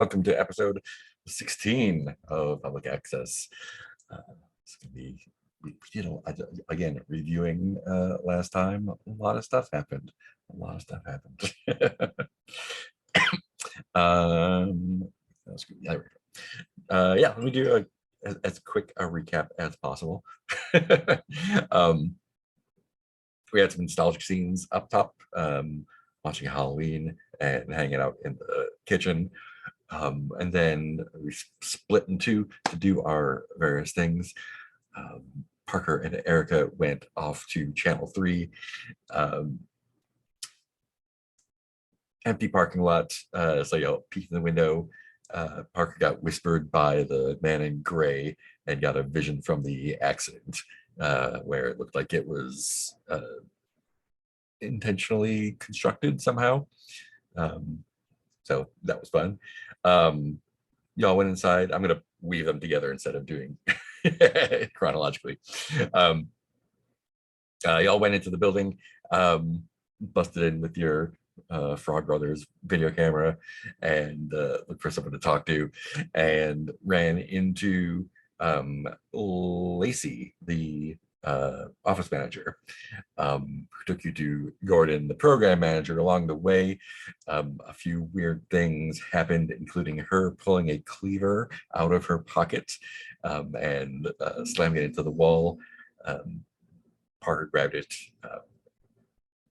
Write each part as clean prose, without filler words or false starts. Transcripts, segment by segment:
Welcome to episode 16 of Public Access. It's going to be, again, reviewing last time. A lot of stuff happened. Yeah, there we go. Yeah, let me do as quick a recap as possible. We had some nostalgic scenes up top, watching Halloween and hanging out in the kitchen. And then we split in two to do our various things. Parker and Erica went off to Channel 3. Empty parking lot. So peek in the window. Parker got whispered by the man in gray and got a vision from the accident where it looked like it was intentionally constructed somehow. So that was fun. Y'all went inside. I'm gonna weave them together instead of doing chronologically. Y'all went into the building, busted in with your Frog Brothers video camera and looked for someone to talk to, and ran into Lacey, the office manager, who took you to Gordon, the program manager. Along the way, a few weird things happened, including her pulling a cleaver out of her pocket and slamming it into the wall. Parker grabbed it,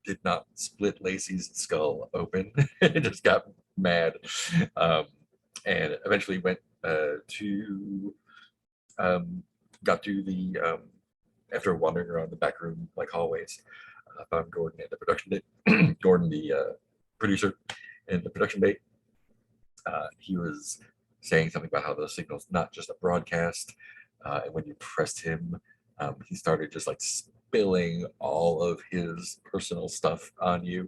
did not split Lacey's skull open. It just got mad, and eventually went got to the after wandering around the back room like hallways, found Gordon at the production bay. Gordon, the producer in the production bay. He was saying something about how the signal's not just a broadcast, and when you pressed him, he started just like spilling all of his personal stuff on you.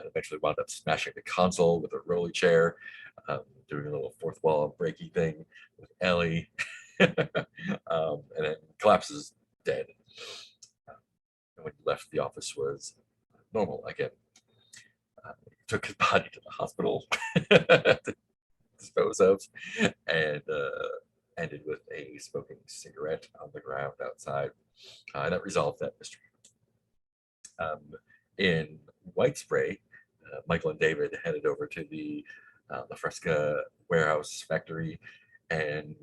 Eventually wound up smashing the console with a rolly chair, doing a little fourth wall breaky thing with Ellie, and then collapses dead. And when he left, the office was normal again. He took his body to the hospital to dispose of, and ended with a smoking cigarette on the ground outside. That resolved that mystery. In White Spray, Michael and David headed over to the La Fresca warehouse factory, and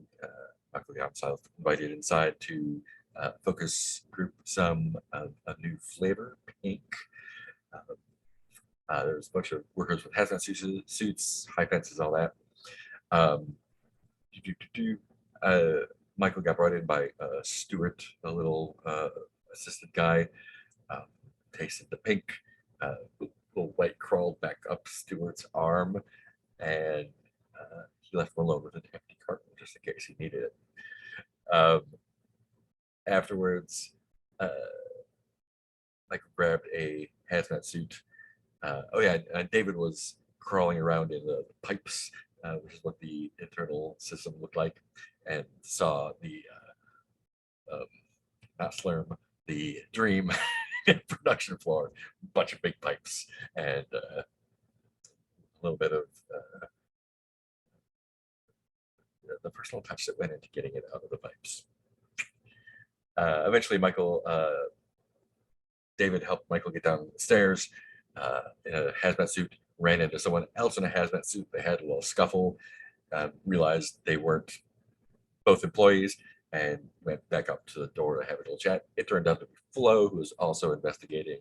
Michael got himself invited inside to focus group some a new flavor, pink. There's a bunch of workers with hazmat suits, high fences, all that. Michael got brought in by Stuart, a little assistant guy. Tasted the pink. Little white crawled back up Stuart's arm, and he left him alone with an empty carton just in case he needed it. Afterwards, Michael grabbed a hazmat suit. David was crawling around in the pipes, which is what the internal system looked like, and saw the not Slurm, the Dream production floor, bunch of big pipes, and a little bit of the personal touch that went into getting it out of the pipes. Eventually, David helped Michael get down the stairs in a hazmat suit, ran into someone else in a hazmat suit. They had a little scuffle, realized they weren't both employees, and went back up to the door to have a little chat. It turned out to be Flo, who was also investigating.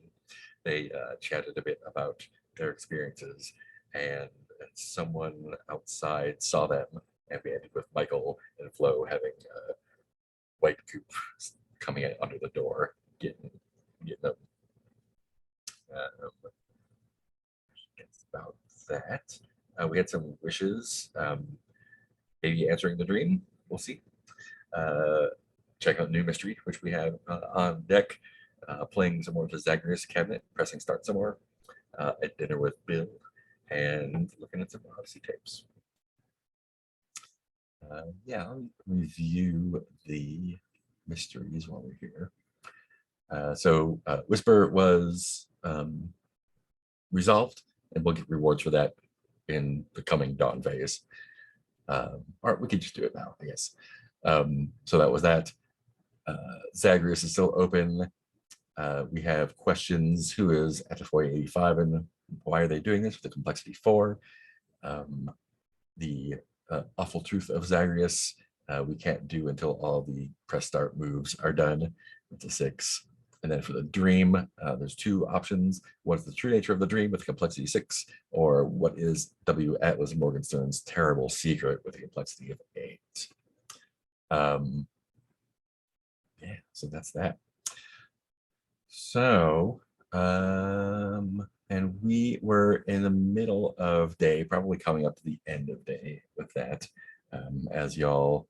They chatted a bit about their experiences, and someone outside saw them, and we ended with Michael and Flo having a white goop coming in under the door, getting them. That's about that. We had some wishes. Maybe answering the dream. We'll see. Check out New Mystery, which we have on deck. Playing some more of the Zagreus cabinet, pressing start some more. At dinner with Bill, and looking at some Odyssey tapes. I'll review the mysteries while we're here. So Whisper was resolved, and we'll get rewards for that in the coming Dawn phase. Or we could just do it now, I guess. So that was that. Zagreus is still open. We have questions. Who is at the 85 and why are they doing this with the complexity 4? The awful truth of Zagreus, we can't do until all the press start moves are done. It's a 6. And then for the dream, there's 2 options. What's the true nature of the dream with complexity 6, or what is W. Atlas Morgenstern's terrible secret with a complexity of 8? Yeah, so that's that. So, and we were in the middle of day, probably coming up to the end of day with that, as y'all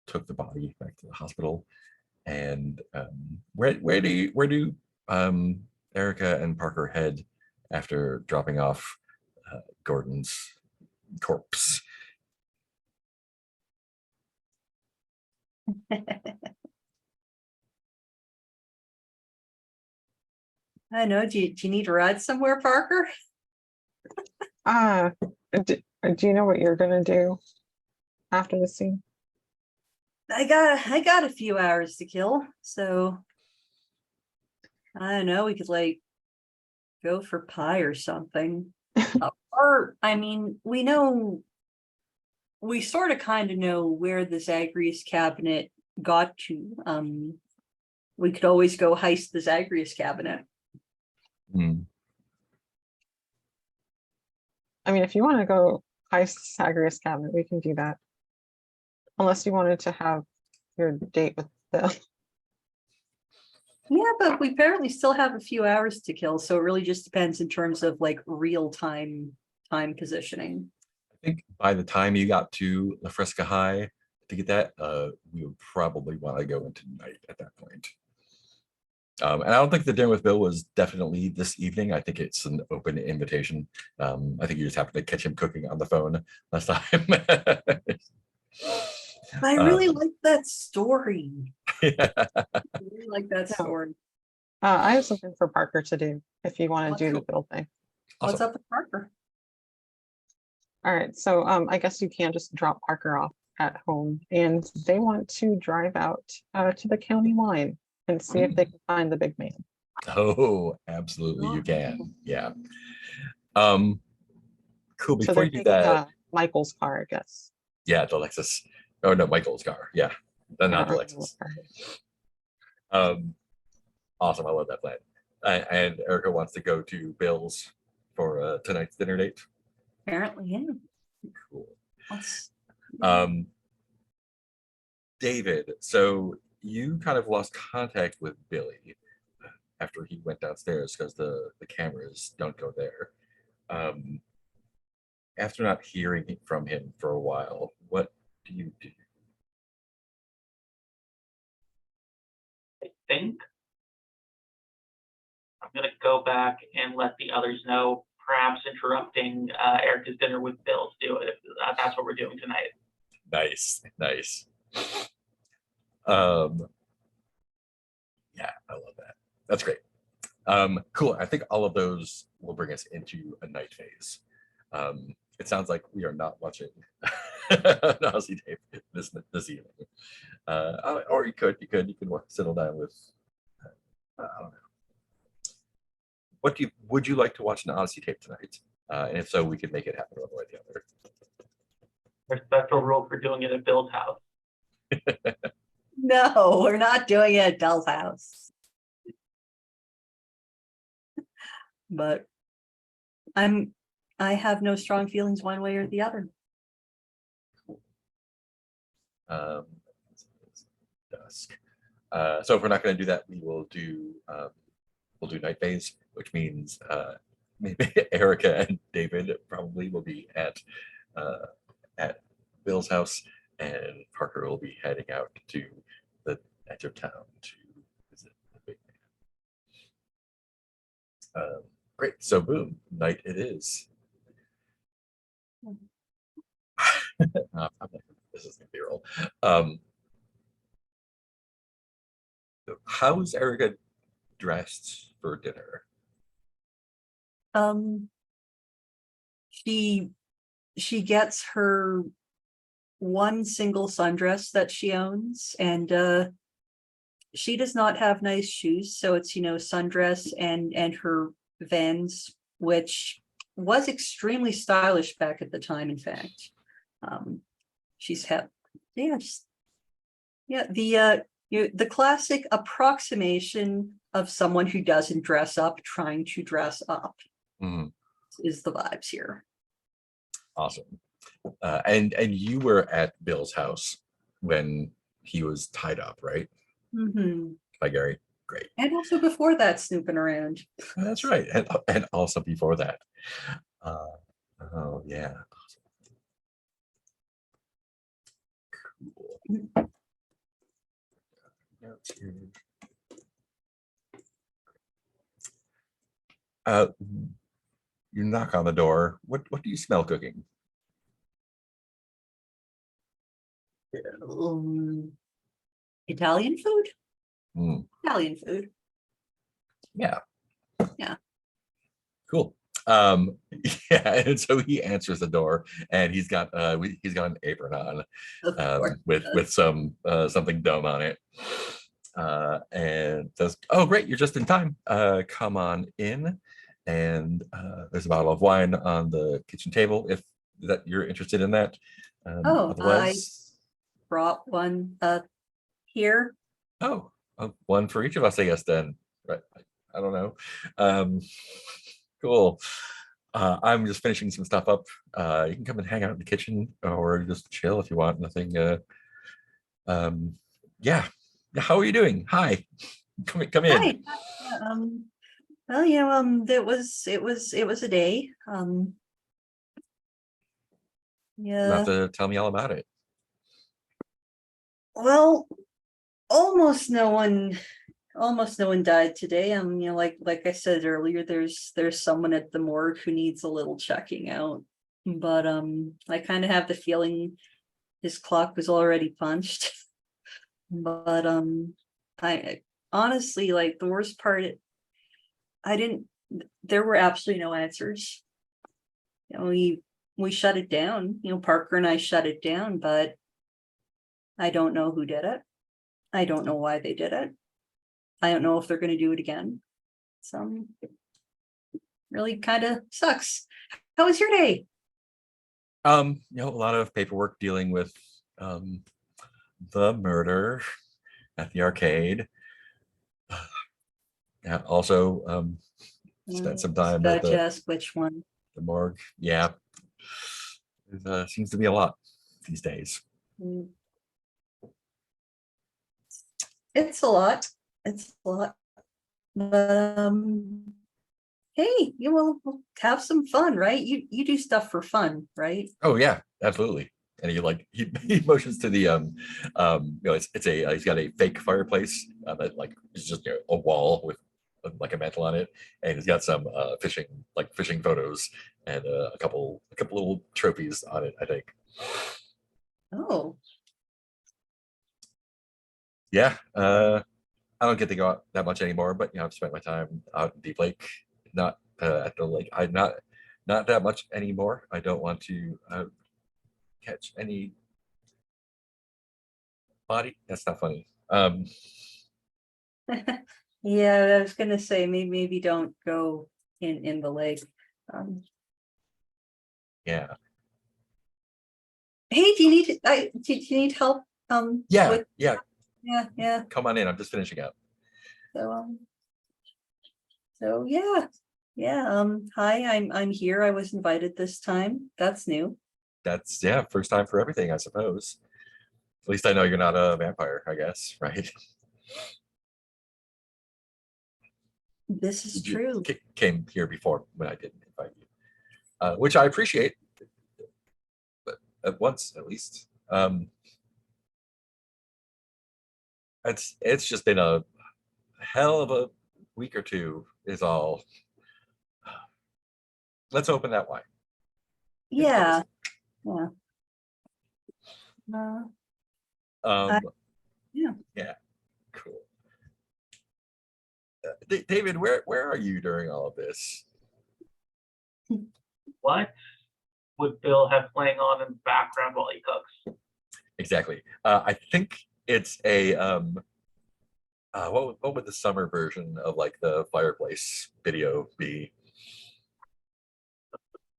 took the body back to the hospital. And where do Erica and Parker head after dropping off Gordon's corpse? I know. Do you need to ride somewhere, Parker? Do you know what you're gonna do after the scene? I got a few hours to kill, so I don't know. We could like go for pie or something. Or I mean, we sort of kind of know where the Zagreus cabinet got to. We could always go heist the Zagreus cabinet. I mean, if you want to go heist Zagreus cabinet, we can do that. Unless you wanted to have your date with Bill. Yeah, but we apparently still have a few hours to kill, so it really just depends in terms of like real time positioning. I think by the time you got to La Fresca High to get that, we would probably want to go into night at that point. And I don't think the dinner with Bill was definitely this evening. I think it's an open invitation. I think you just happened to catch him cooking on the phone last time. I really like that story. Yeah. I really like that No. story. I have something for Parker to do if you want to do the Cool. Bill thing. What's Awesome. up with Parker? All right, so I guess you can just drop Parker off at home, and they want to drive out to the county line and see if they can find the big man. Oh, absolutely, you can. Yeah. Cool. So Before they're you do taking that, Michael's car, I guess. yeah, the Lexus. Oh no, Michael's car. Yeah, not the Or Lexus. Awesome. I love that plan. And Erica wants to go to Bill's for tonight's dinner date. Apparently, yeah. Cool. Let's- David, so you kind of lost contact with Billy after he went downstairs because the cameras don't go there. After not hearing from him for a while, what do you do? I think I'm going to go back and let the others know, perhaps interrupting Erica's dinner with Bill to do it. If that's what we're doing tonight. Nice. Yeah, I love that. That's great. Cool. I think all of those will bring us into a night phase. It sounds like we are not watching Nazi tape this evening. Or you could settle down with I don't know. Would you like to watch an Odyssey tape tonight? And if so, we could make it happen one way or the other. There's special rule for doing it at Bill's house. No, we're not doing it at Bell's house. But I have no strong feelings one way or the other. It's dusk. So if we're not going to do that, we'll do night phase, which means maybe Erica and David probably will be at Bill's house, and Parker will be heading out to the edge of town to visit the big man. Great. So boom, night it is. This is gonna be roll. How's Erica dressed for dinner? She she gets her one single sundress that she owns, and she does not have nice shoes, so it's, you know, sundress and her Vans, which was extremely stylish back at the time, in fact. She's had, yeah, just, yeah, the classic approximation of someone who doesn't dress up trying to dress up Mhm. is the vibes here. Awesome. And you were at Bill's house when he was tied up, right? Mhm. By Gary. Great. And also before that, snooping around. That's right. And also before that. Oh yeah. Cool. Notes here. You knock on the door. What do you smell cooking? Italian food? Mm, Italian food. yeah. Yeah. Cool. Yeah, and so he answers the door, and he's got an apron on, Of course. with some something dumb on it, and says, "Oh, great, you're just in time. Come on in." And there's a bottle of wine on the kitchen table if that you're interested in that. Oh, Otherwise, Brought one here. one for each of us, I guess. Then, right? I don't know. Cool. I'm just finishing some stuff up. You can come and hang out in the kitchen or just chill if you want. Nothing. Yeah. How are you doing? Hi. Come in. Hi. Well, you know, it was a day. You Yeah. have to tell me all about it. Well, almost no one died today. You know, like I said earlier, there's someone at the morgue who needs a little checking out. But I kind of have the feeling his clock was already punched. But I honestly, like, the worst part, there were absolutely no answers. You know, we shut it down. You know, Parker and I shut it down, but I don't know who did it. I don't know why they did it. I don't know if they're going to do it again. So really kind of sucks. How was your day? You know, a lot of paperwork dealing with the murder at the arcade. Yeah, also spent some time at Gotta ask which one. the morgue. Yeah. There seems to be a lot these days. Mm. It's a lot. It's a lot. But hey, you will have some fun, right? You do stuff for fun, right? Oh yeah, absolutely. And he motions to the you know, it's a he's got a fake fireplace that like is just, you know, a wall with like a mantle on it, and he's got some fishing photos and a couple little trophies on it, I think. Oh, Yeah, I don't get to go out that much anymore, but you know, I've spent my time out in Deep Lake, not at the lake. I'm not that much anymore. I don't want to catch any body. That's not funny. yeah. I was gonna say maybe don't go in the lake. Um, Yeah, hey, do you need help? yeah, With, yeah. yeah. Come on in. I'm just finishing up. So yeah. Hi, I'm here. I was invited this time. That's new. That's yeah, first time for everything, I suppose. At least I know you're not a vampire, I guess, right? This is You true. came here before when I didn't invite you, which I appreciate, but at once at least. It's just been a hell of a week or two, is all. Let's open that wine. Yeah. Yeah. Uh, Um, yeah. yeah, cool. David, where are you during all of this? What would Bill have playing on in the background while he cooks? Exactly. I think it's a what would the summer version of like the fireplace video be?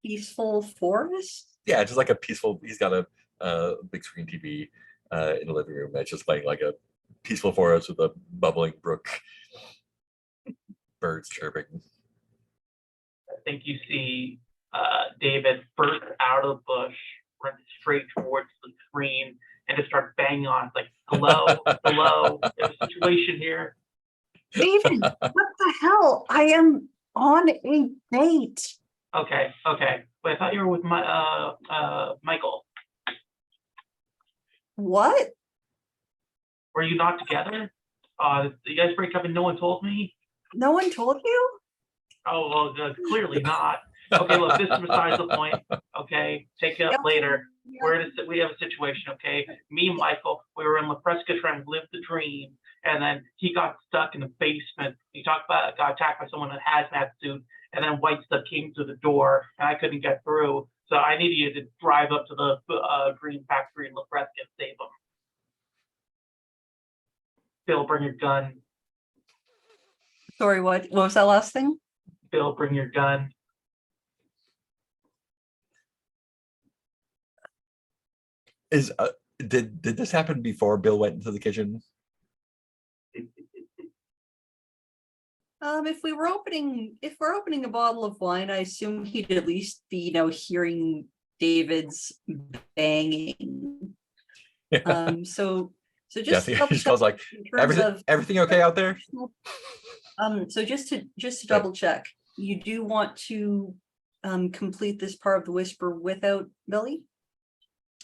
Peaceful forest? Yeah, just like a peaceful. He's got a big screen TV in the living room that's just playing like a peaceful forest with a bubbling brook, birds chirping. I think you see David burst out of the bush, run straight towards the screen, and just start banging on. It's like, hello, hello, there's a situation here. David, what the hell? I am on a date. Okay, okay. But I thought you were with my Michael. What? Were you not together? You guys break up and no one told me? No one told you? Oh, well, clearly not. Okay, look, this is besides the point. Okay, take it up later. We have a situation, okay? Me and Michael, we were in La Fresca trying to live the dream, and then he got stuck in the basement. He got attacked by someone in a hazmat suit, and then white stuff came through the door, and I couldn't get through. So I needed you to drive up to the green factory in La Fresca and save him. Bill, bring your gun. Sorry, what? What was that last thing? Bill, bring your gun. Did this happen before Bill went into the kitchen? If we're opening a bottle of wine, I assume he'd at least be, hearing David's banging. So just Yeah, to he double just check goes like, in terms of everything okay out there? so just to double check, you do want to complete this part of the whisper without Billy?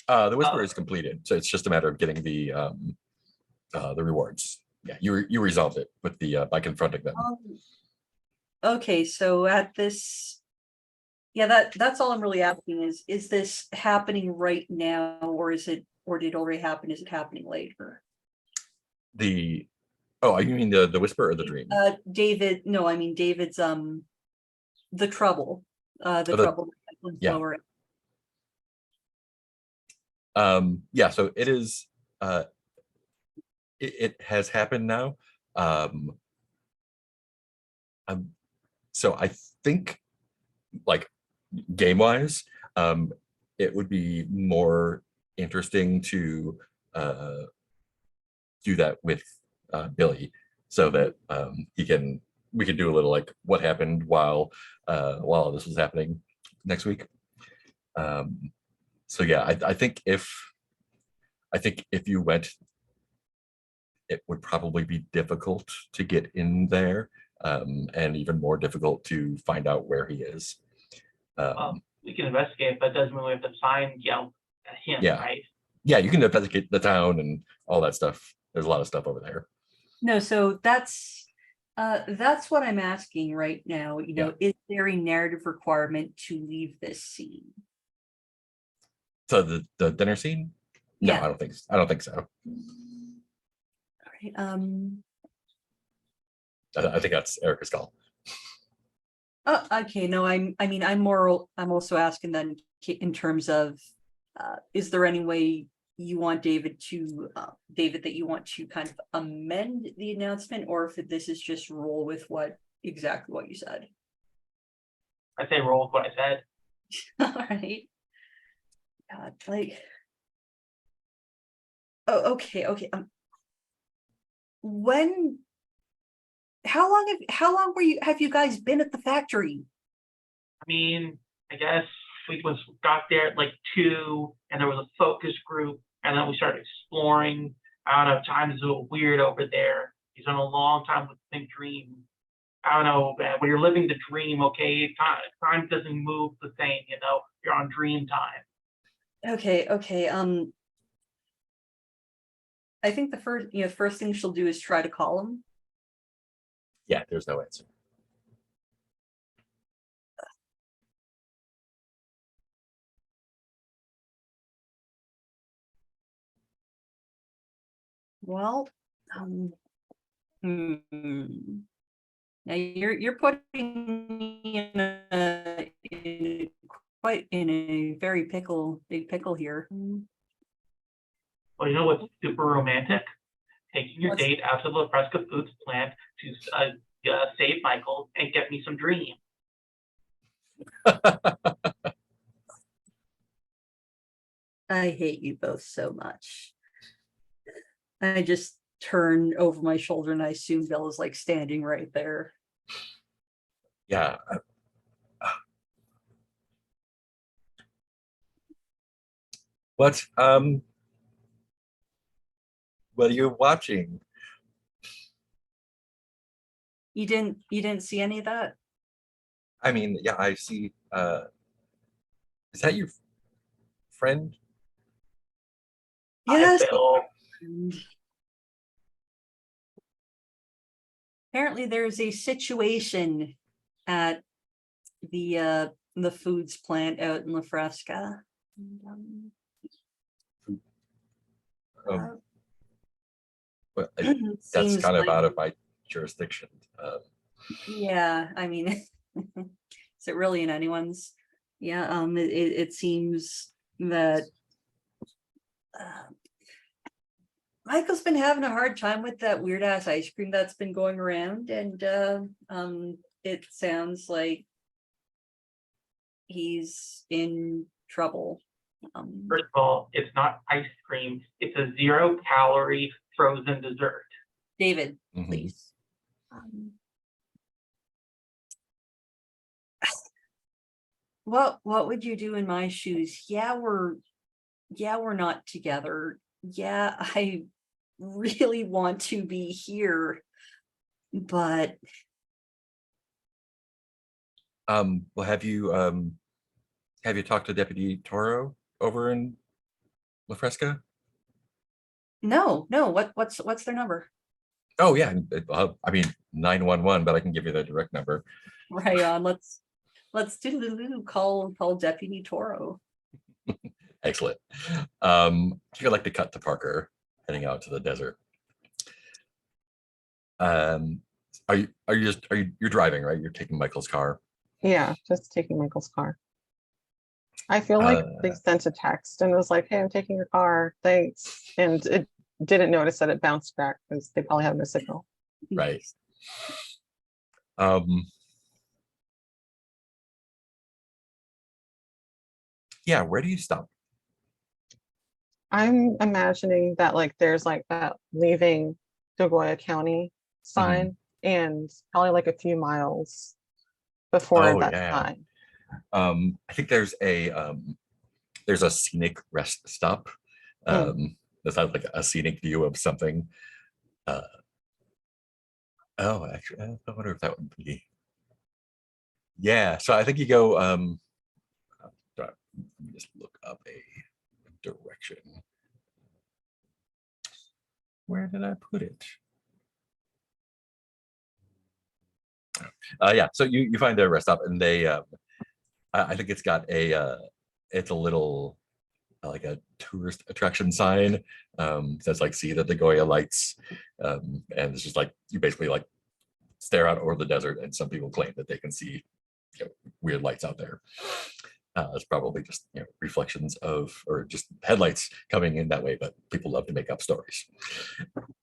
The whisper is completed, so it's just a matter of getting the rewards. Yeah, you resolved it with the by confronting them. Okay, so at this, yeah, that's all I'm really asking is this happening right now, or did it already happen? Is it happening later? Oh, you mean the whisper or the dream? David, no, I mean David's the trouble. Trouble. Yeah. Lower. Yeah, so it is it has happened now. So I think, like, game wise, it would be more interesting to do that with Billy, so that we can do a little like what happened while this was happening next week. So yeah, I think if you went, it would probably be difficult to get in there, and even more difficult to find out where he is. We can investigate, but it doesn't mean we have to yell at him, Yeah. right? Yeah, you can investigate the town and all that stuff. There's a lot of stuff over there. No, so that's what I'm asking right now. Is there a narrative requirement to leave this scene? So the dinner scene? No, Yeah. I don't think so. All right. I think that's Erica's call. Okay. No, I'm also asking then in terms of, is there any way you want David that you want to kind of amend the announcement, or if this is just roll with exactly what you said? I say roll with what I said. All right. God, like, oh, okay. How long have you guys been at the factory? I mean, I guess we got there at like 2, and there was a focus group, and then we started exploring. I don't know, time is a little weird over there. He's done a long time with Think Dream. I don't know, man. When you're living the dream, okay, time doesn't move the same, you're on dream time. Okay. I think the first thing she'll do is try to call him. Yeah, there's no answer. Well, now you're putting me in a quite in a very big pickle here. Well, you know what's super romantic? Taking your What's- date out to the La Fresca Foods plant to save Michael and get me some dream. I hate you both so much. I just turn over my shoulder and I assume Bella's like standing right there. Yeah. What what are you watching? You didn't see any of that? I mean, yeah, I see. Is that your friend? Hi, Yes. Bill. And apparently there's a situation at the foods plant out in La Fresca. And, Um, but uh, that's seems kind of like- out of my jurisdiction. Yeah, I mean, is it really in anyone's? Yeah, it seems that Michael's been having a hard time with that weird ass ice cream that's been going around, and it sounds like he's in trouble. First of all, it's not ice cream. It's a 0-calorie frozen dessert. David, Mhm. please. What would you do in my shoes? Yeah, we're not together. Yeah, I really want to be here, but Well, have you talked to Deputy Toro over in La Fresca? no, what's their number? Oh yeah, I mean 911, but I can give you the direct number. Right on, let's do call Deputy Toro. Excellent. If you'd like to cut to Parker heading out to the desert. You're driving, right? You're taking Michael's car. Yeah, just taking Michael's car. I feel like they sent a text and was like, hey, I'm taking your car, thanks. And it didn't notice that it bounced back because they probably have no signal. Right. Yeah, where do you stop? I'm imagining that like there's like that leaving Dogoya County sign and probably like a few miles before Oh, that yeah. sign. I think there's a scenic rest stop. That's not like a scenic view of something. Oh, actually, I wonder if that would be. Yeah, so I think you go. Let me just look up a direction. Where did I put it? Yeah, so you find a rest stop, and they. I think it's got it's a little like a tourist attraction sign. Says like see the Nagoya lights, and it's just like you basically like stare out over the desert, and some people claim that they can see weird lights out there. It's probably just reflections of or just headlights coming in that way, but people love to make up stories.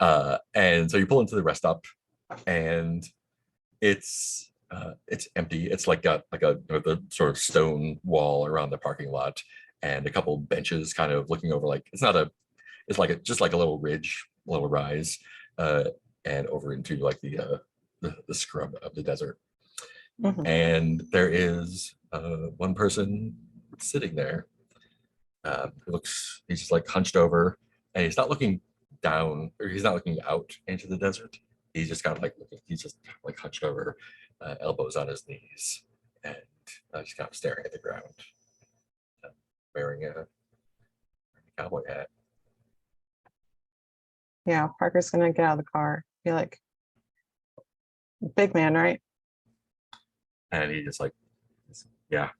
And so you pull into the rest stop, and it's empty. It's like got like the sort of stone wall around the parking lot, and a couple benches kind of looking over like it's like just like a little ridge, a little rise, and over into like the scrub of the desert. Mhm. And there is one person sitting there. He's just like hunched over, and he's not looking down, or he's not looking out into the desert. He's just kind of like he's just like hunched over, elbows on his knees, and just kind of staring at the ground, wearing a cowboy hat. Yeah, Parker's gonna get out of the car, be like, big man, right? And he just like, yeah,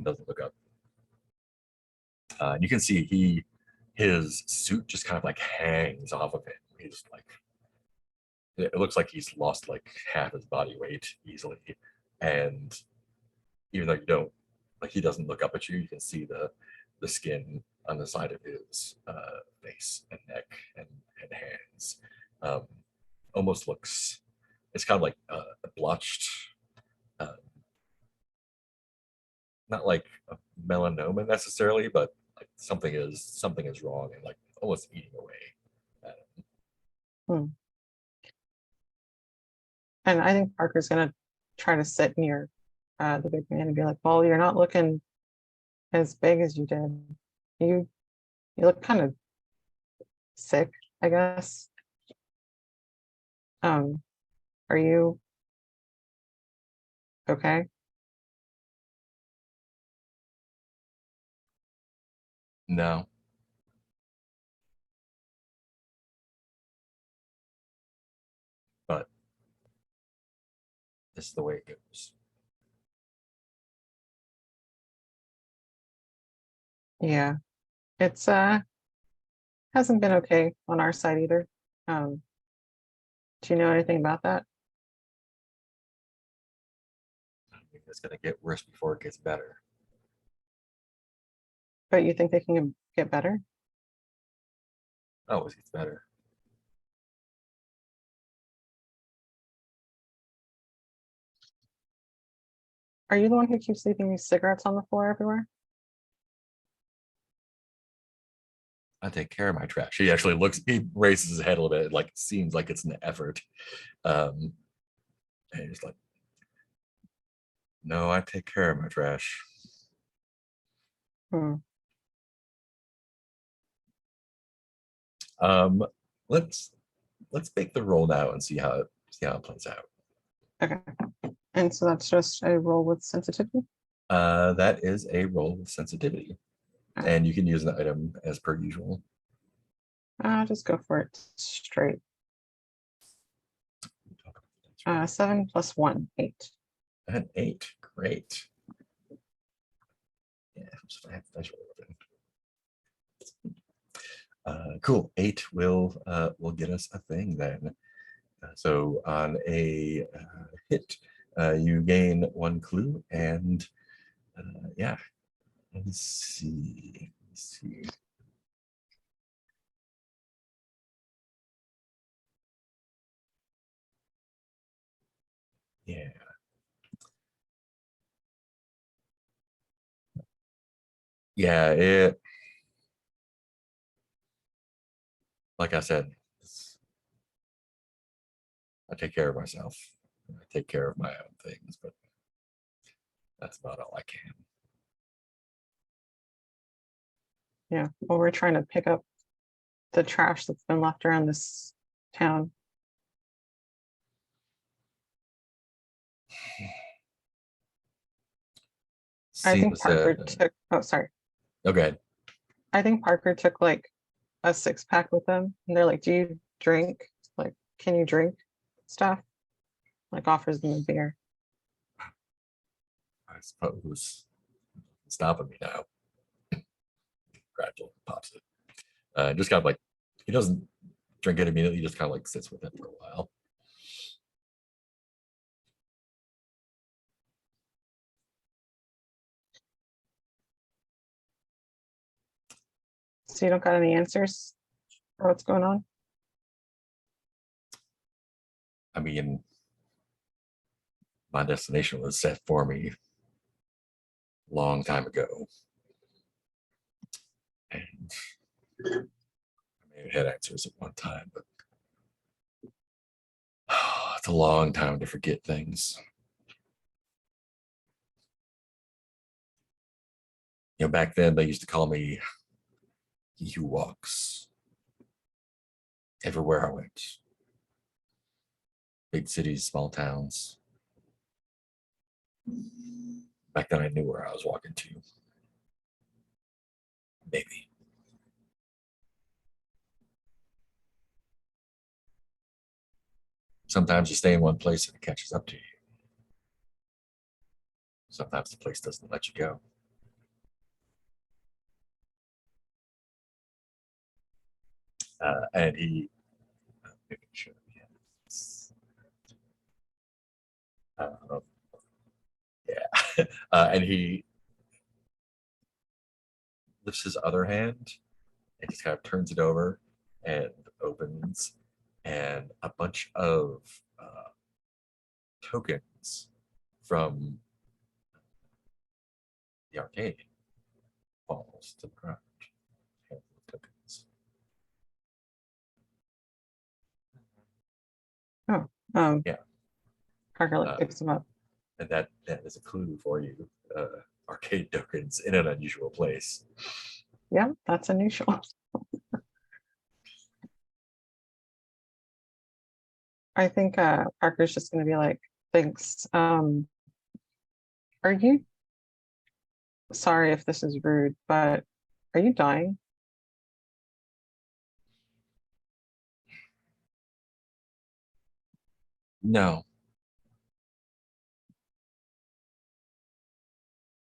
doesn't look up. You can see his suit just kind of like hangs off of him. He's like, it looks like he's lost like half his body weight easily. And even though you don't like he doesn't look up at you. You can see the skin on the side of his face and neck and hands. Almost looks, it's kind of like blotched, not like a melanoma necessarily, but like something is wrong and like almost eating away at him. And I think Parker's gonna try to sit near the big man and be like, well, you're not looking as big as you did. You look kind of sick, I guess. Are you okay? No. But this is the way it goes. Yeah. It's hasn't been okay on our side either. Do you know anything about that? I think it's gonna get worse before it gets better. But you think they can get better? Oh, it gets better. Are you the one who keeps leaving these cigarettes on the floor everywhere? I take care of my trash. He actually looks, he raises his head a little bit, like seems like it's an effort. And he's like, no, I take care of my trash. Hmm. Let's make the roll now and see how it plays out. Okay. And so that's just a roll with sensitivity? That is a roll with sensitivity. And you can use an item as per usual. I'll just go for it straight. 7 + 1, 8. An 8, great. Yeah, I have dice roll open. Cool. 8 will get us a thing then. So on a hit, you gain 1 clue, and yeah. Let's see. Yeah. Yeah, it, like I said, I take care of myself. I take care of my own things, but that's about all I can. Yeah. Well, we're trying to pick up the trash that's been left around this town. I think Seems Parker took, oh, sorry. okay. I think Parker took like a 6-pack with them, and they're like, do you drink? Like, can you drink stuff? Like, offers them a beer. I suppose stopping me now. Gradual pops it. Just kind of like, he doesn't drink it immediately, he just kind of like sits with it for a while. So you don't got any answers for what's going on? I mean, my destination was set for me a long time ago. And I may have had answers at one time, but it's a long time to forget things. You know, back then they used to call me he who walks. Everywhere I went. Big cities, small towns. Back then I knew where I was walking to. Maybe. Sometimes you stay in one place and it catches up to you. Sometimes the place doesn't let you go. And he, making sure, yeah, and he lifts his other hand and just kind of turns it over and opens, and a bunch of tokens from the arcade falls to the ground. Tokens. Yeah. Parker like Uh, picks them up. And that is a clue for you. Arcade tokens in an unusual place. Yeah, that's unusual. I think Parker's just gonna be like, thanks. Are you, sorry if this is rude, but are you dying? No.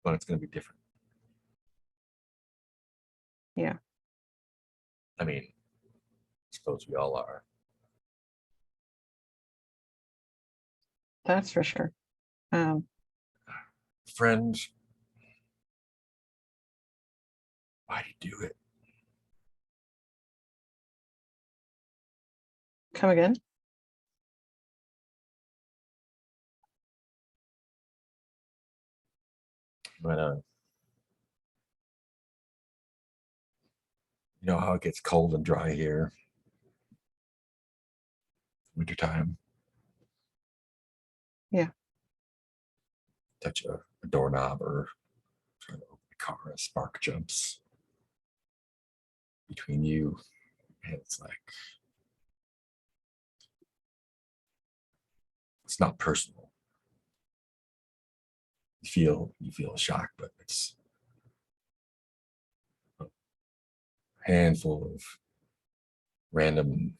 But it's going to be different. Yeah. I mean, I suppose we all are. That's for sure. Friend, why do you do it? Come again? But you know how it gets cold and dry here. Wintertime. Yeah. Touch a doorknob or try to open a car, a spark jumps between you, and it's like it's not personal. You feel a shock, but it's a handful of random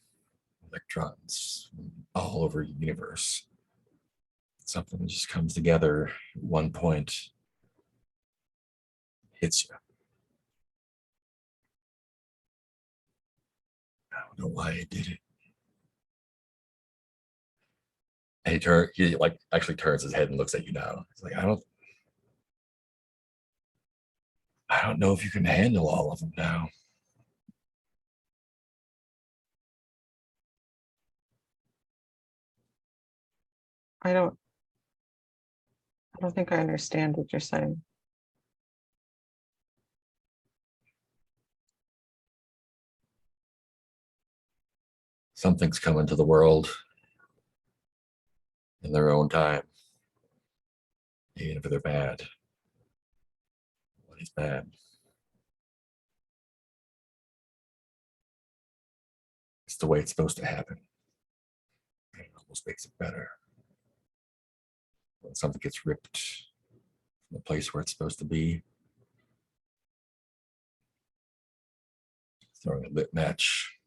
electrons all over the universe. Something that just comes together at one point, hits you. I don't know why I did it. And he like actually turns his head and looks at you now. He's like, I don't know if you can handle all of them now. I don't think I understand what you're saying. Something's coming to the world in their own time. Even if they're bad. What is bad? It's the way it's supposed to happen. It almost makes it better. When something gets ripped from the place where it's supposed to be, throwing a lit match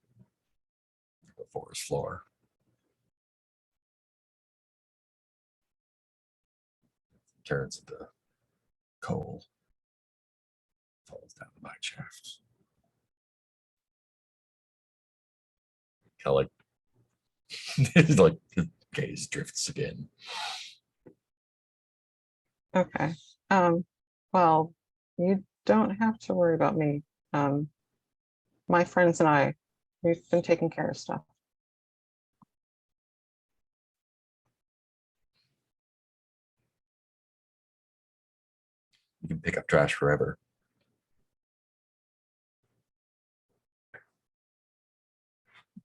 on the forest floor. Turns into coal, falls down the mine shaft. Kind of like, it's like his gaze drifts again. Okay. Well, you don't have to worry about me. My friends and I, we've been taking care of stuff. You can pick up trash forever.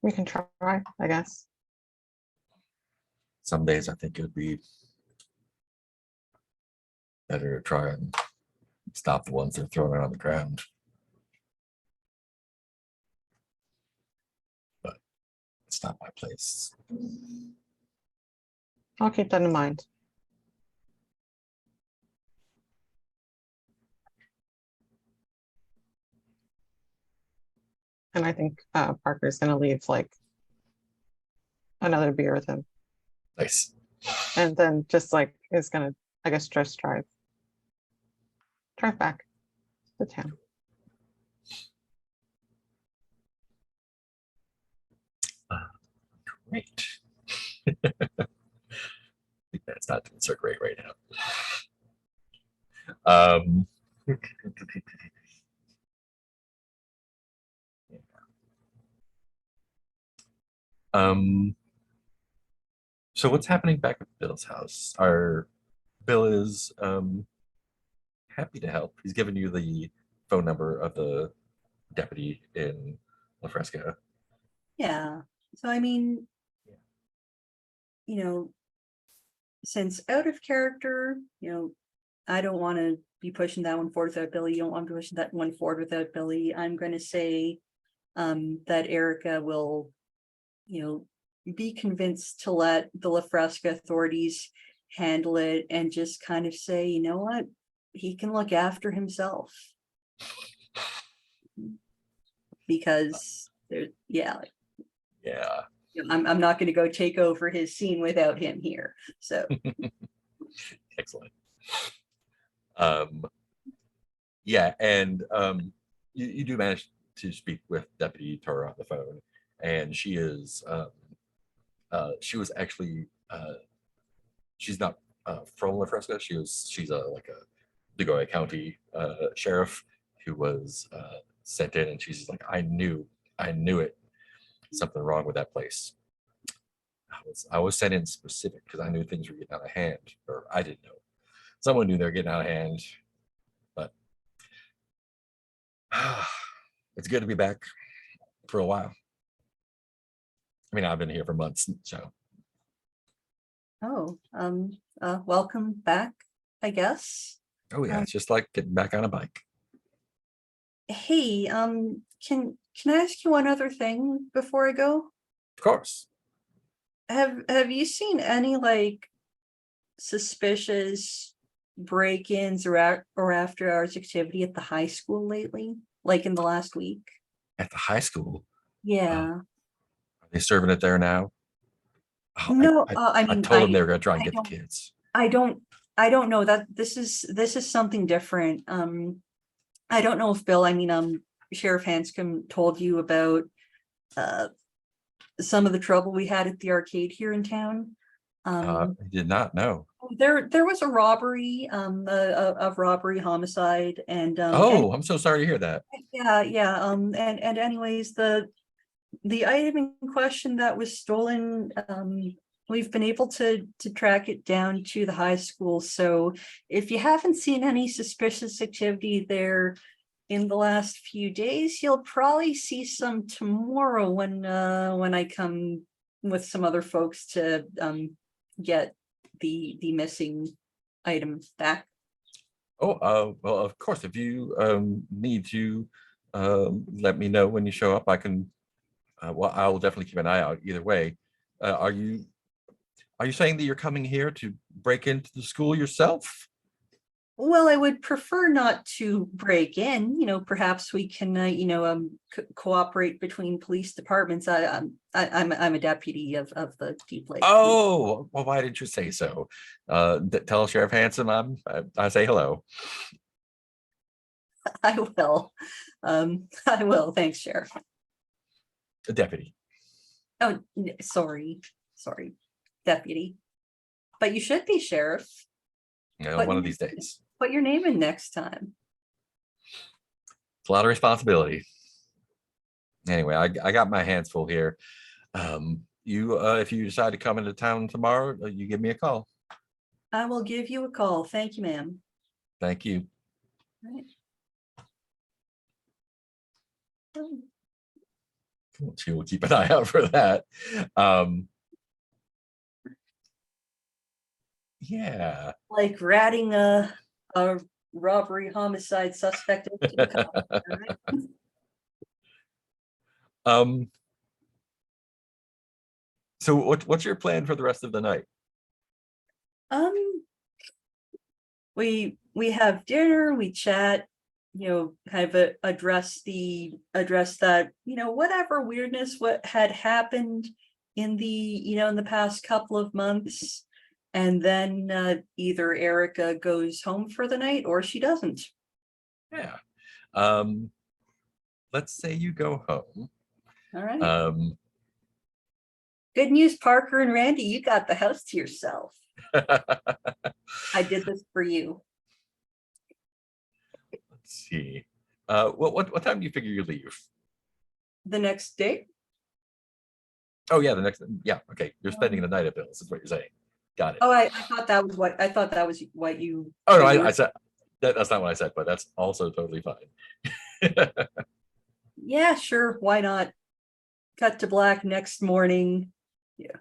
We can try, I guess. Some days I think it would be better to try and stop the ones that are throwing it on the ground. But it's not my place. I'll keep that in mind. And I think Parker's gonna leave like another beer with him. Nice. And then just like is gonna, I guess, just drive back to town. Great. That's not doing so great right now. So what's happening back at Bill's house? Our Bill is happy to help. He's given you the phone number of the deputy in La Fresca. Yeah, so I mean, you know, since out of character, I don't want to be pushing that one forward without Billy. You don't want to be pushing that one forward without Billy. I'm going to say that Erica will, be convinced to let the La Fresca authorities handle it and just kind of say, you know what, he can look after himself. Because Yeah, I'm not going to go take over his scene without him here. So excellent. Yeah, and you do manage to speak with Deputy Tara on the phone, and she is she was actually she's not from La Fresca. She's like a DeGoya County sheriff who was sent in, and she's like, I knew it, something wrong with that place. I was sent in specific because I knew things were getting out of hand, or I didn't know. Someone knew they were getting out of hand, but it's good to be back for a while. I mean, I've been here for months, so. welcome back, I guess. Oh yeah, it's just like getting back on a bike. Hey, can I ask you one other thing before I go? Of course. Have you seen any like suspicious break-ins or after hours activity at the high school lately? Like in the last week? At the high school, Yeah. are they serving it there now? Oh, No, I I mean, told them they were gonna try and I get the don't- kids. I don't know that this is something different. I don't know if Bill, Sheriff Hanscom told you about some of the trouble we had at the arcade here in town. I did not know. There was a robbery, of robbery homicide and Oh, I'm so sorry to hear that. yeah, and anyways, the item in question that was stolen, we've been able to track it down to the high school. So if you haven't seen any suspicious activity there in the last few days, you'll probably see some tomorrow when I come with some other folks to get the missing item back. Oh, well, of course, if you need to let me know when you show up, I can, well, I will definitely keep an eye out either way. Are you saying that you're coming here to break into the school yourself? Well, I would prefer not to break in, perhaps we can, cooperate between police departments. I'm a deputy of the Deep Lake. Oh, well, why didn't you say so? Tell Sheriff Hanson I say hello. I will. I will. Thanks, Sheriff. A deputy. Oh, sorry, deputy. But you should be sheriff. But One of these days. Put your name in next time. It's a lot of responsibility. Anyway, I got my hands full here. If you decide to come into town tomorrow, you give me a call. I will give you a call. Thank you, ma'am. Thank you. Right. She will keep an eye out for that. Yeah. Like ratting a robbery homicide suspect into the car, right? So what's your plan for the rest of the night? We have dinner, we chat, kind of address that, whatever weirdness what had happened in the past couple of months. And then either Erica goes home for the night or she doesn't. Yeah. Let's say you go home. All right. Good news, Parker and Randy, you got the house to yourself. I did this for you. Let's see. What time do you figure you leave? The next day? Oh, yeah, the next, yeah, okay, you're spending the night at Bill's, is what you're saying. Got it. Oh, I thought that was what, I thought that was what you. Oh, no, what you were- I said, that's not what I said, but that's also totally fine. Yeah, sure, why not? Cut to black next morning. Yeah.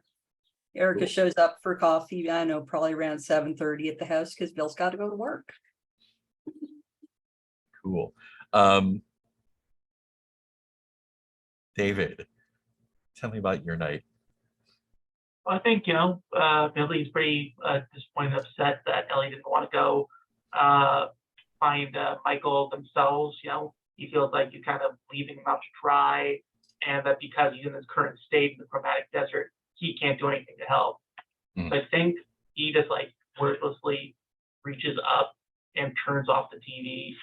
Erica Cool. shows up for coffee, I know, probably around 7:30 at the house because Bill's got to go to work. Cool. David, tell me about your night. I think, Billy's pretty disappointed and upset that Ellie didn't want to go find Michael themselves. He feels like you're kind of leaving him out to dry, and that because he's in his current state in the chromatic desert, he can't do anything to help. Mhm. So I think he just like wordlessly reaches up and turns off the TV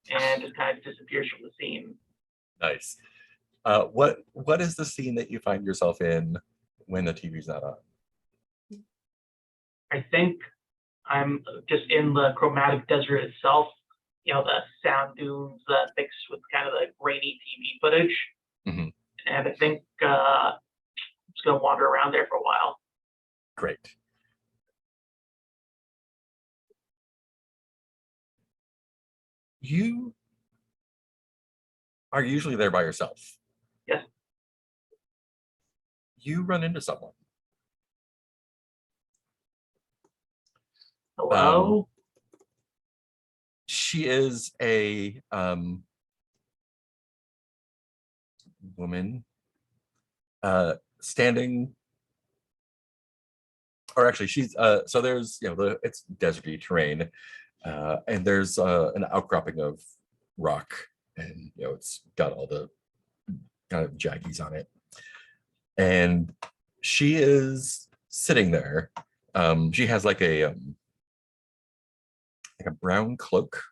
and just kind of disappears from the scene. Nice. What is the scene that you find yourself in when the TV's not on? I think I'm just in the chromatic desert itself, the sound dunes mixed with kind of the grainy TV footage. Mhm. And I think I'm just going to wander around there for a while. Great. You are usually there by yourself. Yes. You run into someone. Hello? She is a woman standing, or actually she's so there's it's deserty terrain, and there's an outcropping of rock, and it's got all the kind of jaggies on it, and she is sitting there. She has like a brown cloak.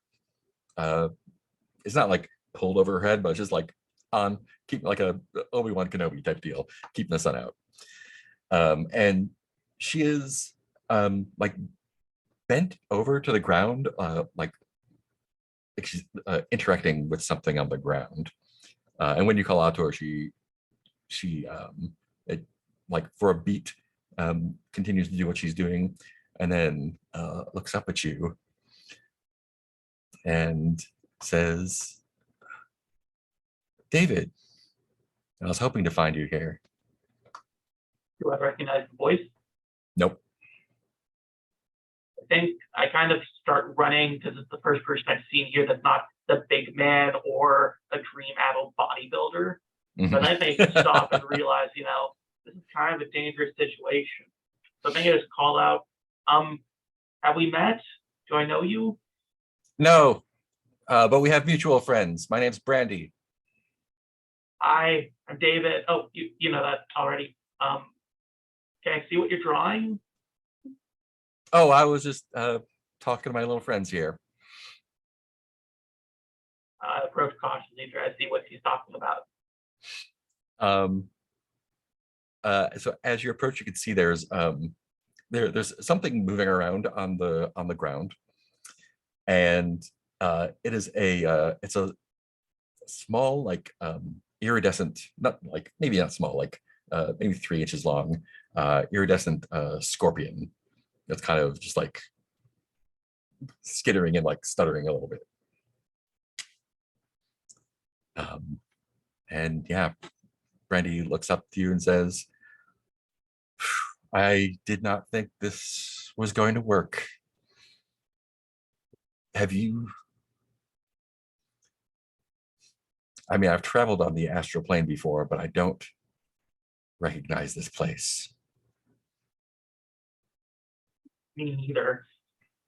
It's not like pulled over her head, but it's just like on, keep like a Obi-Wan Kenobi type deal, keeping the sun out. And she is like bent over to the ground, like she's interacting with something on the ground. And when you call out to her, she it, like for a beat, continues to do what she's doing, and then looks up at you and says, "David, I was hoping to find you here." Do I recognize the voice? Nope. I think I kind of start running because it's the first person I've seen here that's not the big man or a dream-addled bodybuilder. But I think I stop and realize, this is kind of a dangerous situation. So I think I just call out, have we met? Do I know you? No, but we have mutual friends. My name's Brandy. I'm David. Oh, you know that already. Can I see what you're drawing? Oh, I was just talking to my little friends here. Approach cautiously, try to see what he's talking about. So as you approach, you can see there's something moving around on the ground, and it is it's a small, like iridescent, not like, maybe not small, like maybe 3 inches long, iridescent scorpion that's kind of just like skittering and like stuttering a little bit. And yeah, Brandy looks up to you and says, "I did not think this was going to work. Have you?" I mean, I've traveled on the astral plane before, but I don't recognize this place. Me neither.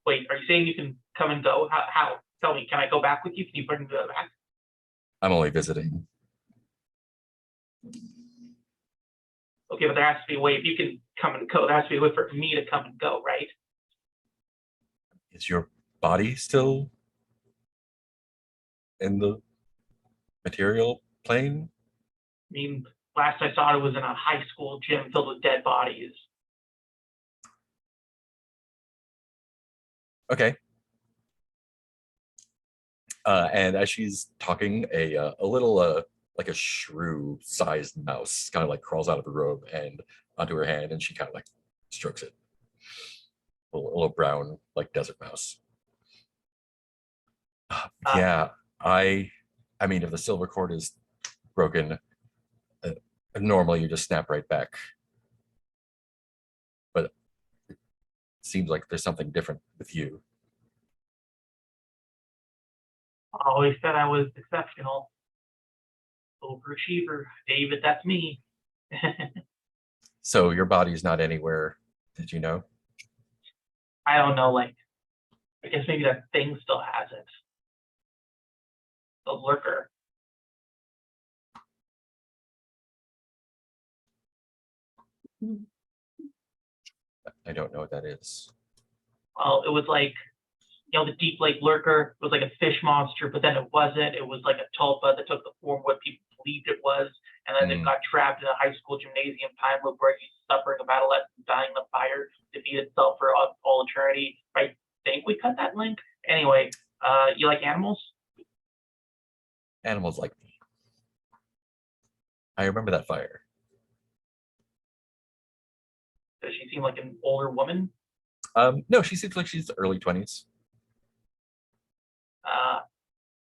Wait, are you saying you can come and go? How? Tell me, can I go back with you? Can you bring me back? I'm only visiting. Okay, but there has to be a way. If you can come and go, there has to be a way for me to come and go, right? Is your body still in the material plane? I mean, last I saw it was in a high school gym filled with dead bodies. Okay. And as she's talking, a little like a shrew-sized mouse, kind of like crawls out of the robe and onto her hand, and she kind of like strokes it. A little brown, like desert mouse. Yeah, I mean, if the silver cord is broken, normally you just snap right back. But it seems like there's something different with you. I always said I was exceptional. Overachiever. David, that's me. So your body is not anywhere. Did you know? I don't know, like, I guess maybe that thing still has it. The lurker. I don't know what that is. Well, it was like, the deep lake lurker was like a fish monster, but then it wasn't. It was like a tulpa that took the form of what people believed it was. And then it got trapped in a high school gymnasium time loop where he's suffering a battle and dying in the fire to feed itself for all eternity. I think we cut that link. Anyway, you like animals? Animals like me. I remember that fire. Does she seem like an older woman? No, she seems like she's early 20s.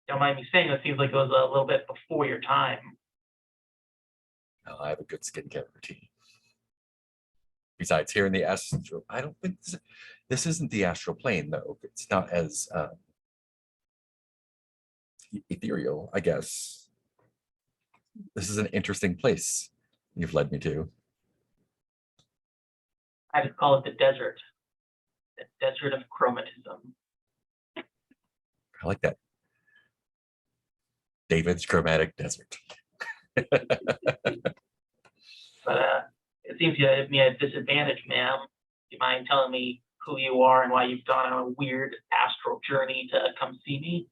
Don't mind me saying, it seems like it was a little bit before your time. I have a good skincare routine. Besides, here in the astral, I don't think this isn't the astral plane, though. It's not as ethereal, I guess. This is an interesting place you've led me to. I just call it the desert. The desert of chromatism. I like that. David's chromatic desert. But it seems you have me at a disadvantage, ma'am. Do you mind telling me who you are and why you've gone on a weird astral journey to come see me?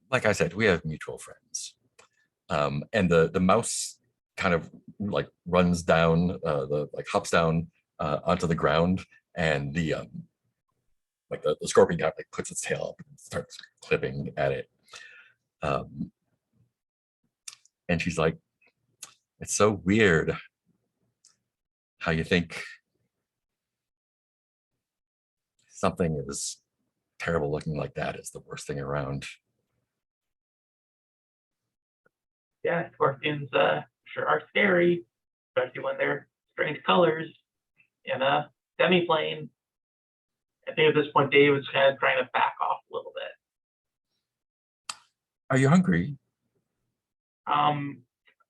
Like I said, we have mutual friends. And the mouse kind of like runs down, hops down onto the ground, and the scorpion kind of like puts its tail up and starts clipping at it. And she's like, it's so weird how you think something is terrible looking like that is the worst thing around. Yeah, scorpions sure are scary, especially when they're strange colors in a semi-plane. I think at this point, Dave is kind of trying to back off a little bit. Are you hungry?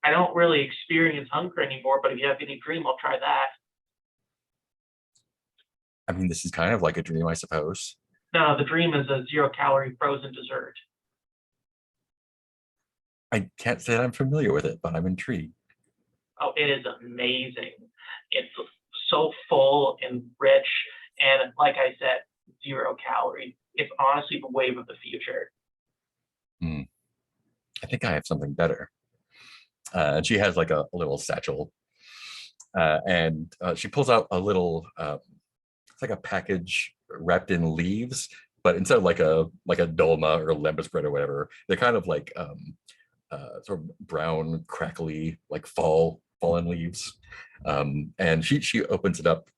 I don't really experience hunger anymore, but if you have any dream, I'll try that. I mean, this is kind of like a dream, I suppose. No, the dream is a 0-calorie frozen dessert. I can't say that I'm familiar with it, but I'm intrigued. Oh, it is amazing. It's so full and rich, and like I said, 0 calories. It's honestly the wave of the future. I think I have something better. And she has like a little satchel, and she pulls out a little, it's like a package wrapped in leaves, but instead of like a dolma or a lembas bread or whatever, they're kind of like sort of brown, crackly, like fallen leaves. And she opens it up,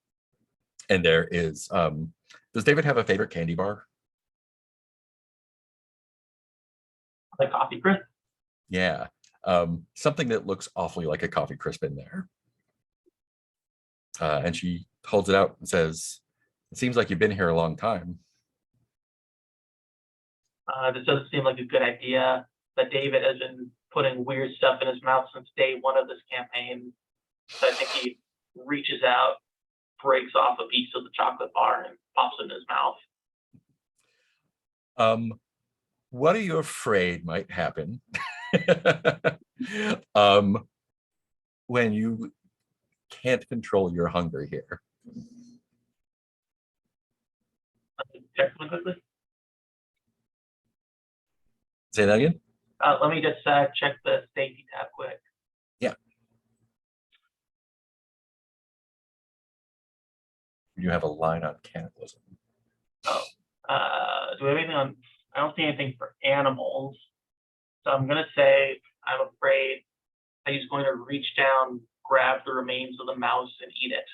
and there is. Does David have a favorite candy bar? Like coffee crisp. Yeah. Something that looks awfully like a coffee crisp in there. And she holds it out and says, it seems like you've been here a long time. This doesn't seem like a good idea, but David has been putting weird stuff in his mouth since day one of this campaign. So I think he reaches out, breaks off a piece of the chocolate bar, and pops it in his mouth. What are you afraid might happen when you can't control your hunger here? Check really quickly. Say that again? Let me just check the safety tab quick. Yeah. You have a line on cannibalism. Oh, do we have anything on? I don't see anything for animals. So I'm gonna say, I'm afraid that he's going to reach down, grab the remains of the mouse and eat it.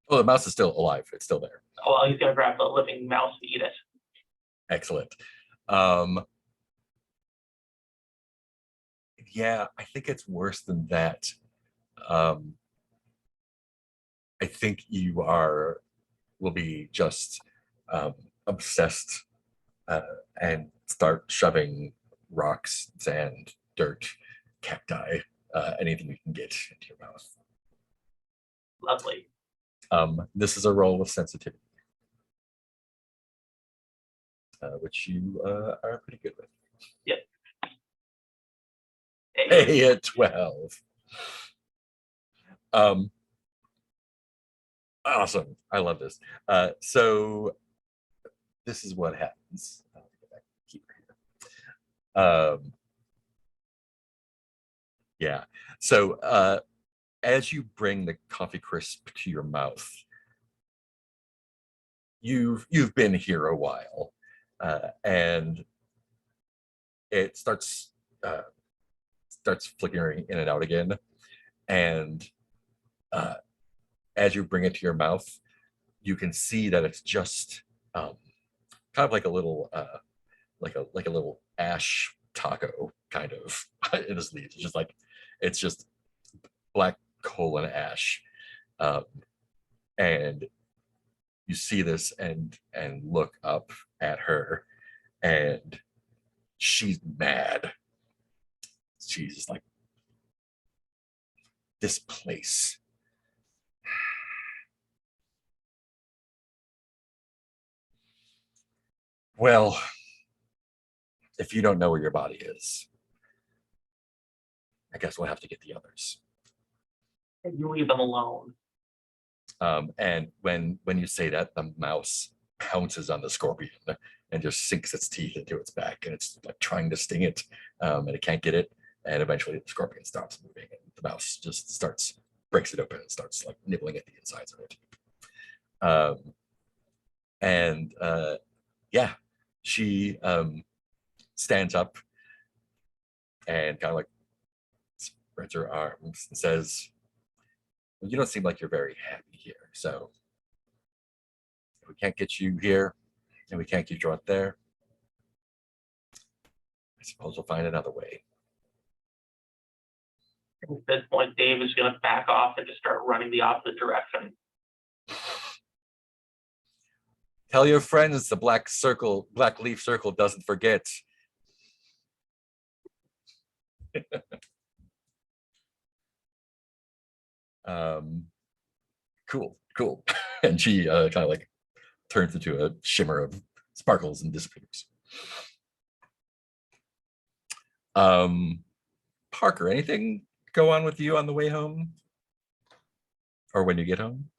Oh, the mouse is still alive. It's still there. Oh, well, he's gonna grab the living mouse and eat it. Excellent. Yeah, I think it's worse than that. I think you will be just obsessed and start shoving rocks, sand, dirt, cacti, anything you can get into your mouth. Lovely. This is a roll of sensitivity, which you are pretty good with. Hey, at 12. Awesome. I love this. So this is what happens. I'll get back to keep her here. Yeah. So as you bring the coffee crisp to your mouth, you've been here a while, and it starts flickering in and out again, and as you bring it to your mouth, you can see that it's just kind of like a little like a little ash taco kind of. It's just black coal and ash, and you see this and look up at her, and she's mad. She's like, this place. Well, if you don't know where your body is, I guess we'll have to get the others. And you leave them alone. And when you say that, the mouse pounces on the scorpion and just sinks its teeth into its back, and it's like trying to sting it, and it can't get it. And eventually the scorpion stops moving, and the mouse just breaks it open and starts like nibbling at the insides of it. Yeah, she stands up and kind of like spreads her arms and says, well, you don't seem like you're very happy here. So if we can't get you here and we can't get you out there, I suppose we'll find another way. At this point, Dave is going to back off and just start running the opposite direction. Tell your friends the black leaf circle doesn't forget. Cool. And she kind of like turns into a shimmer of sparkles and disappears. Parker, anything go on with you on the way home? Or when you get home?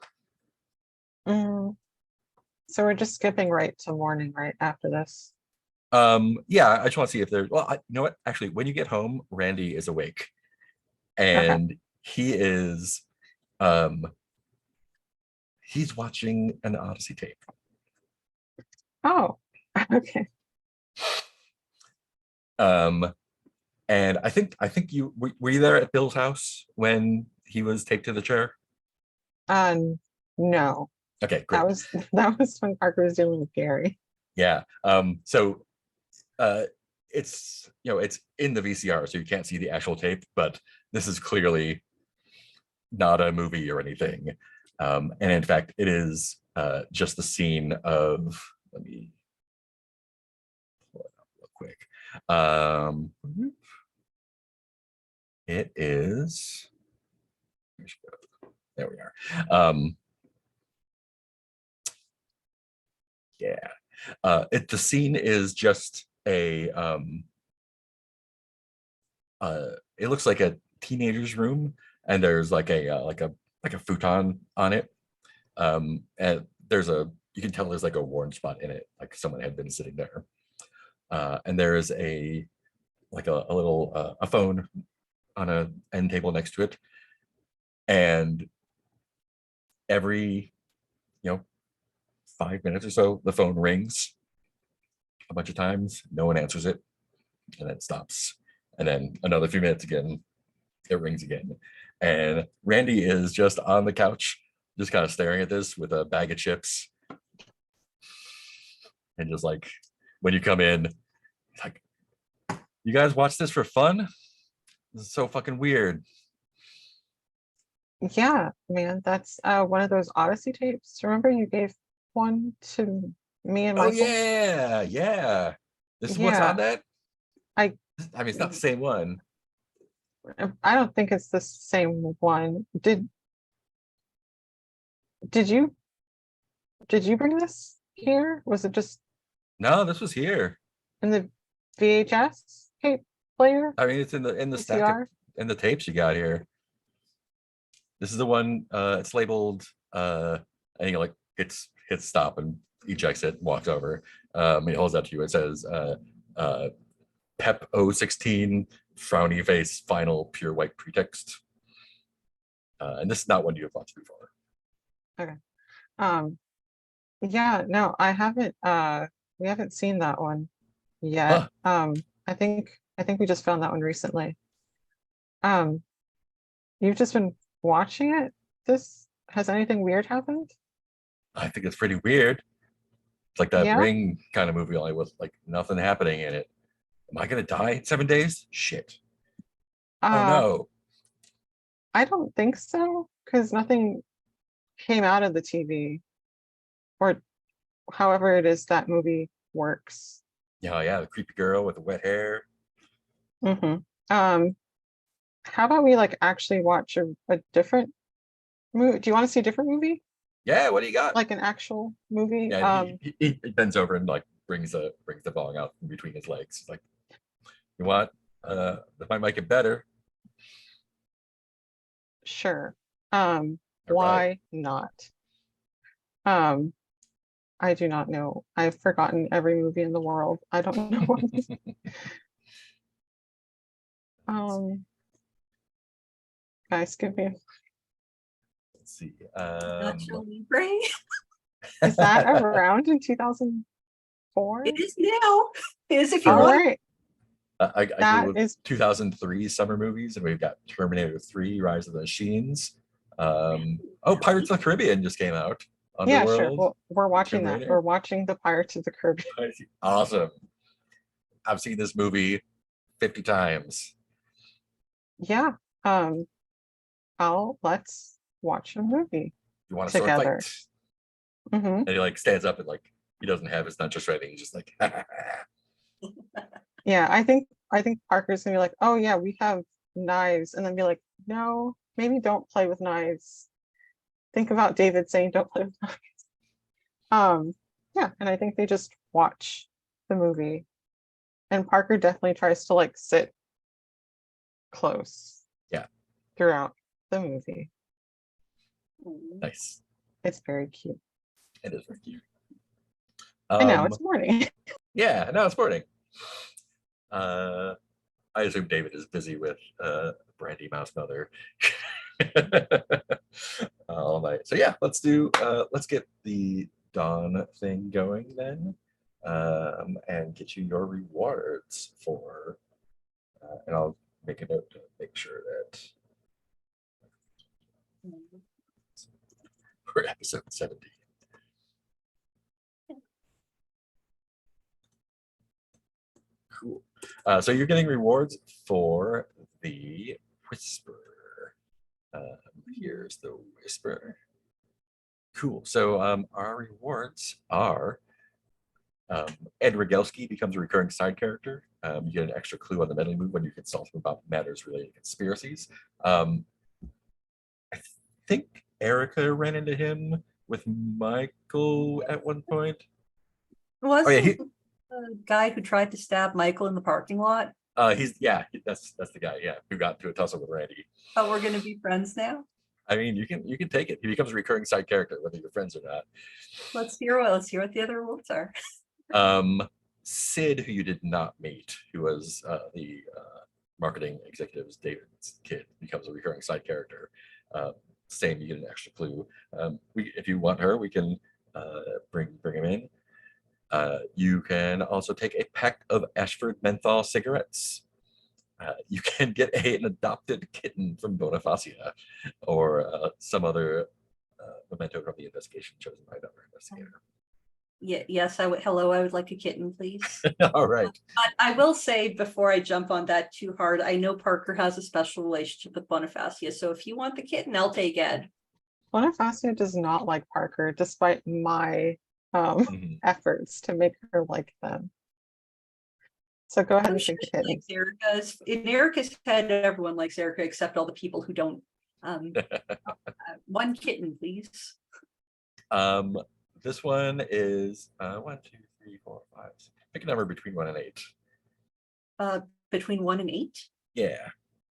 So we're just skipping right to morning right after this. Yeah, I just want to see if there's, well, you know what? Actually, when you get home, Randy is awake. And he is, he's watching an Odyssey tape. Oh, okay. And I think you were you there at Bill's house when he was taped to the chair? No. Okay, great. That was when Parker was dealing with Gary. Yeah. So it's it's in the VCR, so you can't see the actual tape, but this is clearly not a movie or anything. And in fact, it is just the scene of, let me pull it up real quick. It is, there we are. Yeah, the scene is just a, it looks like a teenager's room, and there's like a futon on it, and you can tell there's like a worn spot in it, like someone had been sitting there, and there is a little a phone on a end table next to it, and every 5 minutes or so the phone rings a bunch of times, no one answers it, and then it stops, And then another few minutes again, it rings again. And Randy is just on the couch, just kind of staring at this with a bag of chips. And just like, when you come in, it's like, you guys watch this for fun? This is so fucking weird. Yeah, man, that's one of those Odyssey tapes. Remember you gave one to me and Oh Michael? yeah, yeah. This is what's Yeah. on that? I mean, it's not the same one. I don't think it's the same one. Did you bring this here? Was it just No, this was here. in the VHS tape player? I mean, it's in the stack of, VCR? in the tapes you got here. This is the one, it's labeled, and he like hits stop and ejects it, walks over. He holds that to you. It says PEP 016 frowny face final pure white pretext. And this is not one you have watched before. Yeah, no, I haven't we haven't seen that one yet. I think we just found that one recently. You've just been watching it? Has anything weird happened? I think it's pretty weird. It's like that Yeah? Ring kind of movie, only with like nothing happening in it. Am I gonna die in 7 days? Shit. Oh no. I don't think so, because nothing came out of the TV, or however it is that movie works. Yeah, the creepy girl with the wet hair. Mm-hmm. How about we like actually watch a different movie? Do you want to see a different movie? Yeah, what do you got? Like an actual movie? Yeah, he bends over and like brings the bong out from between his legs. He's like, you want? That might make it better. Sure. All Why right. not? I do not know. I've forgotten every movie in the world. I don't know what it is. Guys, give me. Let's see. Nacho Libre. Is that around in 2004? It is now. It is if you All want. right. I That go with is 2003 summer movies, and we've got Terminator 3, Rise of the Machines. Pirates of the Caribbean just came out. yeah, sure. Underworld. Well, we're watching Tomb that. Raider. We're watching the Pirates of the Caribbean. Awesome. I've seen this movie 50 times. Yeah. Let's watch a movie You want a sword together. fight? hmm And he like stands up and like he doesn't have his nunchucks ready. He's just like, Yeah, I think Parker's gonna be like, oh yeah, we have knives, and then be like, no, maybe don't play with knives. Think about David saying don't play with knives. Yeah, and I think they just watch the movie. And Parker definitely tries to like sit close. Yeah. Throughout the movie. nice. It's very cute. It is very cute. And now it's morning. Yeah, now it's morning. I assume David is busy with Brandy Mouse Mother all night. So yeah, let's get the Dawn thing going then, and get you your rewards for, and I'll make a note to make sure that for episode 70. Cool. So you're getting rewards for the Whisper. Here's the Whisper. Cool. So our rewards are Ed Rogelski becomes a recurring side character. You get an extra clue on the meddling move when you consult him about matters related to conspiracies. I think Erica ran into him with Michael at one point. Was Oh yeah, the guy who tried to stab Michael in the parking lot? that's the guy, yeah, who got into a tussle with Randy. Oh, we're gonna be friends now? I mean, you can take it. He becomes a recurring side character, whether you're friends or not. Let's hear what the other rewards are. Sid, who you did not meet, who was the marketing executive's David's kid, becomes a recurring side character. Same, you get an extra clue. If you want her, we can bring him in. You can also take a pack of Ashford menthol cigarettes. You can get an adopted kitten from Bonifacia or some other memento from the investigation chosen by another investigator. Yeah, yes, I would, hello, I would like a kitten, please. All right. I will say before I jump on that too hard, I know Parker has a special relationship with Bonifacia, so if you want the kitten, I'll take Ed. Bonifacio does not like Parker, despite my Mhm. efforts to make her like them. So go ahead I'm and sure take the she kittens. likes Erica's. In Erica's head, everyone likes Erica except all the people who don't. One kitten, please. This one is 1, 2, 3, 4, 5. Pick a number between 1 and 8. Between 1 and 8, Yeah,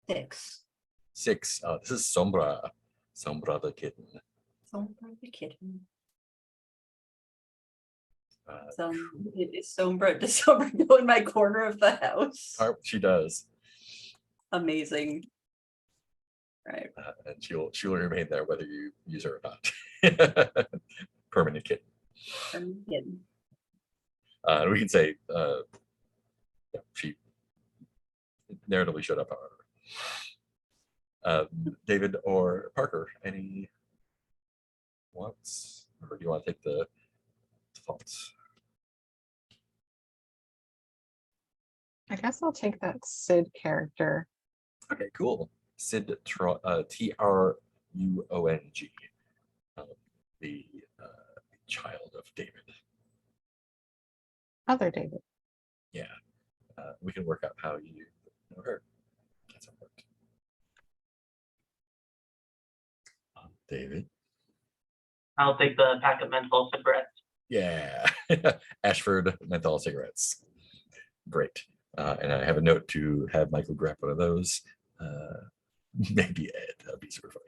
6. 6. This is Sombra. Sombra the kitten. So the kitten. Uh, So is Sombra, does Sombra go in my corner of the house? she does, Amazing. Right. and she'll remain there whether you use her or not. Permanent kitten. Kitten. And we can say yeah, she narratively showed up, however. David or Parker, any wants, or do you want to take the defaults? I guess I'll take that Sid character. Okay, cool. Sid Truong, Truong, the child of David. Other David. Yeah, we can work out how you know her. That's important. David. I'll take the pack of menthol cigarettes. Yeah, Ashford menthol cigarettes. Great. And I have a note to have Michael grab one of those. Maybe Ed. That'd be super funny.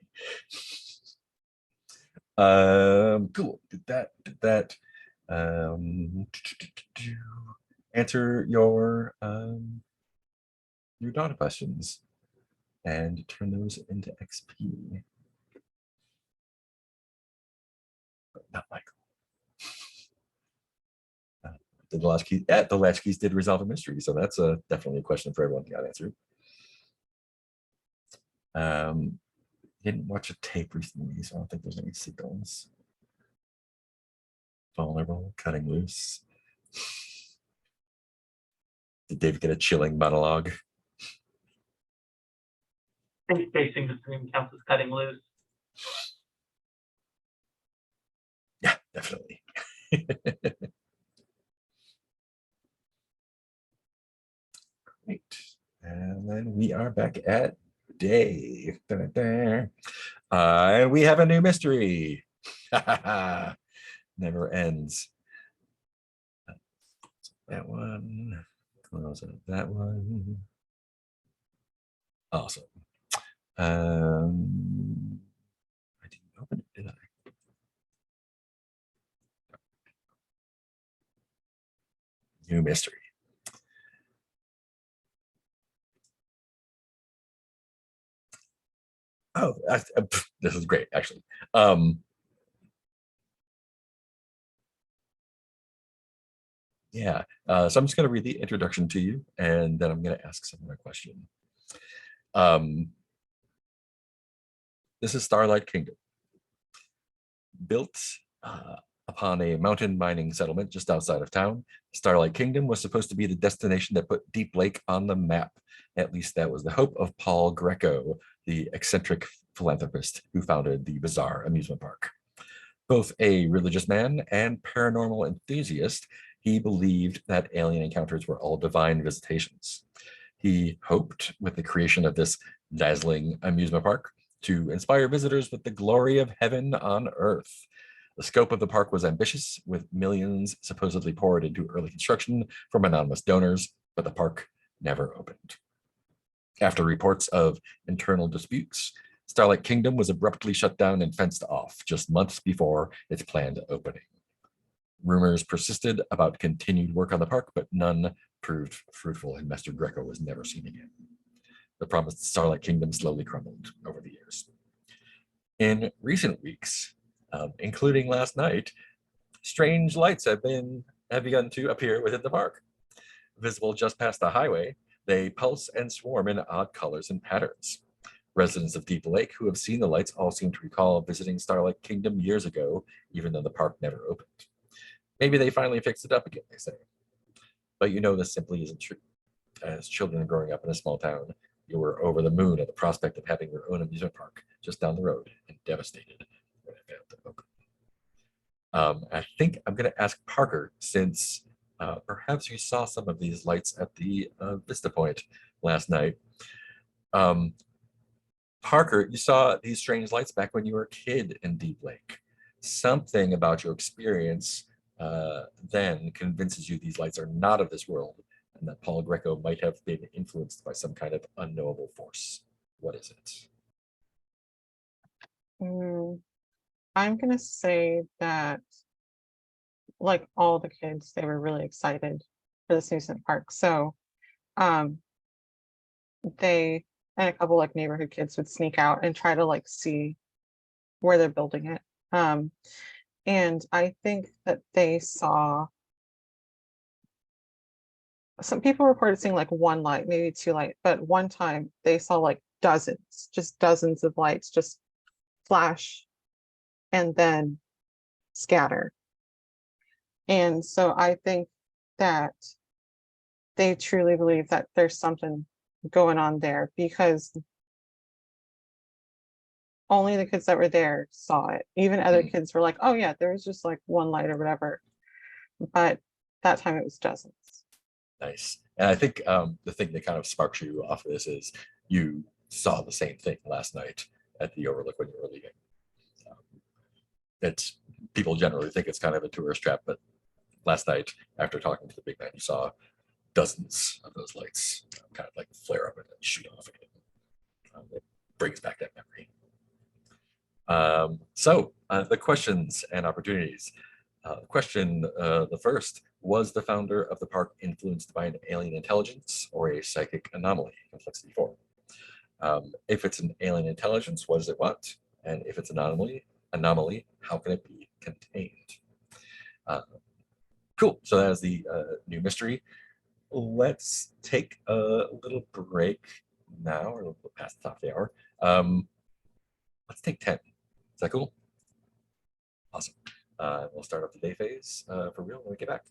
Cool. Did that. Answer your data questions and turn those into XP. But not Michael. The latchkey, the latchkeys did resolve a mystery, so that's definitely a question for everyone to got answered. Didn't watch a tape recently, so I don't think there's any signals. Vulnerable, cutting loose. Did Dave get a chilling monologue? I think facing the stream counts as cutting loose. Yeah, definitely. Great. And then we are back at day. And we have a new mystery. Never ends. That one. Close up that one. Awesome. I didn't open it, did I? New mystery. Oh, this is great, actually. Yeah, so I'm just going to read the introduction to you, and then I'm going to ask someone a question. This is Starlight Kingdom. Built upon a mountain mining settlement just outside of town, Starlight Kingdom was supposed to be the destination that put Deep Lake on the map. At least that was the hope of Paul Greco, the eccentric philanthropist who founded the bizarre amusement park. Both a religious man and paranormal enthusiast, he believed that alien encounters were all divine visitations. He hoped, with the creation of this dazzling amusement park, to inspire visitors with the glory of heaven on earth. The scope of the park was ambitious, with millions supposedly poured into early construction from anonymous donors, but the park never opened. After reports of internal disputes, Starlight Kingdom was abruptly shut down and fenced off just months before its planned opening. Rumors persisted about continued work on the park, but none proved fruitful, and Master Greco was never seen again. The promised Starlight Kingdom slowly crumbled over the years. In recent weeks, including last night, strange lights have begun to appear within the park. Visible just past the highway, They pulse and swarm in odd colors and patterns. Residents of Deep Lake who have seen the lights all seem to recall visiting Starlight Kingdom years ago, even though the park never opened. Maybe they finally fixed it up again, they say. But you know this simply isn't true. As children growing up in a small town, you were over the moon at the prospect of having your own amusement park just down the road and devastated when it failed to open. I think I'm going to ask Parker, since perhaps you saw some of these lights at the Vista Point last night. Parker, you saw these strange lights back when you were a kid in Deep Lake. Something about your experience then convinces you these lights are not of this world and that Paul Greco might have been influenced by some kind of unknowable force. What is it? I'm gonna say that, like all the kids, they were really excited for this amusement park. So, they and a couple like neighborhood kids would sneak out and try to like see where they're building it. And I think that they saw, some people reported seeing like one light, maybe two light, but one time they saw like dozens, just dozens of lights just flash and then scatter. And so I think that they truly believe that there's something going on there, because only the kids that were there saw it. Even other kids were like, oh yeah, there was just like one light or whatever. But that time it was dozens. Nice. And I think the thing that kind of sparks you off of this is you saw the same thing last night at the Overlook when you were leaving. It's people generally think it's kind of a tourist trap, but last night after talking to the big man, you saw dozens of those lights kind of like flare up and then shoot off again. It brings back that memory. So the questions and opportunities. The first, was the founder of the park influenced by an alien intelligence or a psychic anomaly? Complexity 4. If it's an alien intelligence, what does it want? And if it's an anomaly, how can it be contained? Cool. So that is the new mystery. Let's take a little break now, or a little past the top of the hour. Let's take 10. Is that cool? Awesome. We'll start off the day phase for real when we get back.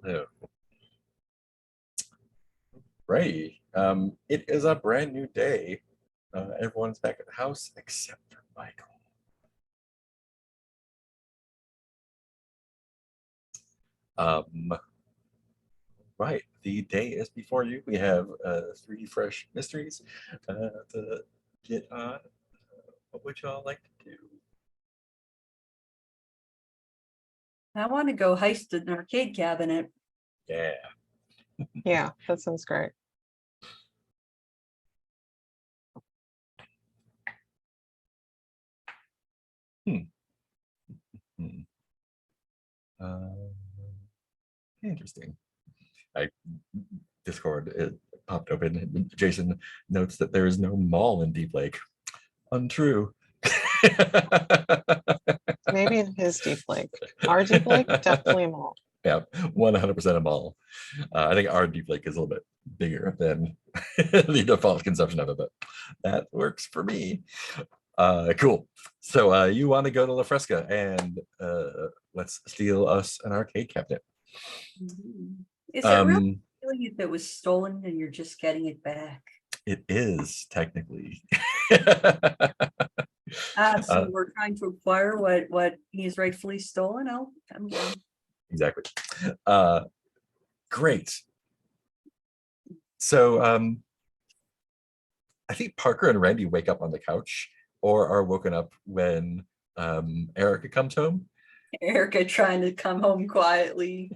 Hello. Right. It is a brand new day. Everyone's back at the house except for Michael. Right. The day is before you. We have three fresh mysteries to get on. What would y'all like to do? I want to go heist an arcade cabinet. Yeah. Yeah, that sounds great. Hmm. Interesting. I Discord it popped open. And Jason notes that there is no mall in Deep Lake. Untrue. Maybe in his Deep Lake. Our Deep Lake, definitely a mall. Yeah, 100% a mall. I think our Deep Lake is a little bit bigger than the default consumption of it, but that works for me. Cool. So you want to go to La Fresca and let's steal us an arcade cabinet. Is it really Um, feeling if it was stolen and you're just getting it back? it is technically. So we're trying to acquire what he's rightfully stolen. I'm down. Exactly. Great. So I think Parker and Randy wake up on the couch or are woken up when Erica comes home. Erica trying to come home quietly,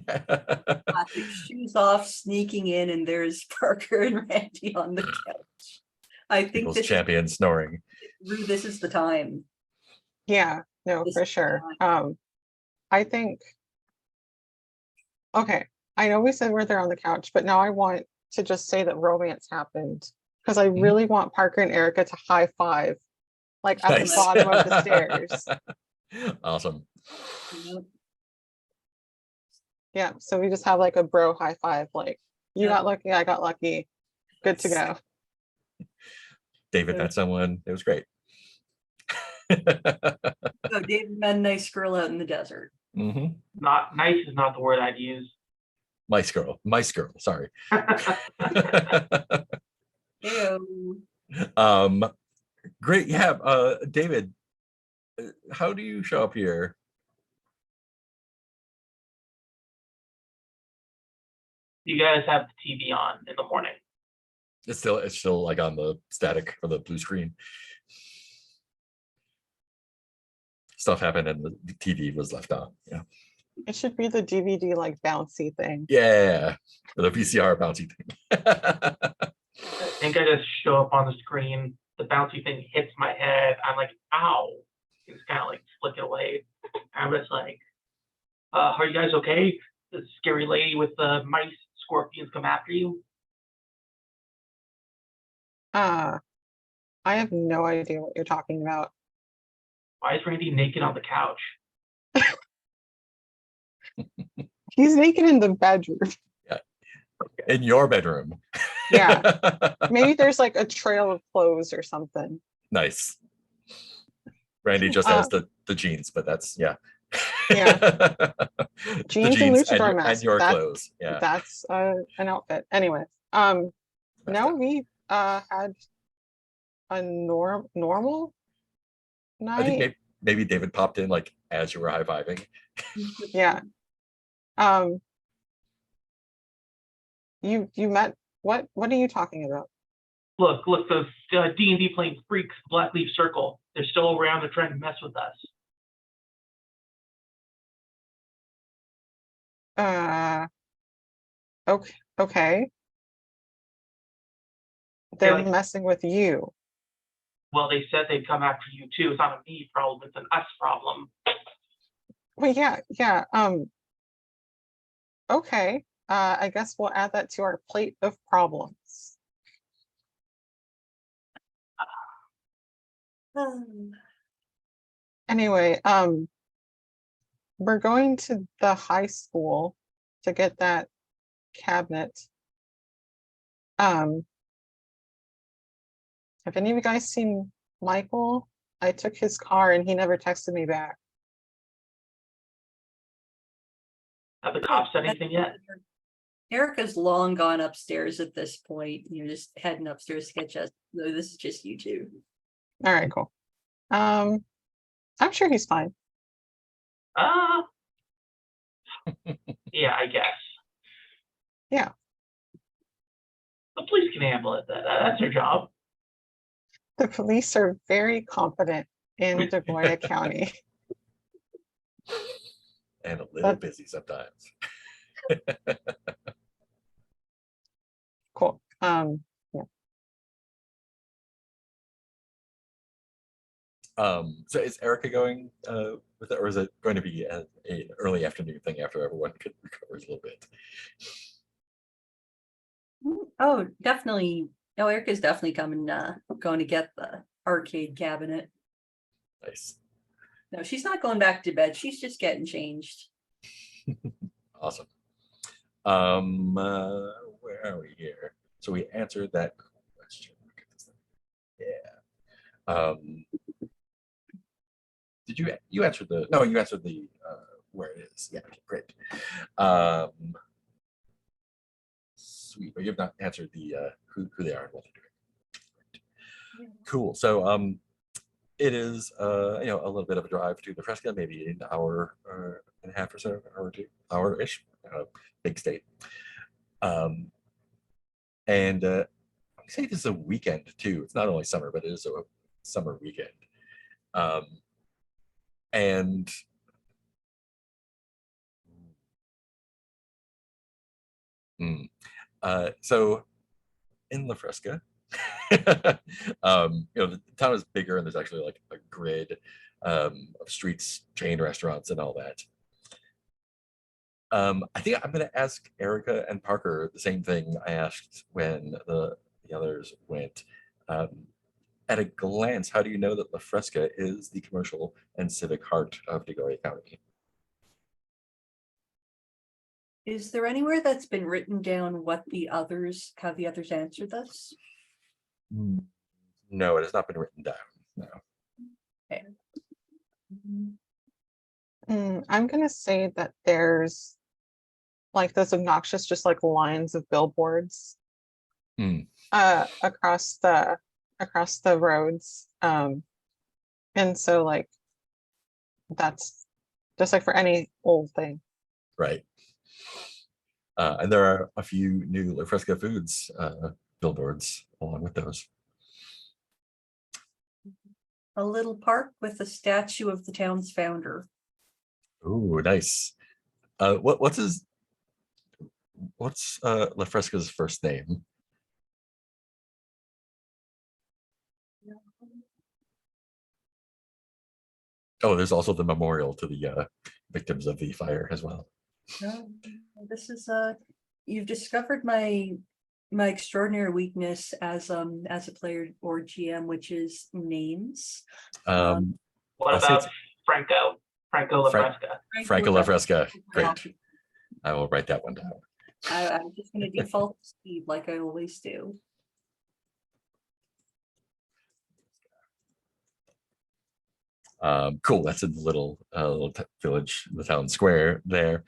shoes off, sneaking in, and there's Parker and Randy on the couch. I think People's this champion snoring. this is the time. Yeah, no, This for is sure. fine. I think, okay, I know we said we're there on the couch, but now I want to just say that romance happened because I Mhm. really want Parker and Erica to high five, like at Nice. the bottom of the stairs. Awesome. Yep. Yeah, so we just have like a bro high five, like you Yep. got lucky, I got lucky, good to go. David Good. met someone. It was great. So David met a nice girl out in the desert. Hmm. Not nice is not the word I'd use. Mice girl. Sorry. Ew. Great. Yeah. David, how do you show up here? You guys have the TV on in the morning. It's still like on the static or the blue screen. Stuff happened and the TV was left on. Yeah. It should be the DVD like bouncy thing. Yeah. The VCR bouncy thing. I think I just show up on the screen. The bouncy thing hits my head. I'm like, ow. It's kind of like flick it away. I'm just like, are you guys okay? The scary lady with the mice, scorpions come after you. I have no idea what you're talking about. Why is Randy naked on the couch? He's naked in the bedroom. In your bedroom. Yeah. Maybe there's like a trail of clothes or something. Nice. Randy just has the jeans, but that's yeah. Yeah. The Jeans and luchador and mask. your clothes. Yeah. That's an outfit. Anyway, no, we had a normal I think night. maybe David popped in like as you were high-fiving. Yeah. You met what are you talking about? Look, those D&D playing freaks, Black Leaf Circle. They're still around. They're trying to mess with us. Okay. They're like- messing with you. Well, they said they'd come after you too. It's not a me problem. It's an us problem. Well, yeah. Okay. I guess we'll add that to our plate of problems. Anyway, we're going to the high school to get that cabinet. Have any of you guys seen Michael? I took his car and he never texted me back. Have the cops said anything yet? Erica's long gone upstairs at this point. You're just heading upstairs to get just, no, this is just you two. All right, cool. I'm sure he's fine. Yeah, I guess. Yeah. The police can handle it. That's their job. The police are very competent in Degoya County. And a little But- busy sometimes. Cool. So is Erica going with it, or is it going to be an early afternoon thing after everyone recovers a little bit? Oh, definitely. No, Erica's definitely coming, going to get the arcade cabinet. Nice. No, she's not going back to bed. She's just getting changed. Awesome. Where are we here? So we answered that question. Look at this thing. Yeah. Did you answered the, no, you answered the where it is. Yeah, okay, great. Sweet, but you have not answered the who they are and what they're doing. Cool. So it is a little bit of a drive to the Fresca, maybe an hour and a half or so, hour or 2 hour-ish, big state. And I say this is a weekend too. It's not only summer, but it is a summer weekend. And so in La Fresca, the town is bigger and there's actually like a grid of streets, chain restaurants, and all that. I think I'm going to ask Erica and Parker the same thing I asked when the others went. At a glance, how do you know that La Fresca is the commercial and civic heart of Degoya County? Is there anywhere that's been written down how the others answered this? No, it has not been written down. No. I'm gonna say that there's like those obnoxious, just like lines of billboards across the roads. And so like that's just like for any old thing. Right. And there are a few new La Fresca Foods billboards along with those. A little park with a statue of the town's founder. Ooh, nice. What's La Fresca's first name? Oh, there's also the memorial to the victims of the fire as well. No, this is you've discovered my extraordinary weakness as a player or GM, which is names. What I'll say about Franco La Fresca? Franco La Fresca. Great. Well, I will write that one down. I'm just going to default to Steve like I always do. Cool. That's in the little village, the town square there.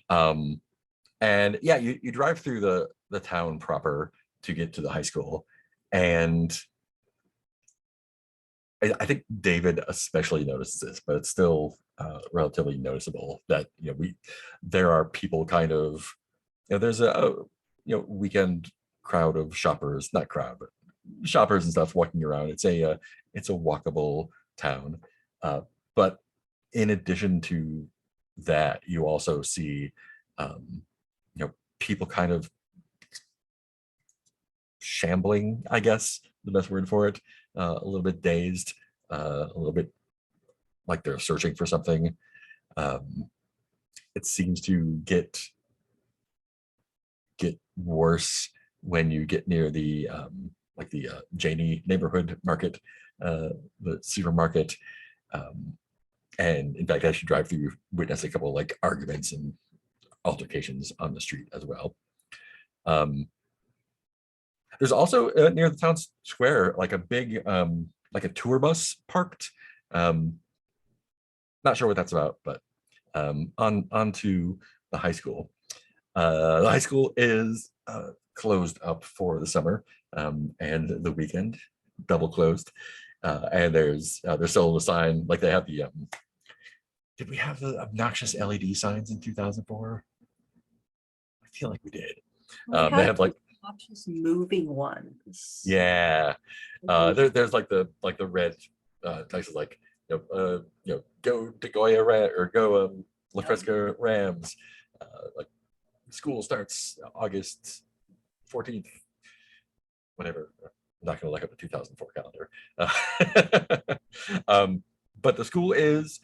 And yeah, you drive through the town proper to get to the high school, and I think David especially notices this, but it's still relatively noticeable that there are people kind of there's a weekend crowd of shoppers, not crowd, but shoppers and stuff walking around. It's a walkable town, but in addition to that, you also see people kind of shambling, I guess the best word for it, a little bit dazed, a little bit like they're searching for something. It seems to get worse when you get near the Janie neighborhood market, the supermarket. And in fact, as you drive through, you witness a couple of like arguments and altercations on the street as well. There's also near the town square, like a big, like a tour bus parked. Not sure what that's about, but onto the high school. The high school is closed up for the summer and the weekend, double closed. And there's still a sign, like they have the, did we have the obnoxious LED signs in 2004? I feel like we did. They have like, Just moving ones. yeah, there's like the red types of like, go to Goya or go La Fresca Rams. Like school starts August 14th, whatever. I'm not going to look up the 2004 calendar. But the school is,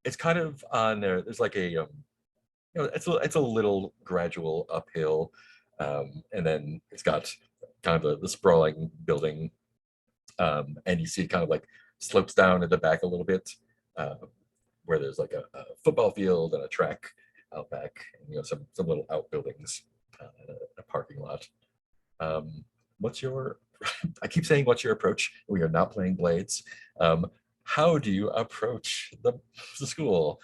it's kind of on there. There's like a, it's a little gradual uphill. And then it's got kind of the sprawling building. And you see it kind of like slopes down at the back a little bit, where there's like a football field and a track out back, and some little outbuildings, a parking lot. What's your? I keep saying, what's your approach? We are not playing Blades. How do you approach the school?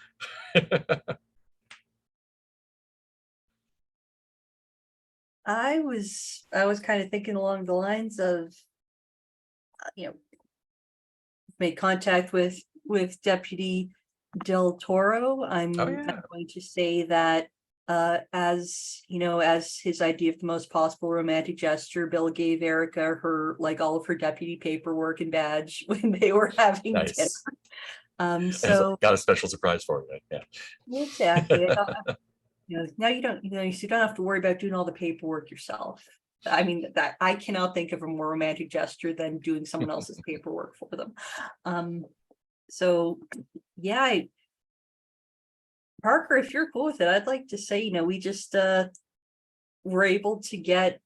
I was kind of thinking along the lines of, made contact with Deputy Del Toro. I'm yeah. going to say that as his idea of the most possible romantic gesture, Bill gave Erica like all of her deputy paperwork and badge when they were having Nice. dinner. So got a special surprise for you. Yeah. Exactly. Now you don't have to worry about doing all the paperwork yourself. I mean, that I cannot think of a more romantic gesture than doing someone else's paperwork for them. So yeah, Parker, if you're cool with it, I'd like to say, we just were able to get,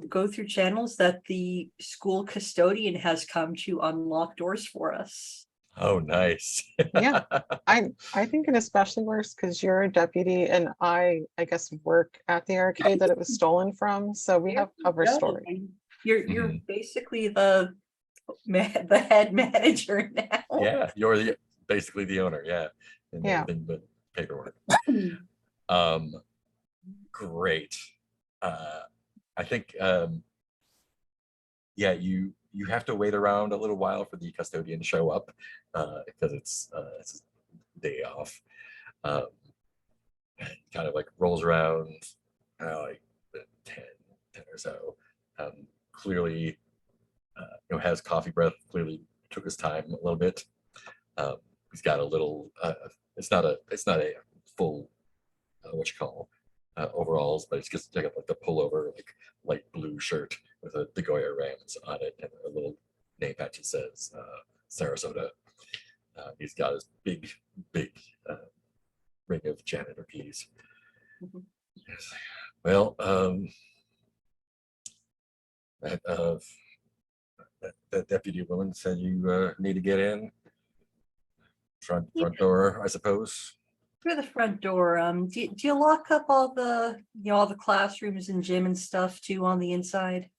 go through channels that the school custodian has come to unlock doors for us. Oh, nice. Yeah, I think it especially works because you're a deputy and I guess work at the arcade that it was stolen from. So we have cover story. You're basically the head manager now. Yeah, you're basically the owner. Yeah. And Yeah. everything but paperwork. Great. I think yeah, you have to wait around a little while for the custodian to show up because it's a day off. Kind of like rolls around like 10 or so. Clearly has coffee breath, clearly took his time a little bit. He's got a little it's not a full overalls, but it's just like the pullover, like light blue shirt with the Goya Rams on it and a little name patch that says Sarasota. He's got his big ring of janitor keys. Mhm. Well, that deputy woman said you need to get in front door, I suppose. Through the front door. Do you lock up all the all the classrooms and gym and stuff too on the inside?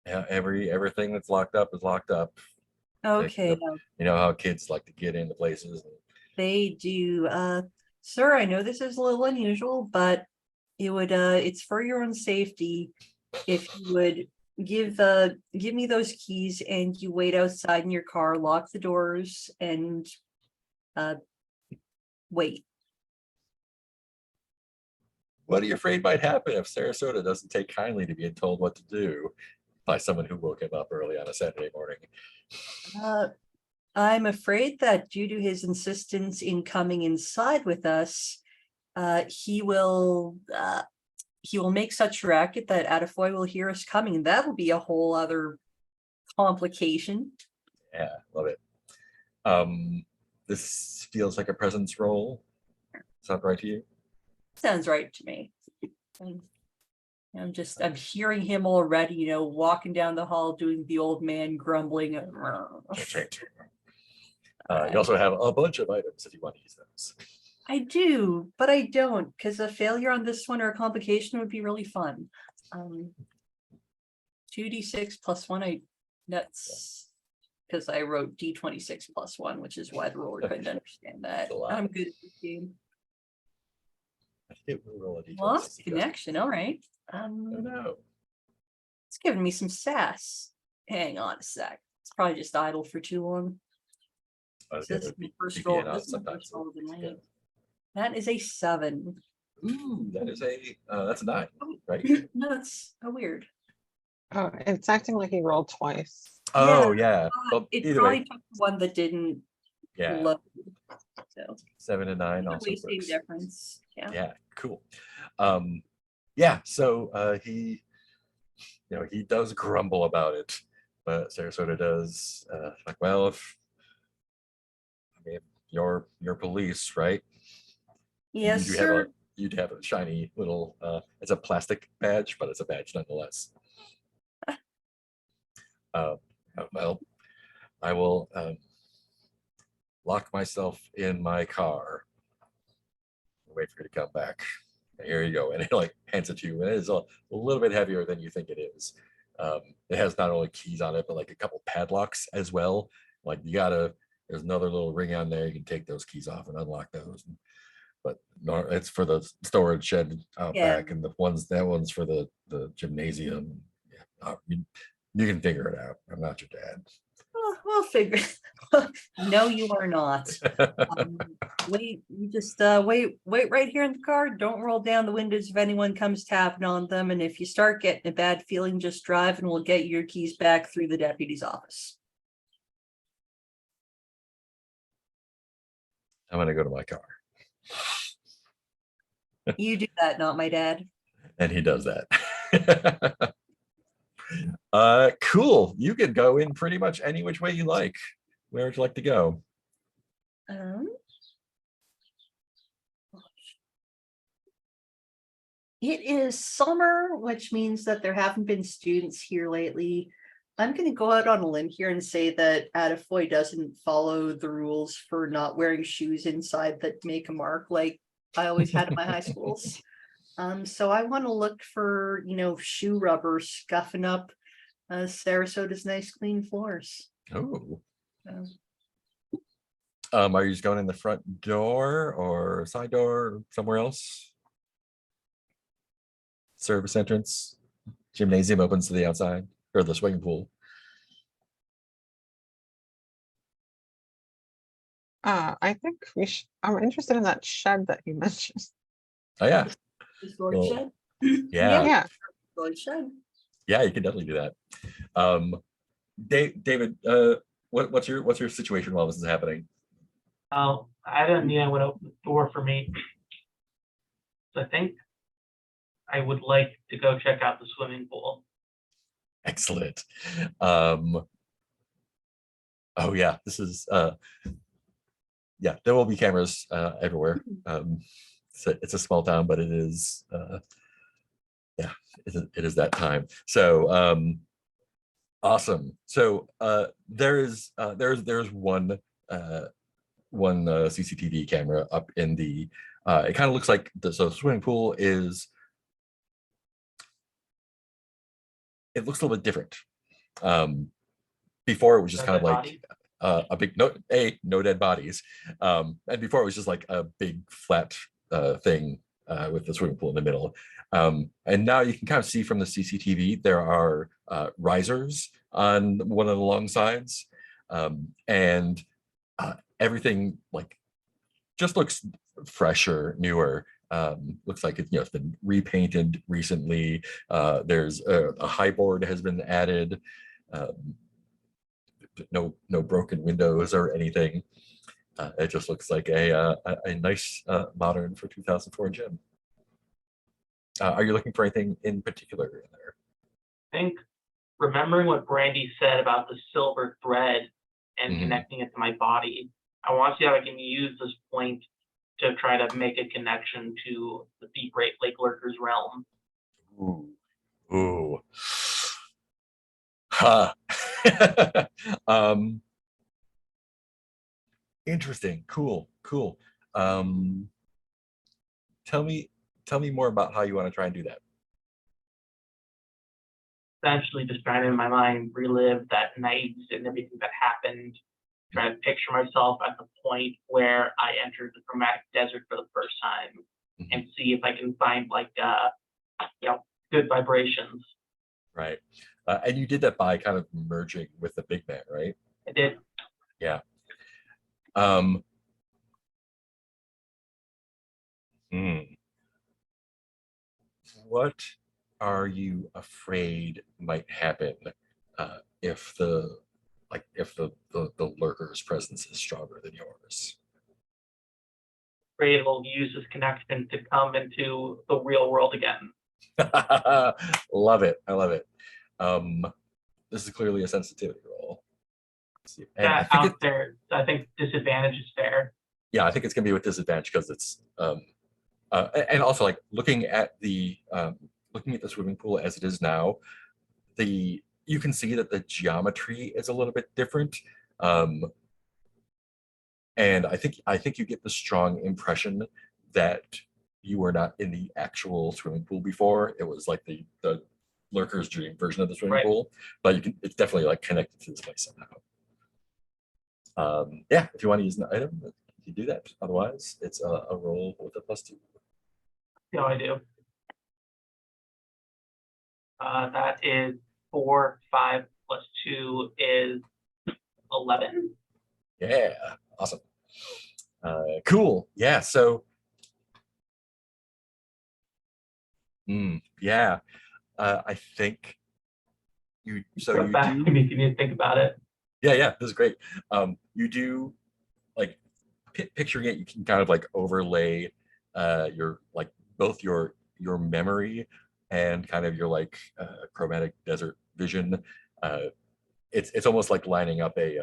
Yeah, everything that's locked up is locked up. Okay, You know how kids like to get into places. they do. Sir, I know this is a little unusual, but it's for your own safety if you would give me those keys and you wait outside in your car, lock the doors, and wait. What are you afraid might happen if Sarasota doesn't take kindly to being told what to do by someone who woke him up early on a Saturday morning? I'm afraid that due to his insistence in coming inside with us, he will make such racket that Attafoy will hear us coming, and that will be a whole other complication. Yeah, love it. This feels like a presence roll. Sound right to you? Sounds right to me. I'm hearing him already, walking down the hall doing the old man grumbling. You also have a bunch of items if you want to use those. I do, but I don't, because a failure on this one or a complication would be really fun. 2d6 plus 1, that's because I wrote d26 plus 1, which is why the roller couldn't understand that. I'm good at this game. It will roll a d20. Lost since it does. connection. All right. Oh no. It's giving me some sass. Hang on a sec. It's probably just idle for too long. Yeah, This is the my first VPN roll. on This is my sometimes first roll of the will- night. That is a 7. Ooh, that's a 9, right? No, that's weird. Oh, it's acting like he rolled twice. Oh yeah. Well, It either probably way, took the one that didn't yeah. load. So 7 and 9 either also way, same works. difference. Yeah. Yeah, cool. Yeah, so he, he does grumble about it, but Sarasota does like, well, if I mean you're police, right? Yes, you do sir. you'd have a shiny little it's a plastic badge, but it's a badge nonetheless. Well, I will lock myself in my car. Wait for you to come back. Here you go. And it like hands it to you. And it is a little bit heavier than you think it is. It has not only keys on it, but like a couple padlocks as well. Like there's another little ring on there. You can take those keys off and unlock those. But no, it's for the storage shed out Yeah. back, and that one's for the gymnasium. Yeah, you can figure it out. I'm not your dad. We'll figure. No, you are not. Wait, you just wait right here in the car. Don't roll down the windows if anyone comes tapping on them. And if you start getting a bad feeling, just drive and we'll get your keys back through the deputy's office. I'm gonna go to my car. You do that, not my dad. And he does that. Cool. You could go in pretty much any which way you like. Where would you like to go? It is summer, which means that there haven't been students here lately. I'm going to go out on a limb here and say that Attafoy doesn't follow the rules for not wearing shoes inside that make a mark like I always had in my high schools. So I want to look for, shoe rubber scuffing up Sarasota's nice clean floors. Oh. Um, Are you just going in the front door or side door or somewhere else? Service entrance. Gymnasium opens to the outside or the swimming pool. I think I'm interested in that shed that you mentioned. Oh yeah. the storage Well, shed? Yeah. Yeah. Storage shed. Yeah, you can definitely do that. David, what's your situation while this is happening? Oh, I didn't need anyone to open the door for me. So I think I would like to go check out the swimming pool. Excellent. Oh yeah, this is yeah, there will be cameras everywhere. It's a small town, but it is yeah, it is that time. So awesome. So there's one CCTV camera up in the it kind of looks like the swimming pool is, it looks a little bit different. Before it was just No kind of dead like body? a big no dead bodies. And before it was just like a big flat thing with the swimming pool in the middle. And now you can kind of see from the CCTV, there are risers on one of the long sides. And everything like just looks fresher, newer. Looks like it's been repainted recently. There's a high board has been added. No broken windows or anything. It just looks like a nice modern for 2004 gym. Are you looking for anything in particular in there? I think remembering what Brandy said about the silver thread and Mhm. connecting it to my body, I want to see how I can use this point to try to make a connection to the Deep Lake Lurkers realm. Ooh. Huh. Interesting. Cool. Tell me more about how you want to try and do that. Essentially, just trying to, in my mind, relive that night and everything that happened. Trying to picture myself at the point where I entered the chromatic desert for the first time Mhm. and see if I can find like, good vibrations. Right. And you did that by kind of merging with the big man, right? I did. Yeah. Um, hmm. What are you afraid might happen if the lurker's presence is stronger than yours? It'll use this connection to come into the real world again. Love it. I love it. This is clearly a sensitivity roll. And I think Out there, I think disadvantage is fair. yeah, I think it's gonna be with disadvantage because it's and also like looking at the swimming pool as it is now, you can see that the geometry is a little bit different. And I think you get the strong impression that you were not in the actual swimming pool before. It was like the lurker's dream version of the swimming Right. pool, but it's definitely like connected to this place somehow. Yeah, if you want to use an item, you can do that. Otherwise, it's a roll with a +2. No, I do. That is 4, 5 plus 2 is 11. Yeah, awesome. Cool. Yeah, so yeah, I think you Go back do. to me if you need to think about it. Yeah, this is great. You do like picturing it, you can kind of like overlay your like both your memory and kind of your like chromatic desert vision. It's almost like lining up a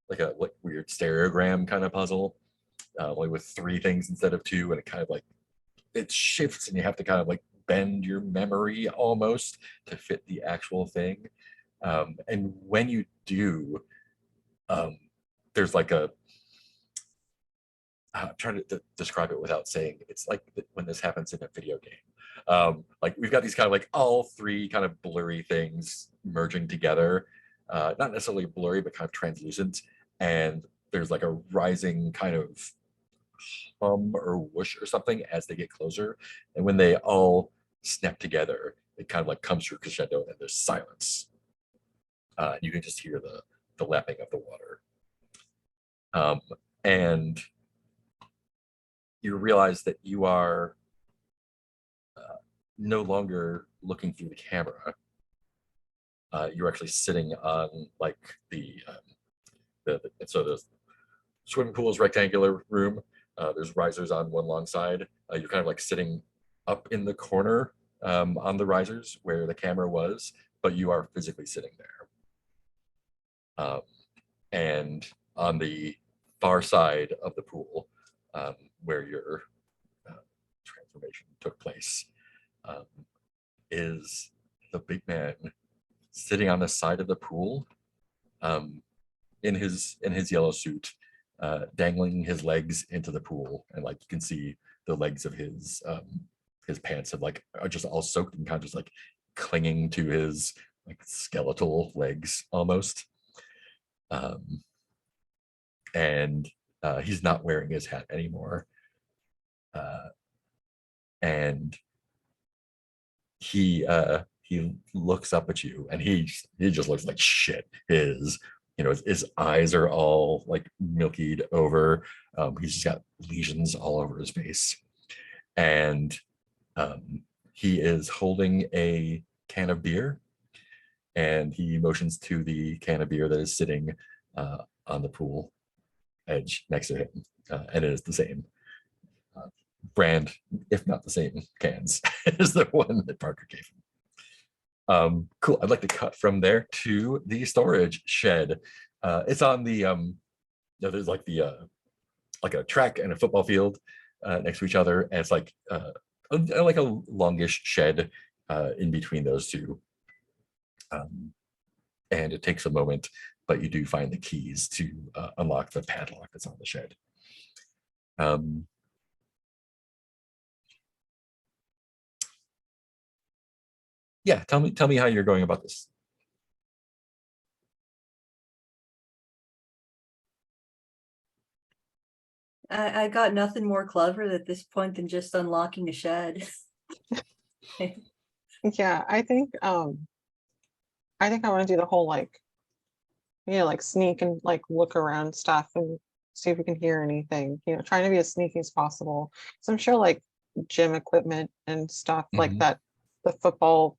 like weird stereogram kind of puzzle, only with 3 things instead of 2, and it kind of like it shifts, and you have to kind of like bend your memory almost to fit the actual thing. And when you do, there's like I'm trying to describe it without saying it's like when this happens in a video game. Like we've got these kind of like all 3 kind of blurry things merging together, not necessarily blurry, but kind of translucent. And there's like a rising kind of hum or whoosh or something as they get closer. And when they all snap together, it kind of like comes through crescendo and there's silence. You can just hear the lapping of the water. And you realize that you are no longer looking through the camera. You're actually sitting on like so the swimming pool is rectangular room. There's risers on one long side. You're kind of like sitting up in the corner on the risers where the camera was, but you are physically sitting there. And on the far side of the pool, where your transformation took place, is the big man sitting on the side of the pool, in his yellow suit, dangling his legs into the pool, and like you can see the legs of his pants have like are just all soaked and kind of just like clinging to his like skeletal legs almost. And he's not wearing his hat anymore. And he looks up at you, and he just looks like shit. His eyes are all like milkied over. He's just got lesions all over his face, and he is holding a can of beer, and he motions to the can of beer that is sitting on the pool edge next to him, and it is the same brand, if not the same cans, as the one that Parker gave him. Cool. I'd like to cut from there to the storage shed. It's on the there's like the like a track and a football field next to each other, and it's like a longish shed in between those two. And it takes a moment, but you do find the keys to unlock the padlock that's on the shed. Yeah, tell me how you're going about this. I got nothing more clever at this point than just unlocking a shed. Yeah, I think I want to do the whole like, like sneak and like look around stuff and see if we can hear anything, trying to be as sneaky as possible. So I'm sure like gym equipment and stuff like Mhm. that, the football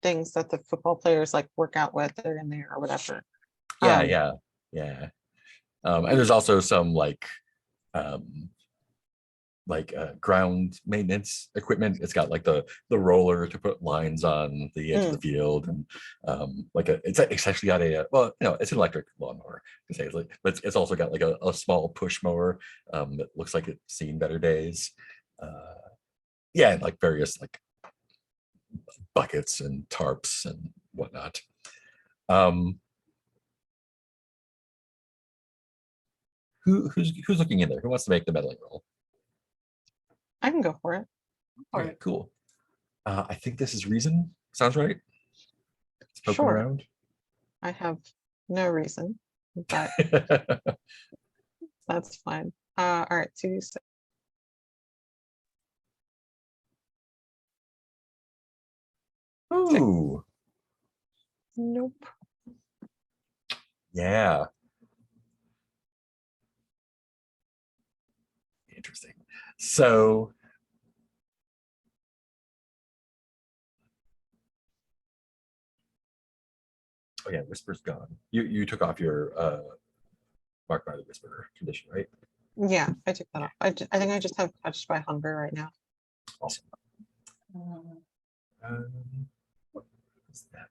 things that the football players like work out with, they're in there or whatever. Yeah, Um, yeah. And there's also some ground maintenance equipment. It's got like the roller to put lines on the edge of the field, and it's actually got it's an electric lawnmower to say, but it's also got like a small push mower that looks like it's seen better days. Yeah, and like various like buckets and tarps and whatnot. Who's looking in there? Who wants to make the meddling roll? I can go for it. Okay, cool. I think this is reason. Sounds right. It's poking Sure. around. I have no reason, but that's fine. All right, 2d6. Ooh, Nope. yeah. Interesting. So yeah, Whisper's gone. You took off your marked by the Whisper condition, right? Yeah, I took that off. I think I just have touched by hunger right now. Awesome. What is that?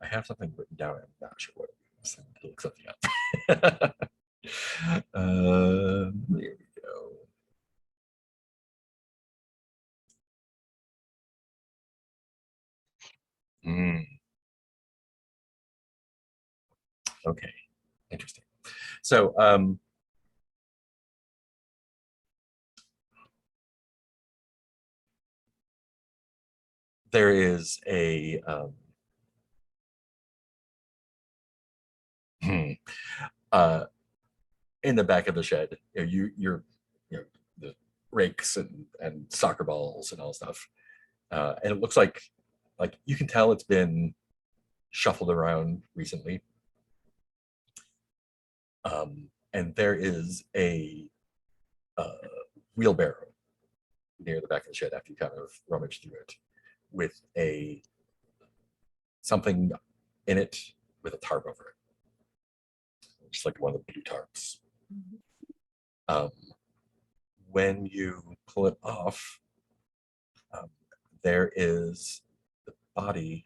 I have something written down. I'm not sure what it is. I need to look something up. There we go. Okay, interesting. So there is a in the back of the shed, you're the rakes and soccer balls and all stuff, and it looks like you can tell it's been shuffled around recently. And there is a wheelbarrow near the back of the shed after you kind of rummage through it, with something in it with a tarp over it, just like one of the blue tarps. When you pull it off, there is the body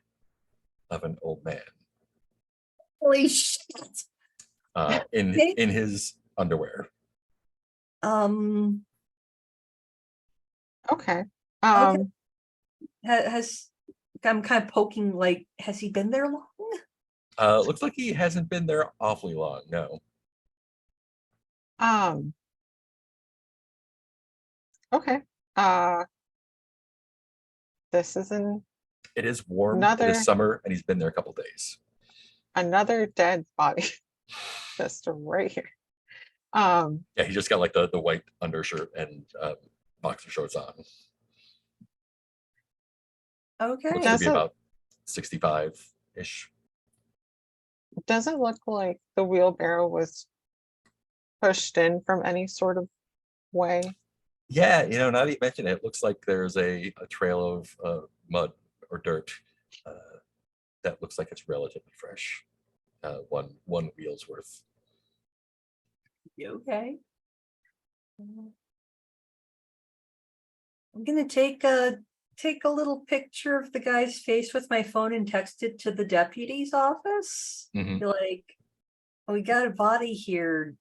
of an old man Holy shit. in his underwear. Okay. Okay. Has I'm kind of poking, like, has he been there long? Looks like he hasn't been there awfully long. No. Okay. This is It is warm. It Another- is summer, and he's been there a couple days. another dead body. Just right here. Yeah, he just got like the white undershirt and boxer shorts on. Okay. Looks to Does be it- about 65-ish. Doesn't look like the wheelbarrow was pushed in from any sort of way. Yeah, now that you mention it, it looks like there's a trail of mud or dirt that looks like it's relatively fresh. One wheel's worth. Okay. I'm gonna take a little picture of the guy's face with my phone and text it to the deputy's office. Mhm. Be like, oh, we got a body here.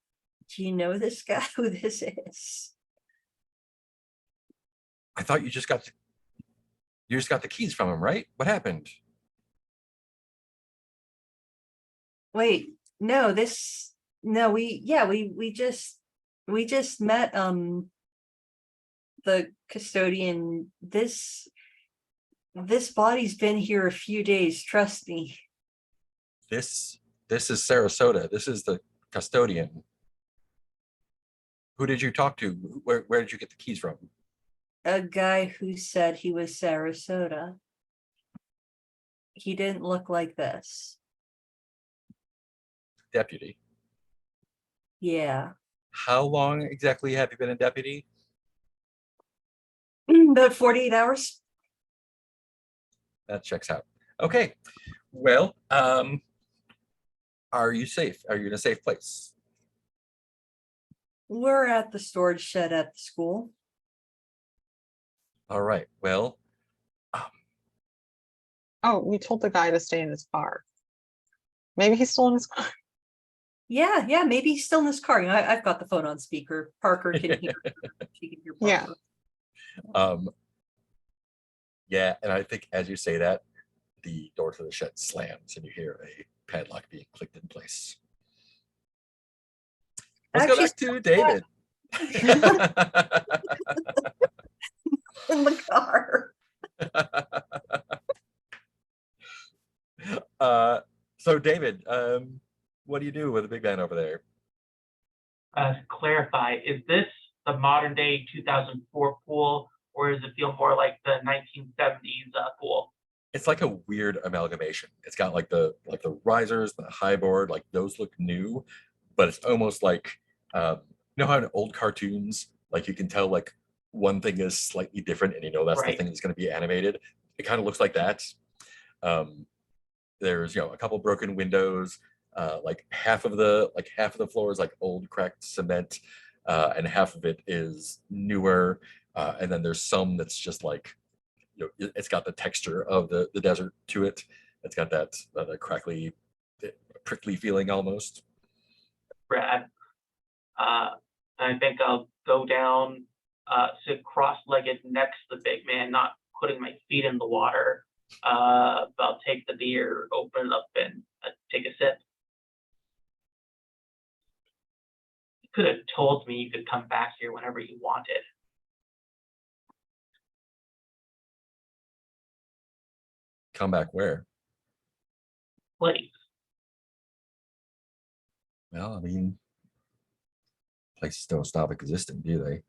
Do you know this guy, who this is? I thought you just got the keys from him, right? What happened? Wait, no, we just met the custodian. This body's been here a few days, trust me. This is Sarasota. This is the custodian. Who did you talk to? Where did you get the keys from? A guy who said he was Sarasota. He didn't look like this. Deputy. Yeah. How long exactly have you been a deputy? About 48 hours. That checks out. Okay. Well, are you safe? Are you in a safe place? We're at the storage shed at the school. All right. Well, Oh, we told the guy to stay in his car. Maybe he's still in his car. Yeah, maybe he's still in his car. You know, I've got the phone on speaker. Parker can hear. She can hear Yeah. Parker. yeah, and I think as you say that, the door to the shed slams and you hear a padlock being clicked in place. Let's go back to David. In the car. So David, what do you do with the big man over there? To clarify, is this the modern day 2004 pool, or does it feel more like the 1970s pool? It's like a weird amalgamation. It's got like the risers, the high board, like those look new, but it's almost like you know how in old cartoons, like you can tell like one thing is slightly different and you know that's the Right. thing that's going to be animated. It kind of looks like that. There's a couple broken windows, like half of the floor is like old cracked cement, and half of it is newer, and then there's some that's just like it's got the texture of the desert to it. It's got that the crackly, prickly feeling almost. Brad. I think I'll go down, sit cross-legged next to the big man, not putting my feet in the water. I'll take the beer, open it up, and take a sip. You could have told me you could come back here whenever you wanted. Come back where? Please. Well, I mean, places don't stop existing, do they?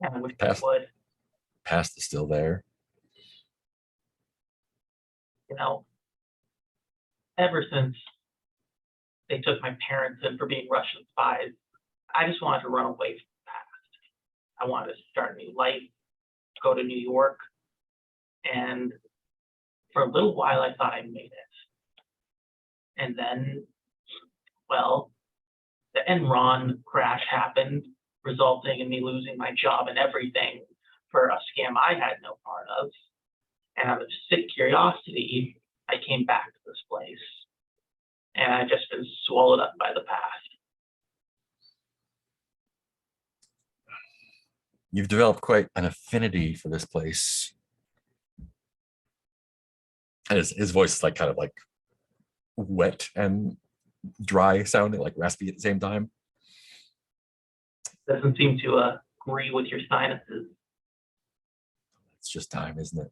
I wish I Past- would. Past is still there. You know, ever since they took my parents in for being Russian spies, I just wanted to run away from the past. I wanted to start a new life, go to New York, and for a little while I thought I made it. And then, well, the Enron crash happened, resulting in me losing my job and everything for a scam I had no part of. And out of sick curiosity, I came back to this place. And I've just been swallowed up by the past. You've developed quite an affinity for this place. And his voice is like kind of like wet and dry sounding, like raspy at the same time. Doesn't seem to agree with your sinuses. It's just time, isn't it?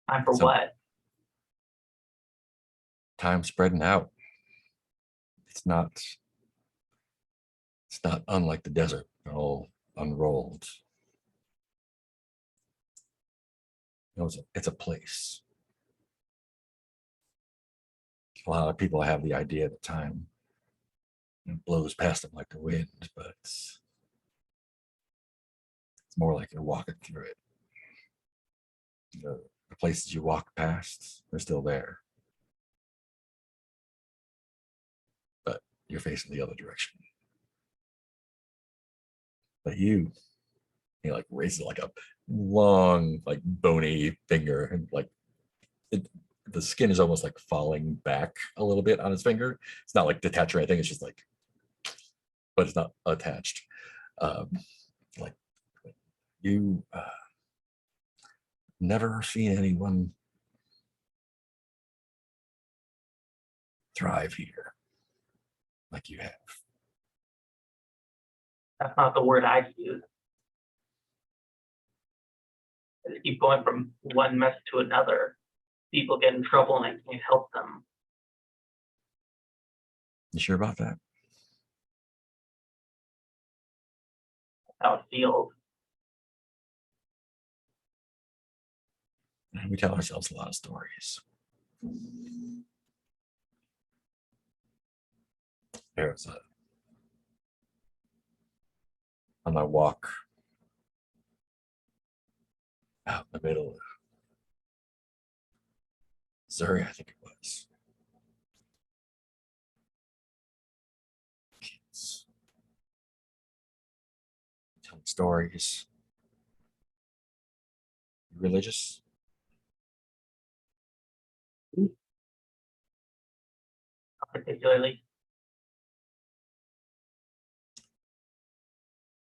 Time for So- what? Time spreading out. It's not unlike the desert, all unrolled. It's a place. A lot of people have the idea that time blows past them like the wind, but it's more like you're walking through it. The places you walk past, they're still there. But you're facing the other direction. But he like raises like a long, like bony finger, and like the skin is almost like falling back a little bit on his finger. It's not like detached or anything. It's just like, but it's not attached. Like you never seen anyone thrive here like you have. That's not the word I'd use. I just keep going from one mess to another. People get in trouble and I can't help them. You sure about that? How it feels. And we tell ourselves a lot of stories. There was on my walk out in the middle of Missouri, I think it was. Kids telling stories. You religious? Not particularly.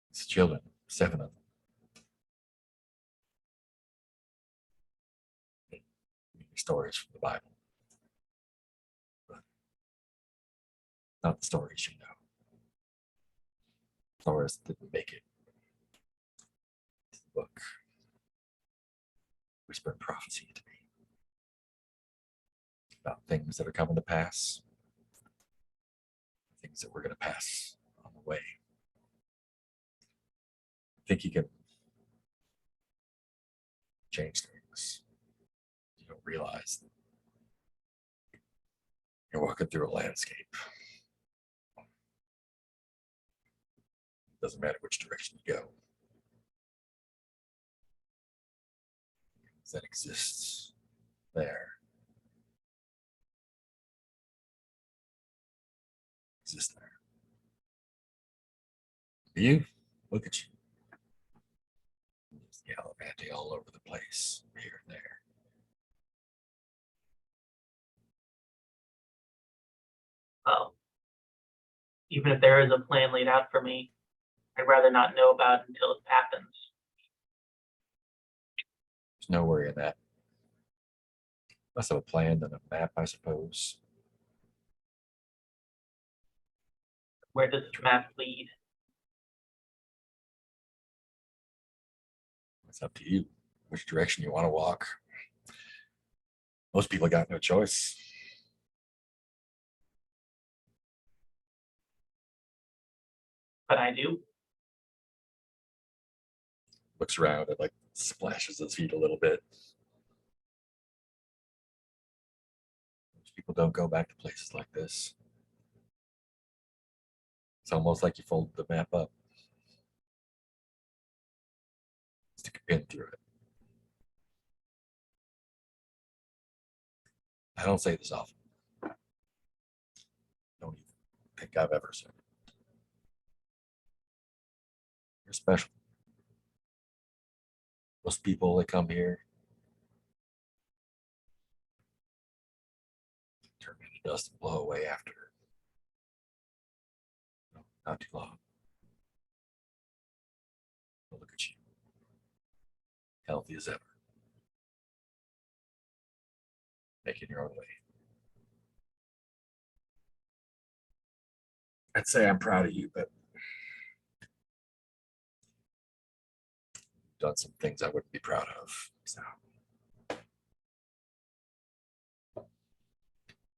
It's children, 7 of them. Stories from the Bible, but not the stories you know. Stories that didn't make it to the book. Whispered prophecy to me about things that are coming to pass, things that we're going to pass on the way. I think you can change things. You don't realize that you're walking through a landscape. It doesn't matter which direction you go. That exists there. Exists there. You, look at you. Just gallivanting all over the place, here and there. Well, even if there is a plan laid out for me, I'd rather not know about it until it happens. There's no worry in that. Less of a plan than a map, I suppose. Where does the map lead? It's up to you which direction you want to walk. Most people got no choice. But I do. Looks around and like splashes his feet a little bit. Most people don't go back to places like this. It's almost like you folded the map up. Stick a pin through it. I don't say this often. Don't even think I've ever said it. You're special. Most people that come here turn into dust and blow away after not too long. But look at you, healthy as ever, making your own way. I'd say I'm proud of you, but you've done some things I wouldn't be proud of. So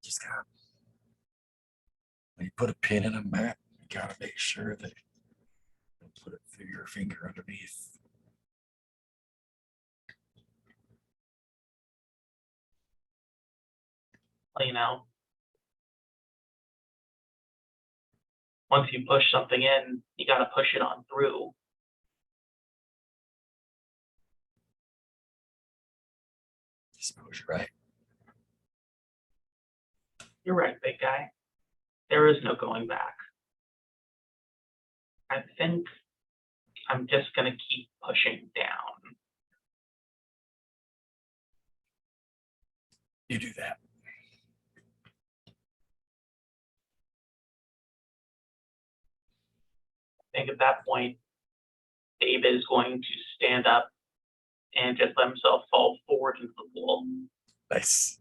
just gotta, when you put a pin in a map, you gotta make sure that you put it through your finger underneath. Well, once you push something in, you got to push it on through. I suppose you're right. You're right, big guy. There is no going back. I think I'm just going to keep pushing down. You do that. I think at that point, David is going to stand up and just let himself fall forward into the pool. Nice.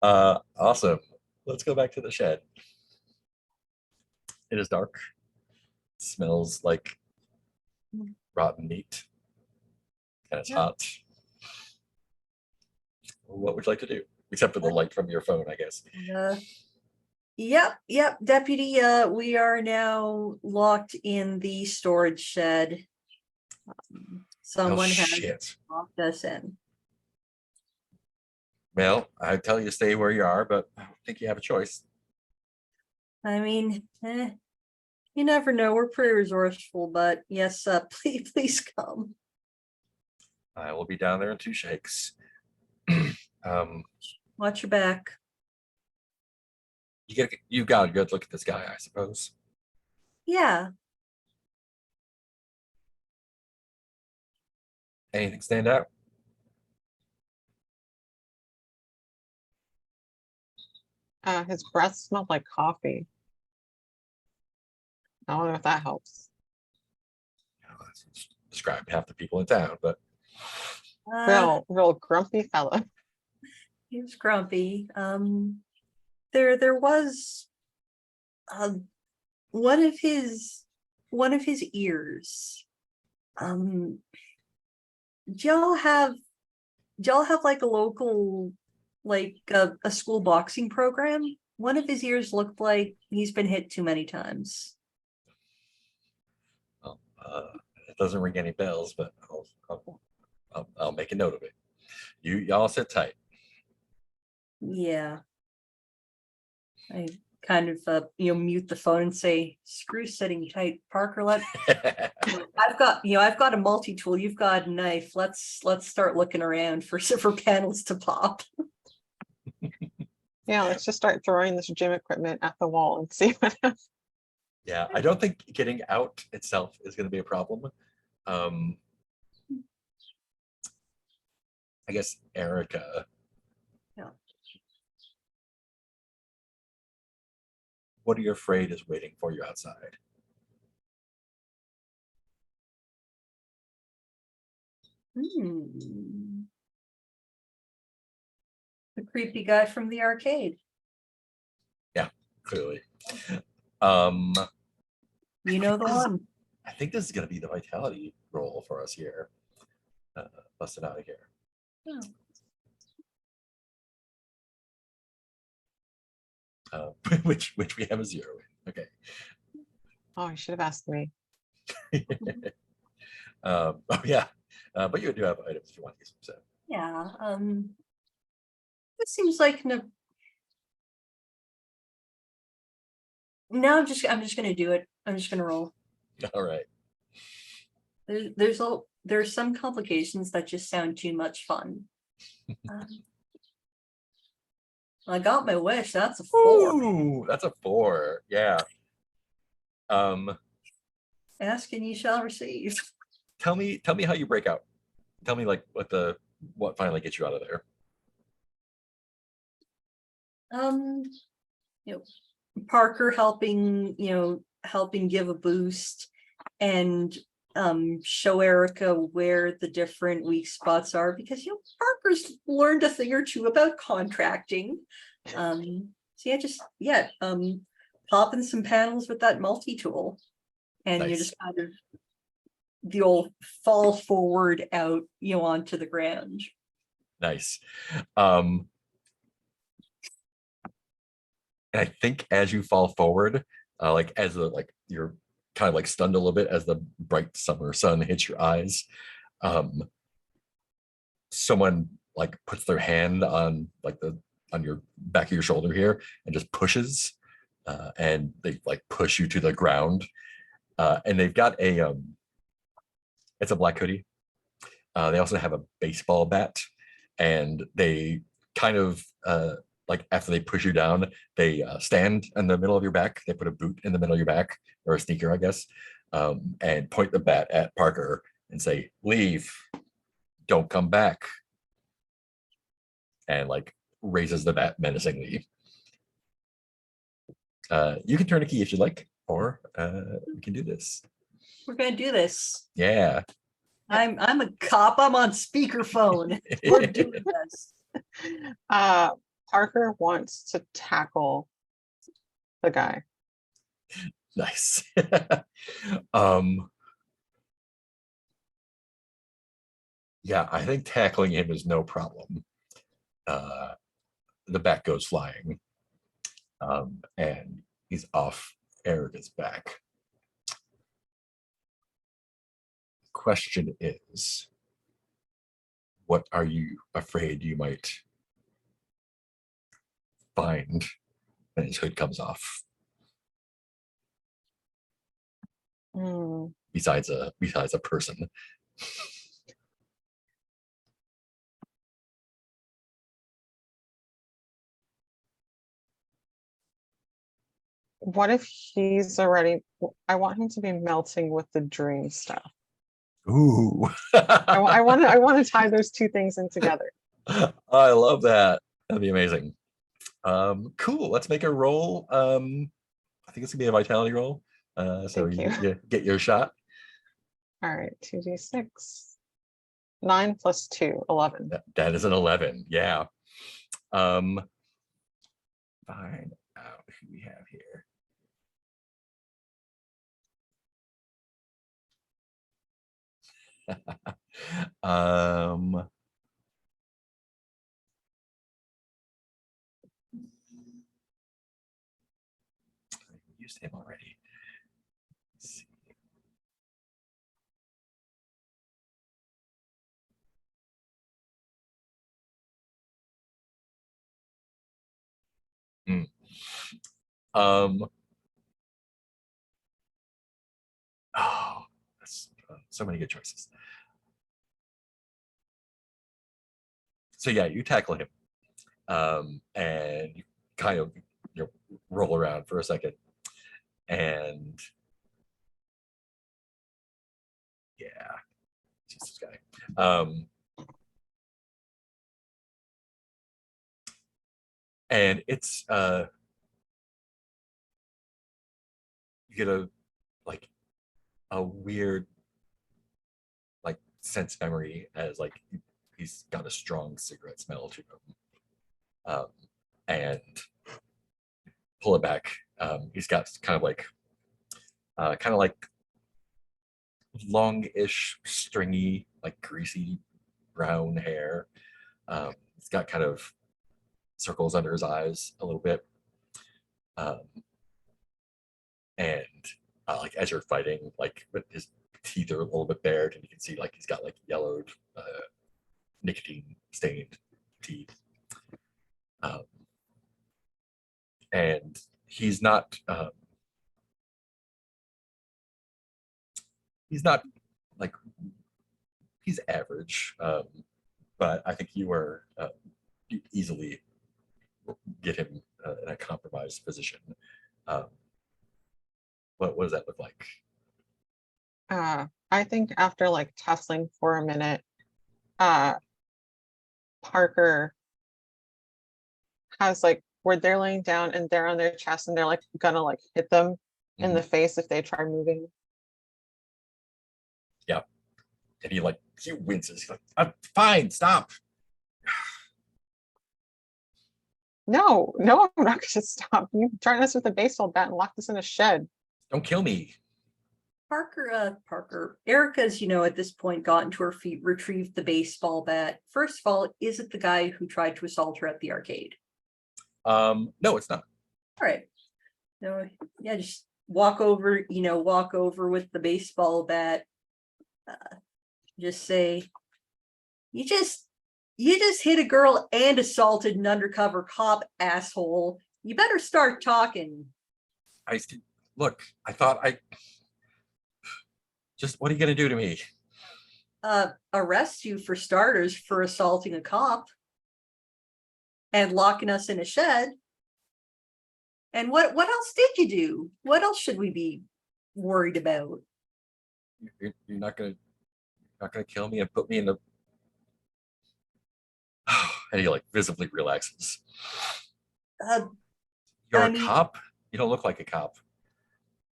Awesome. Let's go back to the shed. It is dark. It smells like rotten meat. And it's Yeah. hot. What would you like to do? except for the light from your phone, I guess. Yep, deputy, we are now locked in the storage shed. Oh, Someone has shit. locked us in. Well, I tell you to stay where you are, but I don't think you have a choice. I mean, you never know, we're pretty resourceful, but yes, please come. I will be down there in 2 shakes. Watch your back. You got a good look at this guy, I suppose. Yeah, Anything stand out? His breath smelled like coffee. I don't know if that helps. That's described half the people in town, but Real grumpy fella. he was grumpy. There was one of his ears. Do y'all have like a local, like a school boxing program? One of his ears looked like he's been hit too many times. well, it doesn't ring any bells, but I'll make a note of it. Y'all sit tight. Yeah. I kind of mute the phone and say, screw sitting tight, Parker. I've got a multi-tool, you've got a knife. Let's start looking around for panels to pop. Yeah, let's just start throwing this gym equipment at the wall and see what happens. Yeah, I don't think getting out itself is going to be a problem. I guess Erica. Yeah. What are you afraid is waiting for you outside? The creepy guy from the arcade. Clearly. You know the one. I think this is going to be the vitality roll for us here. Busted out of here. Which we have a 0 in. Okay. Oh, you should have asked me. Oh yeah, but you do have items if you want to use them. So Yeah. This seems like no. No, I'm just gonna do it. I'm just gonna roll. all right. There's some complications that just sound too much fun. I got my wish. That's a 4. Ooh, that's a 4. Yeah. Ask and you shall receive. Tell me how you break out. Tell me like what finally gets you out of there. Parker helping give a boost and show Erica where the different weak spots are, because Parker's learned a thing or two about contracting. Popping some panels with that multi-tool, and you Nice. just kind of the old fall forward out onto the ground. Nice. And I think as you fall forward, you're kind of like stunned a little bit as the bright summer sun hits your eyes. Someone like puts their hand on on your back of your shoulder here and just pushes, and they like push you to the ground. And they've got it's a black hoodie. They also have a baseball bat, and they kind of like after they push you down, they stand in the middle of your back. They put a boot in the middle of your back, or a sneaker, I guess, and point the bat at Parker and say, "Leave, don't come back," and like raises the bat menacingly. You can turn a key if you like, or we can do this. We're gonna do this. Yeah. I'm a cop. I'm on speakerphone. We're doing this. Parker wants to tackle the guy. Nice. Yeah, I think tackling him is no problem. the bat goes flying, and he's off Erica's back. Question is, what are you afraid you might find when his hood comes off? Hmm. Besides a person. What if he's already, I want him to be melting with the dream stuff. Ooh. I want to tie those two things in together. I love that. That'd be amazing. Cool. Let's make a roll. I think it's gonna be a vitality roll. So Thank you get your shot. All right, 2d6. 9 plus 2, 11. That is an 11. Yeah. Find out who we have here. um I used him already. Let's see. Hmm. Oh, that's so many good choices. So yeah, you tackle him, and you kind of roll around for a second, and yeah, Jesus guy. And it's you get a like a weird like sense memory as like he's got a strong cigarette smell to him, and pull it back. He's got kind of like longish, stringy, like greasy brown hair. He's got kind of circles under his eyes a little bit, and like as you're fighting, like with his teeth are a little bit bared, and you can see like he's got like yellowed, nicotine stained teeth, and he's not like he's average, but I think you are you easily get him in a compromised position. What does that look like? I think after like tussling for a minute, Parker has like where they're laying down and they're on their chest and they're like gonna like hit them in the face if they try moving. Yeah, and he winces. He's like, "I'm fine, stop." No, I'm not gonna stop. You trying us with a baseball bat and lock this in a shed. Don't kill me. Parker, Erica's, at this point gotten to her feet, retrieved the baseball bat. First of all, is it the guy who tried to assault her at the arcade? No, it's not. All right. No, yeah, just walk over with the baseball bat. Just say, you just hit a girl and assaulted an undercover cop, asshole. You better start talking. Look, I thought what are you gonna do to me? Arrest you for starters for assaulting a cop and locking us in a shed. And what else did you do? What else should we be worried about? You're not gonna kill me and put me in the and he like visibly relaxes. You're a cop? You don't look like a cop.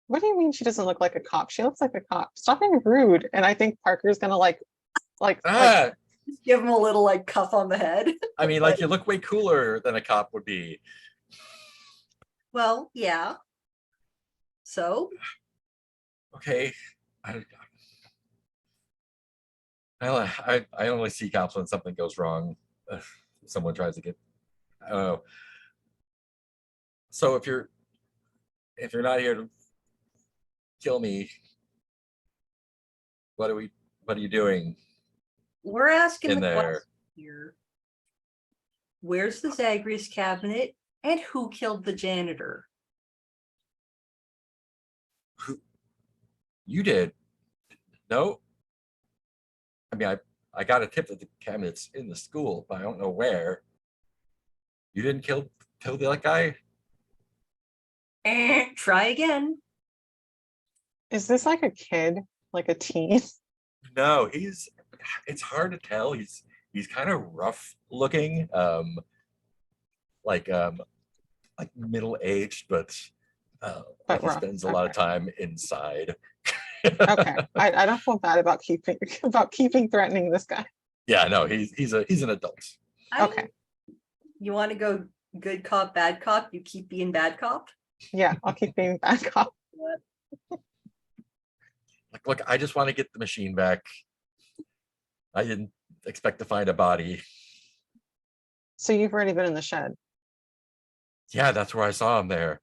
What do you mean she doesn't look like a cop? She looks like a cop. Stop being rude. And I think Parker's gonna like just give him a little like cuff on the head. I mean, like you look way cooler than a cop would be. Well, yeah. So? Okay. I only see cops when something goes wrong. Someone tries to get. I don't know. So if you're not here to kill me, what are you doing We're asking in the question there? here. Where's the Zagreus cabinet and who killed the janitor? You did. No. I mean, I got a tip that the cabinet's in the school, but I don't know where. You didn't kill the other guy? Try again. Is this like a kid, like a teen? No, it's hard to tell. He's kind of rough looking, like middle-aged, but But he rough, spends a lot of okay. time inside. Okay, I don't feel bad about keeping threatening this guy. Yeah, no, he's an adult. Okay. You want to go good cop, bad cop? You keep being bad cop? Yeah, I'll keep being bad cop. Like, look, I just want to get the machine back. I didn't expect to find a body. So you've already been in the shed. Yeah, that's where I saw him there.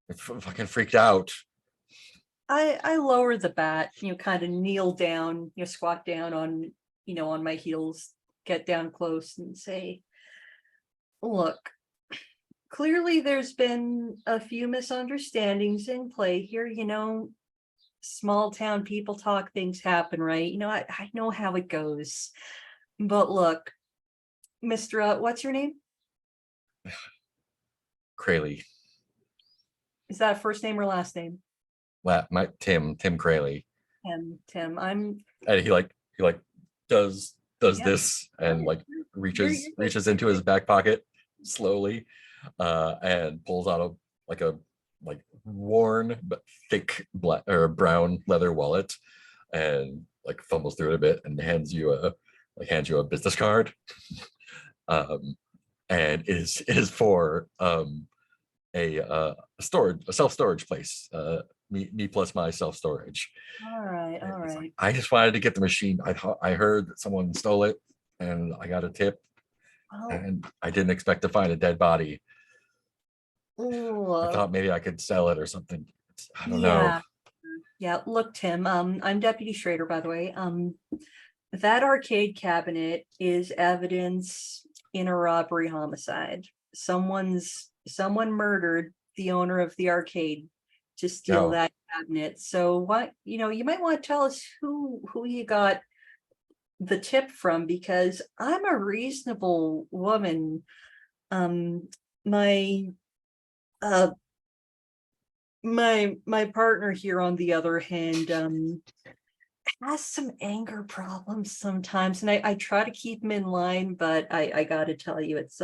It's fucking freaked out. I lower the bat, kind of kneel down, squat down on, on my heels, get down close and say, look, clearly there's been a few misunderstandings in play here, small town people talk, things happen, right? I know how it goes. But look, Mr. What's your name? Crayley. Is that first name or last name? My Tim Crayley. Tim, I'm And he does Yeah. this and Yeah. reaches into his back pocket slowly, and pulls out a worn but thick black or brown leather wallet, and fumbles through it a bit and hands you a business card, and is for a self-storage place, me plus my self-storage. all right. And he's like, I just wanted to get the machine. I heard that someone stole it, and I got a tip, Well, and I didn't expect to find a dead body. I look, thought maybe I could sell it or something. I don't know. yeah. Yeah, look, Tim, I'm Deputy Schrader, by the way. That arcade cabinet is evidence in a robbery homicide. Someone murdered the owner of the arcade to steal Oh. that cabinet. So what, you might want to tell us who you got the tip from, because I'm a reasonable woman. My my partner here, on the other hand, has some anger problems sometimes, and I try to keep him in line, but I gotta tell you, it's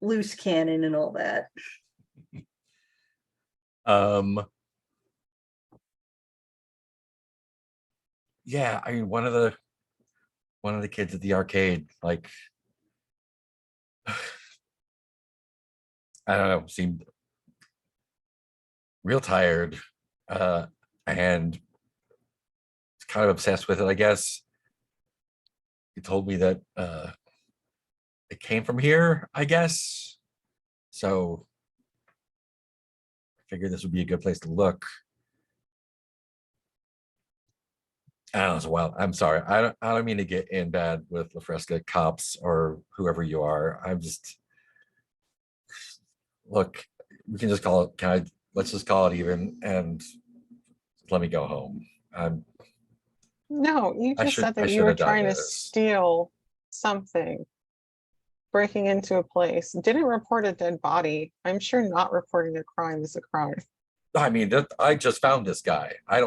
loose cannon and all that. Yeah, I mean, one of the kids at the arcade, I don't know, seemed real tired, and kind of obsessed with it, I guess. He told me that it came from here, I guess. So I figured this would be a good place to look. I don't know, it's wild. I'm sorry. I don't mean to get in bad with La Fresca cops or whoever you are. I'm just, look, we can just call it, let's just call it even and let me go home. No, you I just should- said I that you should were have done trying to this. steal something, breaking into a place, didn't report a dead body. I'm sure not reporting a crime is a crime. I mean, I just found this guy. I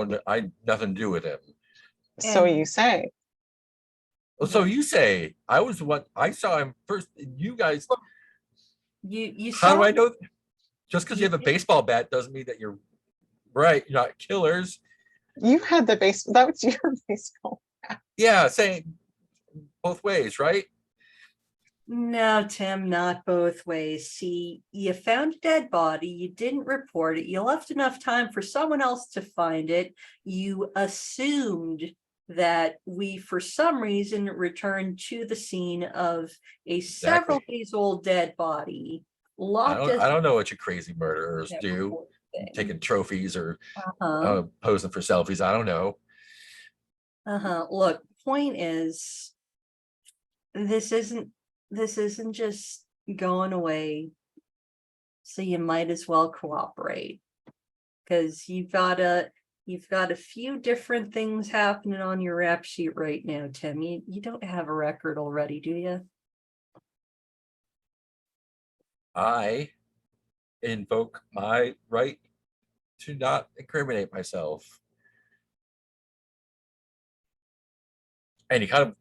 nothing to do with him. So And- you say. So you say I saw him first. You guys, You how do saw I know? Just because you You have a did. baseball bat doesn't mean that you're right. You're not killers. You had the base, that was your baseball. Yeah, saying both ways, right? No, Tim, not both ways. See, you found a dead body, you didn't report it, you left enough time for someone else to find it, you assumed that we, for some reason, returned to the scene of a several Exactly. days old dead body I locked don't us I don't know what you crazy murderers in that do, report thing. taking trophies or Uh-huh. posing for selfies. I don't know. Look, point is, this isn't just going away. So you might as well cooperate. Cause you've got a few different things happening on your rap sheet right now, Tim. You don't have a record already, do you? I invoke my right to not incriminate myself. And he kind of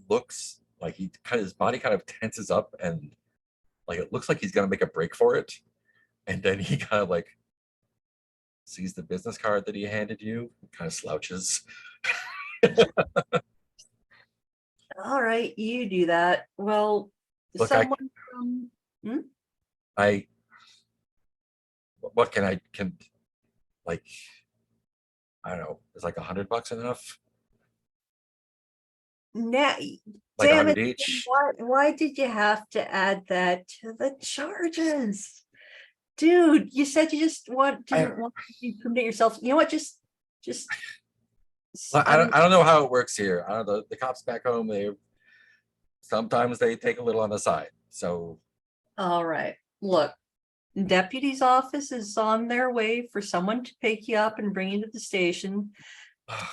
looks like his body kind of tenses up and like it looks like he's gonna make a break for it. And then he kind of like sees the business card that he handed you, kind of slouches. All right, you do that. Well, Look, someone from I what can like I don't know, is like $100 enough? now, Like damn 100 it, each? why did you have to add that to the charges? Dude, you said you just didn't want to incriminate yourself. You know what? Just I don't know how it works here. I don't know. The cops back home, they sometimes they take a little on the side. So All right. Look, deputy's office is on their way for someone to pick you up and bring you to the station.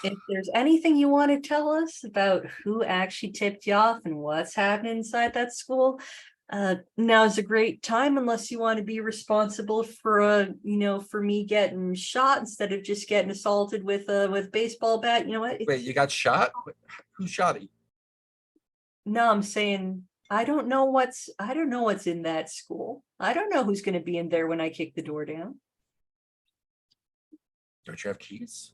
If there's anything you want to tell us about who actually tipped you off and what's happening inside that school, now's a great time, unless you want to be responsible for for me getting shot instead of just getting assaulted with a baseball bat. You know what? wait, you got shot? Who shot you? No, I'm saying I don't know what's in that school. I don't know who's going to be in there when I kick the door down. Don't you have keys?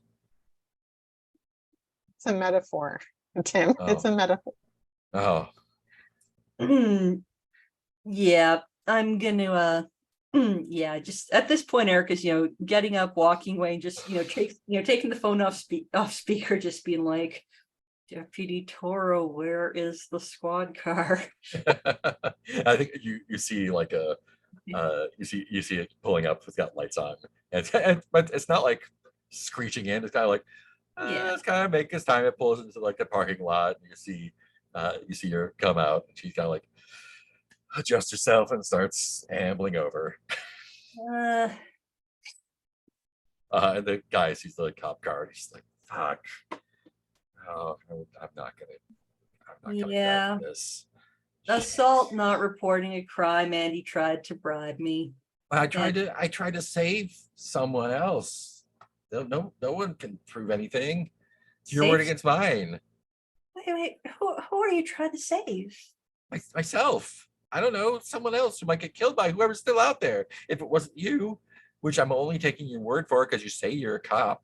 It's a metaphor, Tim. It's a metaphor. Oh, Yeah, I'm gonna yeah, just at this point, Erica's getting up, walking away, and just taking the phone off speaker, just being like, Deputy Toro, where is the squad car? I think you see like you see it pulling up. It's got lights on, but it's not like screeching in. It's kind of like Yeah. it's kind of making his time. It pulls into like the parking lot, and you see her come out, and she's kind of like adjusts herself and starts ambling over. Uh, And the guy sees the cop car, and he's like, "Fuck! Oh, I'm not gonna Yeah. grab this." Assault, not reporting a crime, and he tried to bribe me. I tried to save someone else. No one can prove anything. It's your word Save- against mine. Wait, who are you trying to save? Myself. I don't know, someone else who might get killed by whoever's still out there. If it wasn't you, which I'm only taking your word for because you say you're a cop.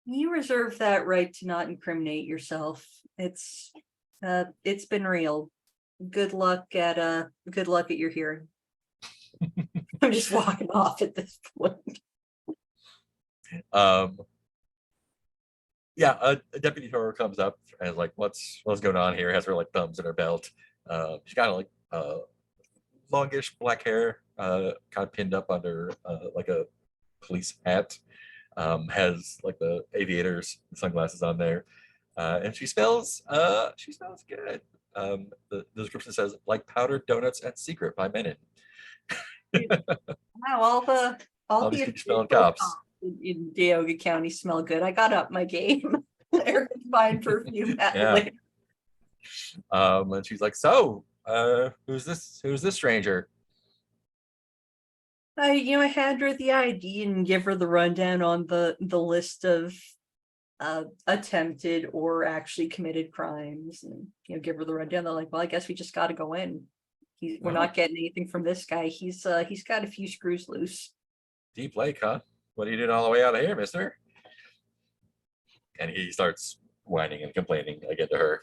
You reserve that right to not incriminate yourself. It's been real. Good luck at your hearing. I'm just walking off at this point. Yeah, a deputy Toro comes up and is like, what's going on here? Has her like thumbs in her belt. She's got like longish black hair, kind of pinned up under like a police hat. Has like the aviators sunglasses on there, and she smells good. The description says like powdered donuts and secret by Menon. Wow, all These the keep smelling official cops. cops in Geauga County smell good. I got up my game. Erica's fine perfume. Yeah. And she's like, so who's this stranger? I hand her the ID and give her the rundown on the list of attempted or actually committed crimes, and give her the rundown. They're like, well, I guess we just got to go in. We're not getting anything from this guy. He's got a few screws loose. Deep Lake, huh? What are you doing all the way out of here, mister? And he starts whining and complaining again to her.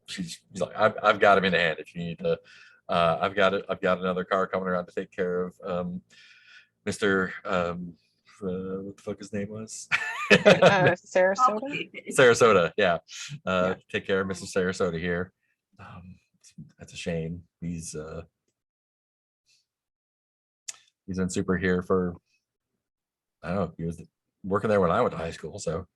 She's like, I've got him in hand if you need to. I've got another car coming around to take care of Mr. what the fuck his name was. Sarasota. Complicated. Sarasota, yeah. Take care of Mr. Sarasota here. That's a shame. He's been super here for, I don't know, he was working there when I went to high school, so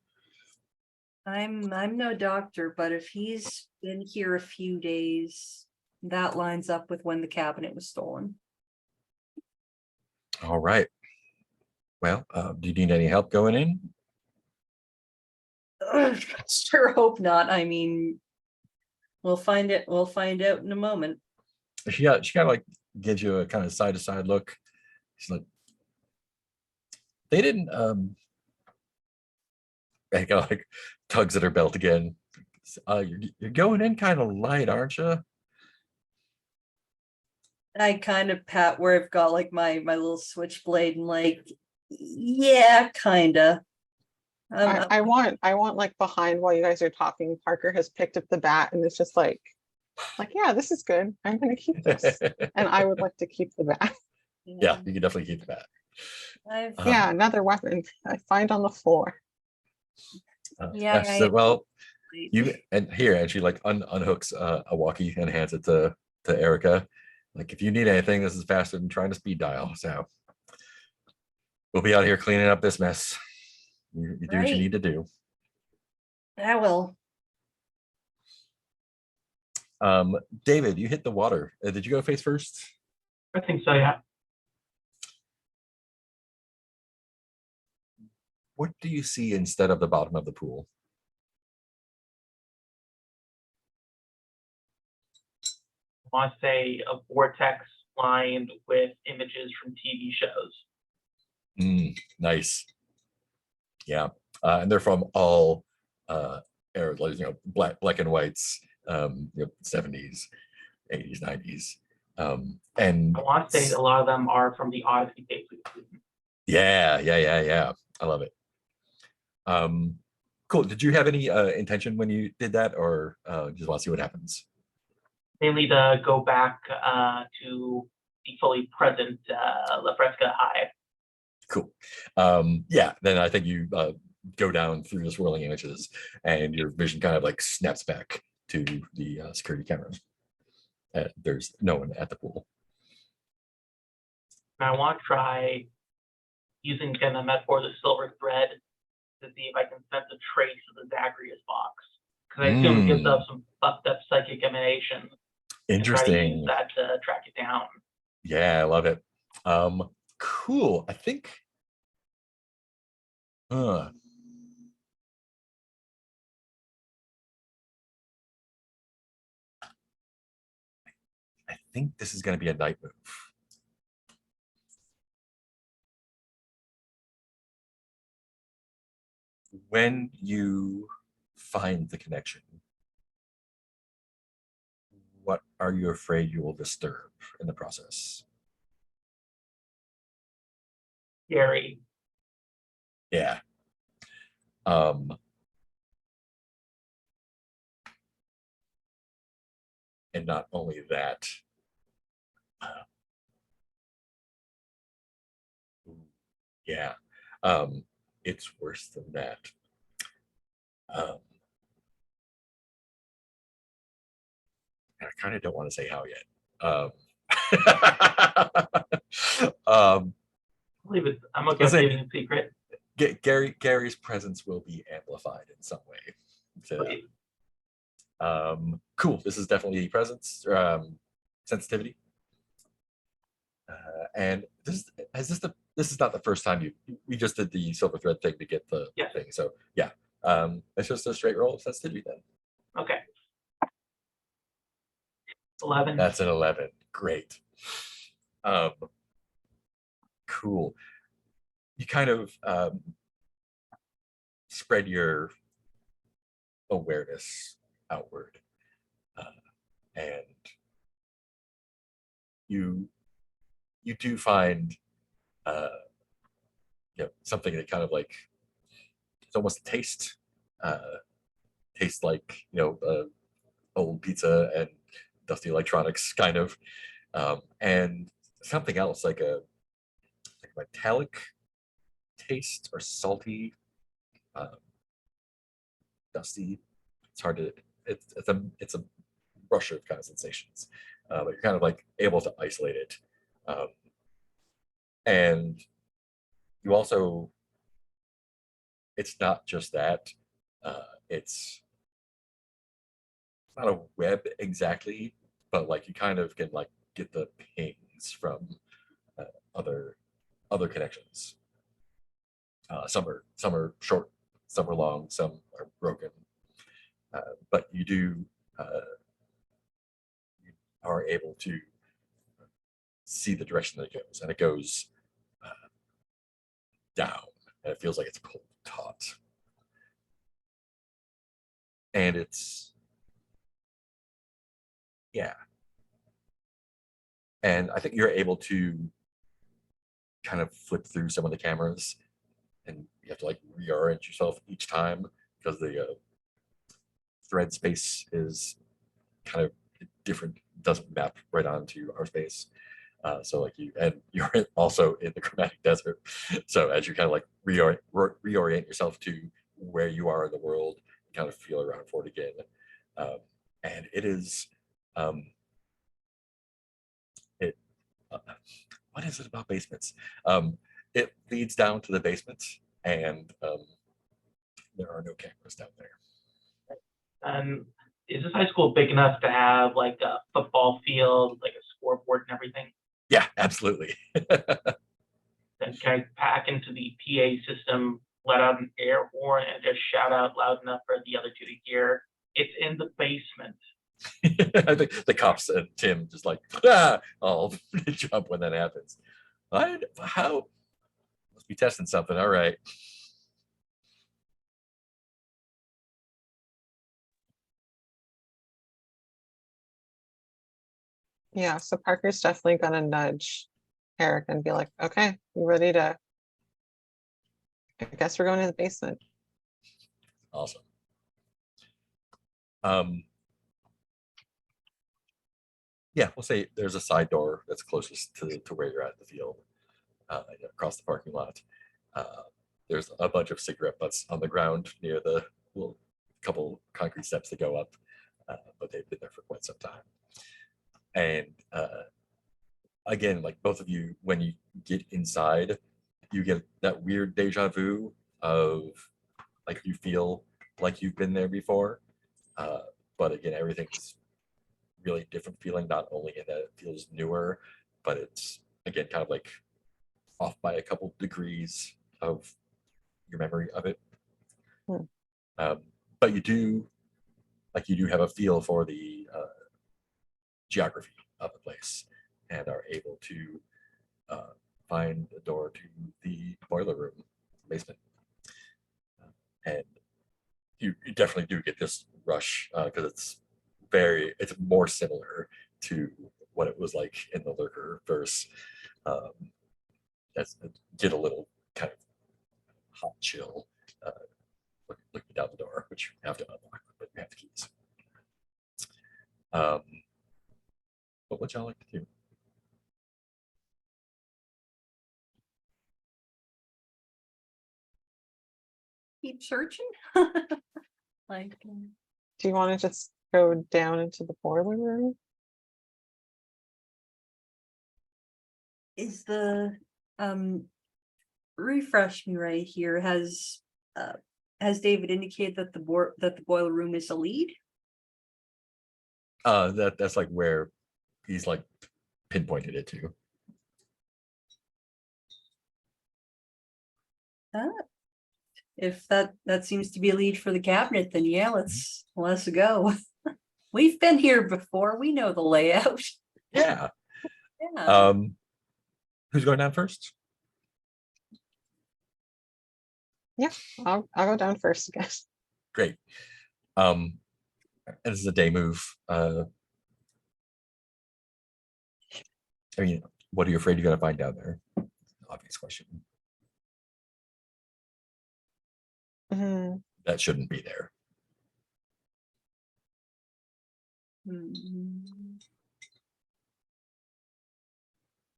I'm no doctor, but if he's been here a few days, that lines up with when the cabinet was stolen. all right. Well, do you need any help going in? Ugh, sure hope not. I mean, we'll find it. We'll find out in a moment. She kind of like gives you a kind of side to side look. She's like, they didn't and kind of like tugs at her belt again. You're going in kind of light, aren't you? I kind of pat where I've got like my little switchblade and like, yeah, kinda. I want like behind while you guys are talking, Parker has picked up the bat and it's just like, yeah, this is good. I'm gonna keep this. And I would like to keep the bat. Yeah, you can definitely keep that. I've, Yeah, another weapon I find on the floor. Yeah, So, well, you and here, and she like unhooks a walkie and hands it to Erica. Like, if you need anything, this is faster than trying to speed dial. So we'll be out here cleaning up this mess. You do what you Right. need to do. I will. David, you hit the water. Did you go face first? I think so, yeah. What do you see instead of the bottom of the pool? I want to say a vortex lined with images from TV shows. Nice. Yeah, and they're from all eras, like, black and whites, 70s, 80s, 90s, and I want to say a lot of them are from the Odyssey tapes. yeah. I love it. Cool. Did you have any intention when you did that, or just want to see what happens? Mainly to go back to the fully present La Fresca High. Cool. Yeah, then I think you go down through the swirling images and your vision kind of like snaps back to the security cameras. There's no one at the pool. And I want to try using again the metaphor of the silver thread to see if I can sense a trace of the Zagreus box. Because I assume it gives off some fucked up psychic emanation. Interesting. Use that to track it down. Yeah, I love it. Cool. I think I think this is going to be a night move. When you find the connection, what are you afraid you will disturb in the process? Gary. Yeah. And not only that, yeah, it's worse than that. I kind of don't want to say how yet. I believe it's, I'm okay with Listen, leaving a secret. Gary's presence will be amplified in some way. So, cool. This is definitely presence, sensitivity. And this is not the first time we just did the silver thread thing to get the thing. So yeah, it's just a straight roll of sensitivity then. Okay. 11. That's an 11. Great. Cool. You kind of spread your awareness outward, and you do find something that kind of like, it's almost tastes like old pizza and dusty electronics kind of, and something else like a metallic taste or salty, dusty. It's hard to. It's a rush of kind of sensations, but you're kind of like able to isolate it, and you also. It's not just that. It's not a web exactly, but like you kind of can like get the pings from uh, other connections. Some are short, some are long, some are broken. But you are able to see the direction that it goes, and it goes down, and it feels like it's pulled taut. And it's yeah. And I think you're able to kind of flip through some of the cameras, and you have to like reorient yourself each time because the thread space is kind of different, doesn't map right onto our space. So like you're also in the chromatic desert. So as you kind of like reorient yourself to where you are in the world, you kind of feel around for it again. And it is, it, what is it about basements? It leads down to the basement, and there are no cameras down there. And is this high school big enough to have like a football field, like a scoreboard and everything? Yeah, absolutely. Then can I pack into the PA system, let out an air horn, and just shout out loud enough for the other two to hear? It's in the basement. I think the cops and Tim just like all jump when that happens. How must be testing something. All right. Yeah, so Parker's definitely gonna nudge Eric and be like, okay, you ready to? I guess we're going to the basement. Awesome. Yeah, we'll say there's a side door that's closest to where you're at in the field, across the parking lot. There's a bunch of cigarette butts on the ground near the little couple concrete steps that go up, but they've been there for quite some time. And again, like both of you, when you get inside, you get that weird deja vu of like you feel like you've been there before. But again, everything's really different feeling, not only in that it feels newer, but it's again kind of like off by a couple degrees of your memory of it. But you do have a feel for the geography of the place, and are able to find the door to the boiler room basement. And you definitely do get this rush because it's more similar to what it was like in the Lurker verse. That's get a little kind of hot chill looking down the door, which you have to unlock, but you have the keys. But what y'all like to do? Keep searching. Like, Do you want to just go down into the boiler room? is the refresh me right here, has David indicated that the boiler room is a lead? That's like where he's like pinpointed it to. If that seems to be a lead for the cabinet, then yeah, let's go. We've been here before. We know the layout. Yeah. Yeah. Who's going down first? I'll go down first, I guess. Great. And this is a day move. I mean, what are you afraid you're gonna find down there? Obvious question. Mhm. That shouldn't be there. Mhm.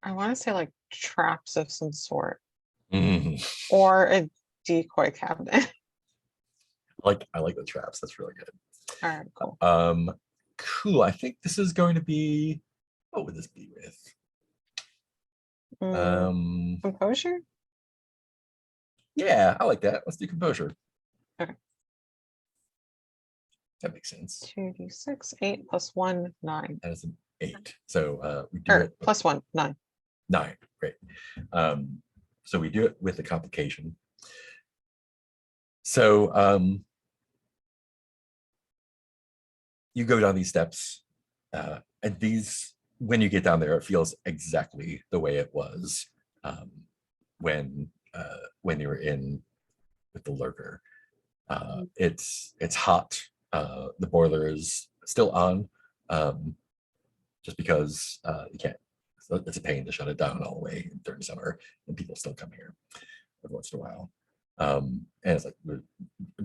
I want to say like traps of some sort. Mhm. or a decoy cabinet. I like the traps. That's really good. All right, cool. Cool. I think this is going to be. What would this be with? Mm, composure? Yeah, I like that. Let's do composure. Okay. That makes sense. 2d6, 8 plus 1, 9. That is an 8. So we do Or it plus 1, 9. 9. Great. So we do it with a complication. So you go down these steps, and these, when you get down there, it feels exactly the way it was when you were in with the lurker. It's hot. The boiler is still on, just because you can't. So it's a pain to shut it down all the way during summer, and people still come here every once in a while. And it's like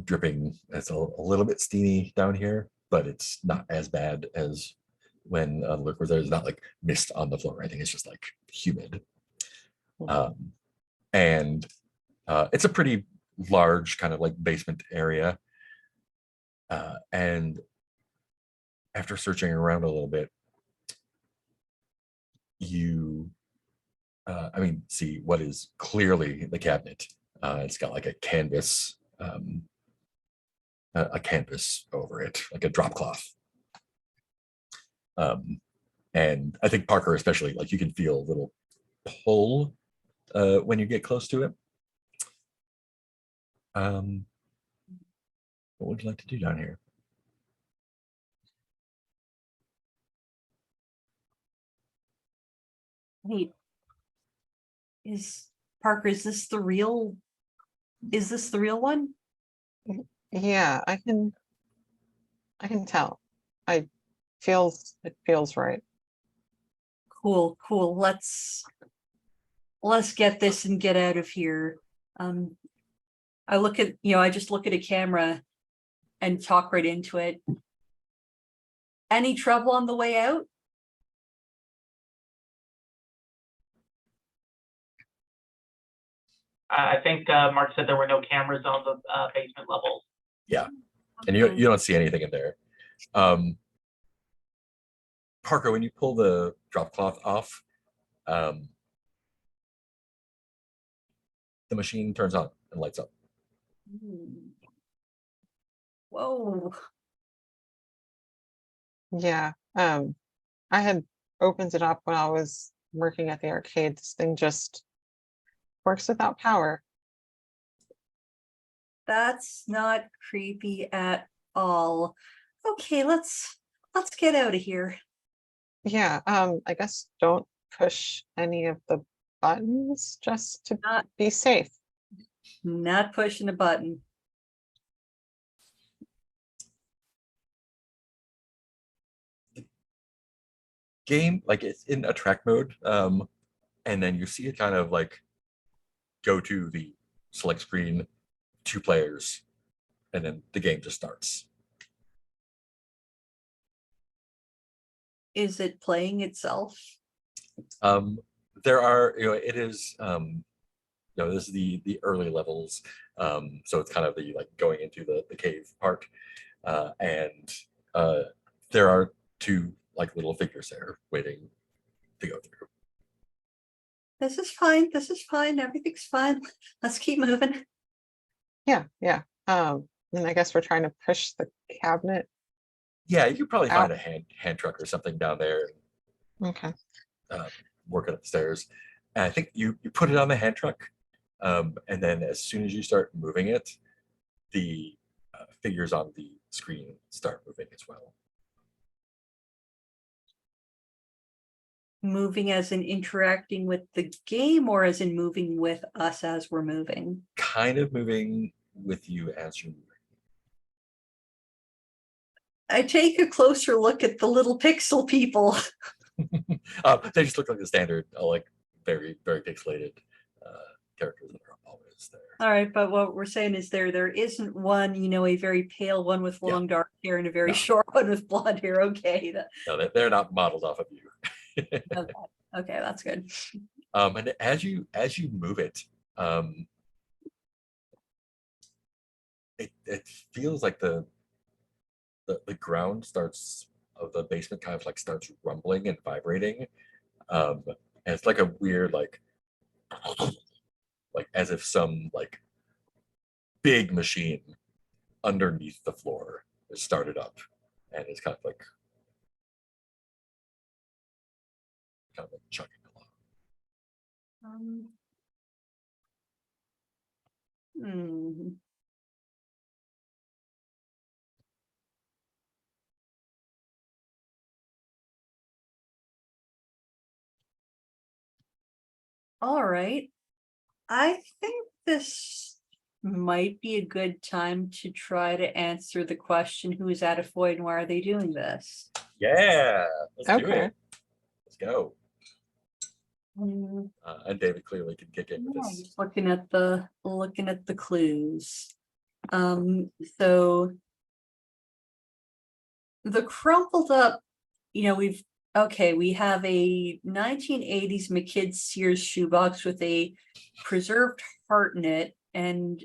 dripping. It's a little bit steamy down here, but it's not as bad as when lurker was there. There's not like mist on the floor or anything. It's just like humid. And it's a pretty large kind of like basement area. And after searching around a little bit, you, see what is clearly the cabinet. It's got like a canvas over it, like a drop cloth. And I think Parker especially, like you can feel a little pull when you get close to it. What would you like to do down here? Wait, is Parker, is this the real one? Yeah, I can tell. It feels right. Cool. Let's get this and get out of here. I just look at a camera and talk right into it. Any trouble on the way out? I think Mark said there were no cameras on the basement level. Yeah, and you don't see anything in there. Parker, when you pull the drop cloth off, the machine turns on and lights up. Whoa. Yeah. I had opened it up when I was working at the arcade. This thing just works without power. That's not creepy at all. Okay, let's get out of here. Yeah, I guess don't push any of the buttons just to Not be safe. not pushing a button. Game, like it's in attract mode, and then you see it kind of like go to the select screen, 2 players, and then the game just starts. Is it playing itself? There are, it is, this is the early levels, so it's kind of the like going into the cave part, and there are 2 like little figures there waiting to go through. This is fine. Everything's fine. Let's keep moving. Yeah. And I guess we're trying to push the cabinet. Yeah, you could probably Ow. find a hand truck or something down there, Okay. working up the stairs. And I think you put it on the hand truck, and then as soon as you start moving it, the figures on the screen start moving as well. Moving as in interacting with the game, or as in moving with us as we're moving? Kind of moving with you as you're moving. I take a closer look at the little pixel people. They just look like the standard, like very, very pixelated characters that are always there. All right, but what we're saying is there isn't one, a very pale one with long dark hair and a very No. short one with blonde hair. Okay, No, they're not modeled off of you. okay, that's good. And as you move it, It feels like the ground starts of the basement kind of like starts rumbling and vibrating. And it's like a weird like as if some like big machine underneath the floor is started up and it's kind of like chugging along. Hmm. All right. I think this might be a good time to try to answer the question, who is Attafoy and why are they doing this? Yeah, let's do Okay. it. Let's go. Hmm. And David clearly can kick in with Yeah, this. just looking at the clues. So the crumpled up, we have a 1980s McKidd Sears shoebox with a preserved heart in it, and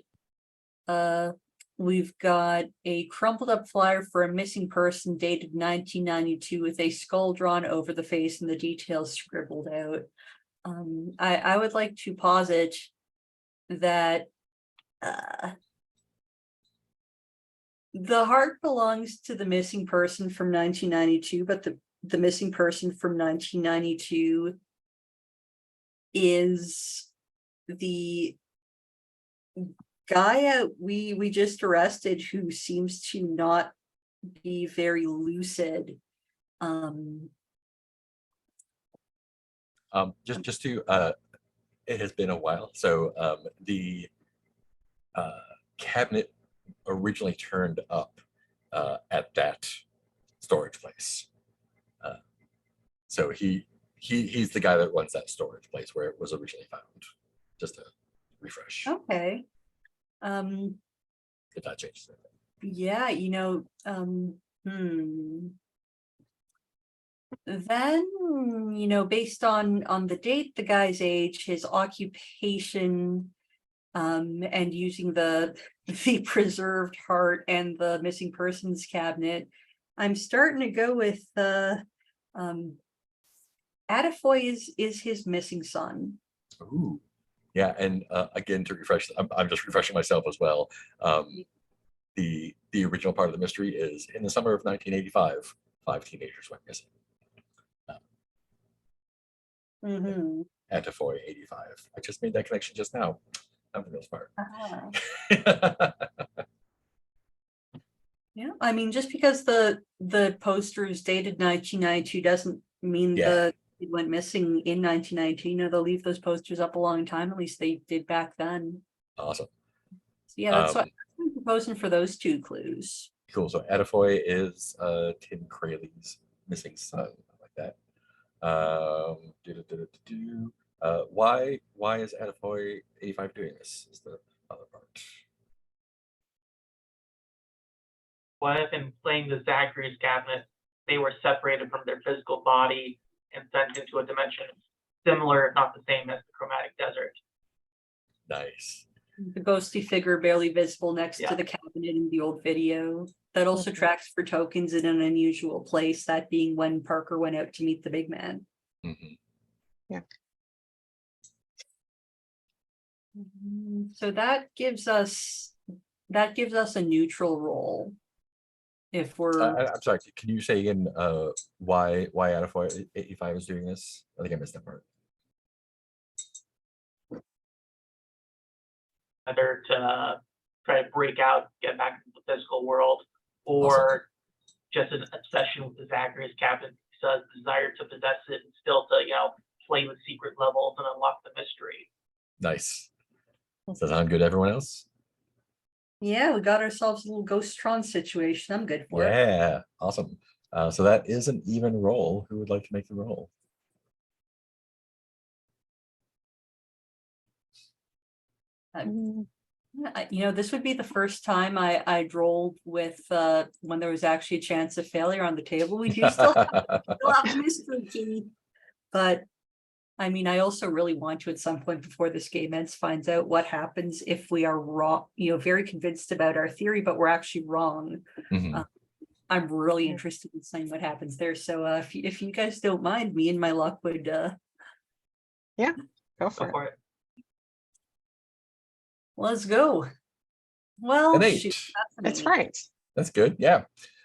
we've got a crumpled up flyer for a missing person dated 1992 with a skull drawn over the face and the details scribbled out. I would like to posit that the heart belongs to the missing person from 1992, but the missing person from 1992 is the guy we just arrested, who seems to not be very lucid. Just to it has been a while. So the cabinet originally turned up at that storage place. So he's the guy that runs that storage place where it was originally found. Just to refresh. Okay. If that changes anything. Yeah, then, based on the date, the guy's age, his occupation, and using the preserved heart and the missing persons cabinet, I'm starting to go with Attafoy is his missing son. Ooh. Yeah, and again, to refresh, I'm just refreshing myself as well. The original part of the mystery is in the summer of 1985, 5 teenagers went missing. Mm-hmm. Attafoy 85. I just made that connection just now. I'm real smart. Yeah, I mean, just because the poster is dated 1992 doesn't mean Yeah. it went missing in 1992. They'll leave those posters up a long time. At least they did back then. Awesome. So yeah, that's what I'm proposing for those two clues. Cool. So Attafoy is Tim Crayley's missing son. I like that. Why is Attafoy 85 doing this? Is the other part. What in playing the Zachary's cabinet, they were separated from their physical body and sent into a dimension similar, if not the same, as the chromatic desert. Nice. The ghostly figure barely visible next Yeah. to the cabinet in the old video. That also Mhm. tracks for tokens in an unusual place, that being when Parker went out to meet the big man. Mhm. So that gives us a neutral role. If we're I'm sorry. Can you say again why Attafoy 85 is doing this? I think I missed that part. Either to try to break out, get back into the physical world, or just an obsession with the Zachary's cabinet, because desire to possess it and still to, play with secret levels and unlock the mystery. Nice. Does that sound good to everyone else? yeah, we got ourselves a little Ghostron situation. I'm good for it. Yeah, awesome. So that is an even roll. Who would like to make the roll? This would be the first time I'd rolled with when there was actually a chance of failure on the table. We do still have the mystery key, but I mean, I also really want to at some point before this game ends, finds out what happens if we are wrong, very convinced about our theory, but we're actually wrong. Mhm. I'm really interested in seeing what happens there. So if you guys don't mind, me and my luck would Go Go for it. for it. let's go. Well, An 8. shoot, that's an That's 8. right. That's good. Yeah.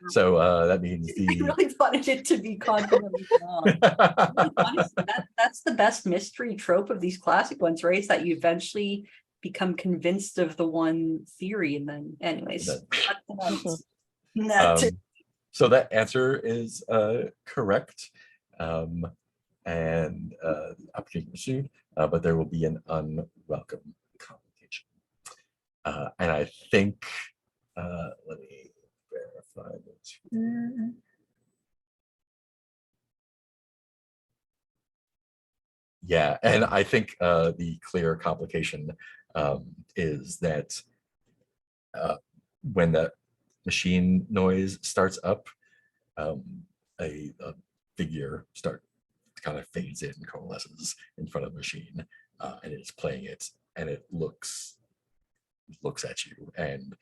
So that means I the really wanted it to be confidently wrong. Honestly, that's the best mystery trope of these classic ones, right? Is that you eventually become convinced of the one theory, and then, anyways, that's it. So that answer is correct. And opportunity pursued, but there will be an unwelcome complication. And I think, let me verify this. Yeah, and I think the clear complication is that when that machine noise starts up, a figure kind of fades in, coalesces in front of the machine, and it's playing it, and it looks at you, and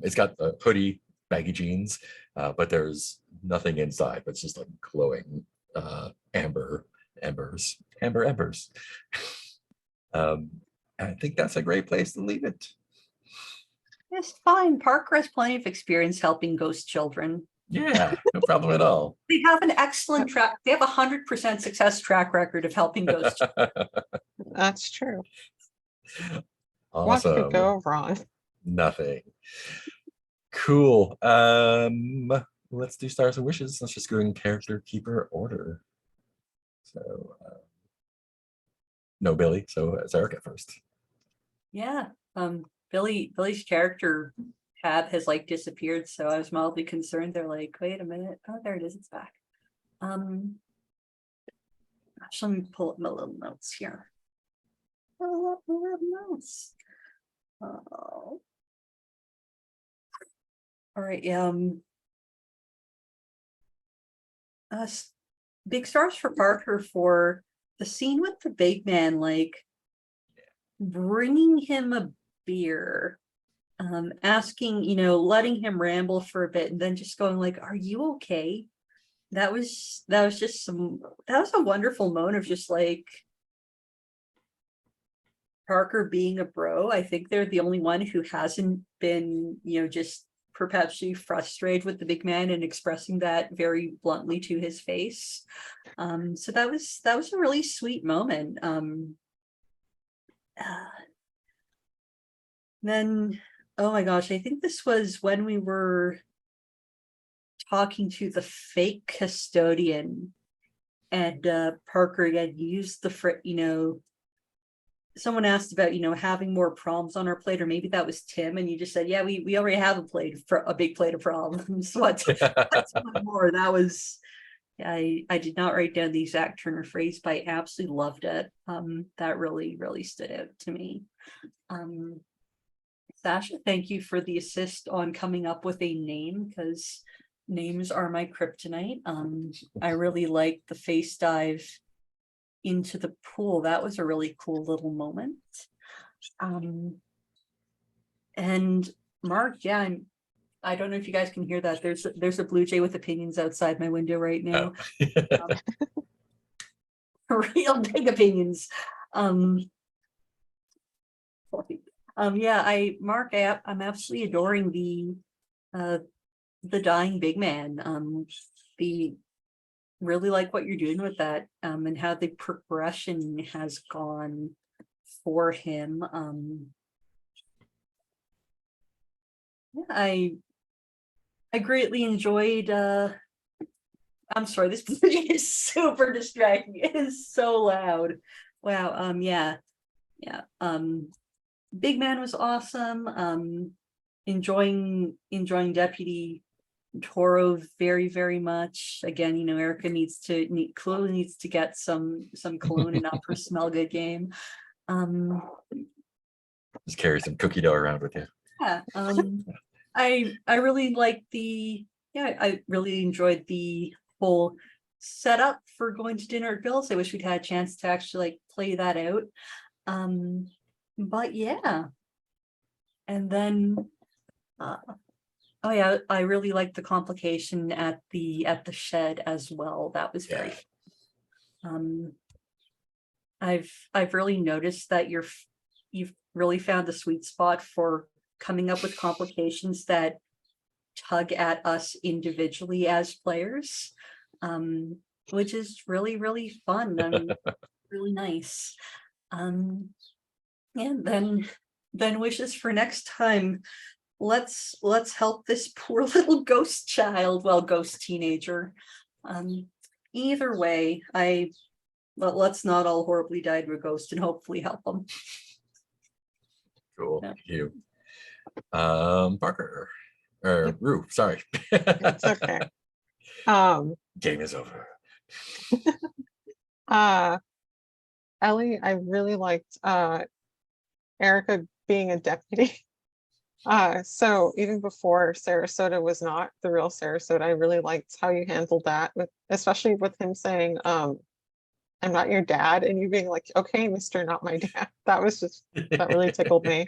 it's got a hoodie, baggy jeans, but there's nothing inside, but it's just like glowing embers. I think that's a great place to leave it. It's fine. Parker has plenty of experience helping ghost children. Yeah, no problem at all. They have an excellent track. They have 100% success track record of helping ghost children. That's true. What Awesome. could go wrong? Nothing. Cool. Let's do stars and wishes. Let's just go in character keeper order. So no Billy, so it's Erica first. Yeah. Billy's character tab has like disappeared, so I was mildly concerned. They're like, wait a minute. Oh, there it is, it's back. Actually, let me pull up my little notes here. Pull up my little notes. Oh. All right, big stars for Parker for the scene with the big man, like bringing him a beer, asking, letting him ramble for a bit, and then just going like, "Are you okay?" That was a wonderful moment of just like Parker being a bro. I think they're the only one who hasn't been, just perpetually frustrated with the big man and expressing that very bluntly to his face. So that was a really sweet moment. Then, oh my gosh, I think this was when we were talking to the fake custodian, and Parker had used the someone asked about, having more problems on our plate, or maybe that was Tim, and you just said, yeah, we already have a big plate of problems. What's one more? That was, I did not write down the exact turn of phrase, but I absolutely loved it. That really, really stood out to me. Sasha, thank you for the assist on coming up with a name, because names are my kryptonite. I really liked the face dive into the pool. That was a really cool little moment. And Mark, yeah, I don't know if you guys can hear that. There's a blue jay with opinions outside my window right now. Real big opinions. Yeah, Mark, I'm absolutely adoring the dying big man. Really like what you're doing with that, and how the progression has gone for him. I greatly enjoyed. I'm sorry, this is super distracting. It is so loud. Wow. Yeah. Big man was awesome. Enjoying Deputy Toro very, very much. Again, Erica clearly needs to get some cologne and up her smell good game. Just carry some cookie dough around with you. Yeah. I really like I really enjoyed the whole set up for going to dinner at Bill's. I wish we'd had a chance to actually like play that out. But yeah. And then, oh yeah, I really liked the complication at the shed as well. That was very fun. I've really noticed that you've really found the sweet spot for coming up with complications that tug at us individually as players, which is really, really fun and really nice. And then wishes for next time. Let's help this poor little ghost child, well, ghost teenager. Either way, let's not all horribly die to a ghost and hopefully help them. Cool. Yeah. Thank you. Parker or Rue, sorry. It's okay. Game is over. Ellie, I really liked Erica being a deputy. So even before Sarasota was not the real Sarasota, I really liked how you handled that, especially with him saying, I'm not your dad, and you being like, okay, Mr. Not My Dad. That really tickled me.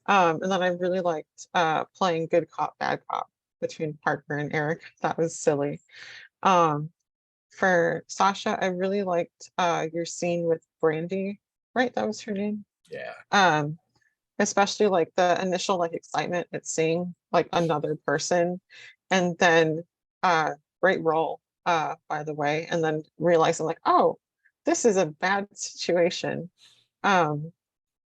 And then I really liked playing good cop, bad cop between Parker and Eric. That was silly. For Sasha, I really liked your scene with Brandy, right? That was her name. Yeah. Especially like the initial like excitement at seeing like another person, and then great role by the way, and then realizing like, oh, this is a bad situation. And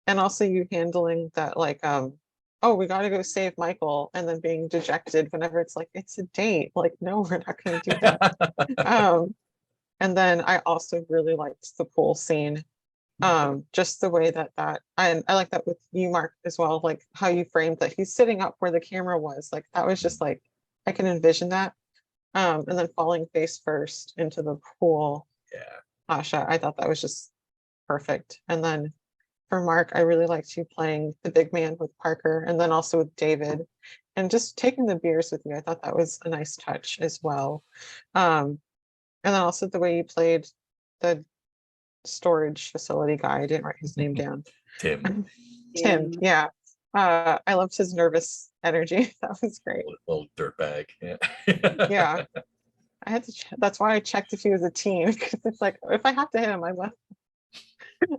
also you handling that like, oh, we got to go save Michael, and then being dejected whenever it's like, it's a date, like, no, we're not going to do that. And then I also really liked the pool scene. Just the way that I like that with you, Mark, as well, like how you framed that he's sitting up where the camera was, like that was just like, I can envision that. And then falling face first into the pool. Yeah. Asha, I thought that was just perfect. And then for Mark, I really liked you playing the big man with Parker, and then also with David, and just taking the beers with you. I thought that was a nice touch as well. And then also the way you played the storage facility guy. I didn't write his name down. Tim. Tim, yeah. I loved his nervous energy. That was great. Little dirtbag. Yeah. Yeah. I had to that's why I checked if he was a teen, because it's like, if I have to hit him, I will.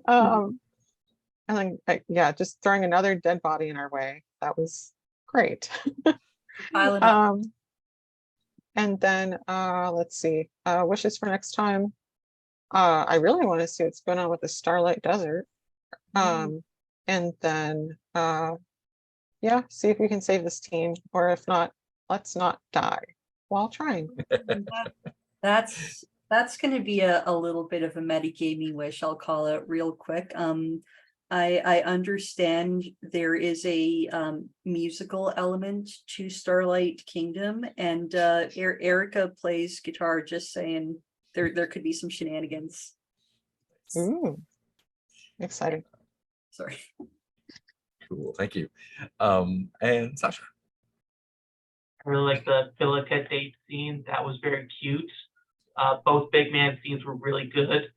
And then yeah, just throwing another dead body in our way. That was great. Piling up. And then let's see, wishes for next time. I really want to see what's going on with the Starlight Desert. And then yeah, see if we can save this team, or if not, let's not die while trying. That's going to be a little bit of a metagaming wish, I'll call it real quick. I understand there is a musical element to Starlight Kingdom, and Erica plays guitar, just saying there could be some shenanigans. Ooh, exciting. Sorry. Cool, thank you. And Sasha. I really like the Philippa date scene. That was very cute. Both big man scenes were really good.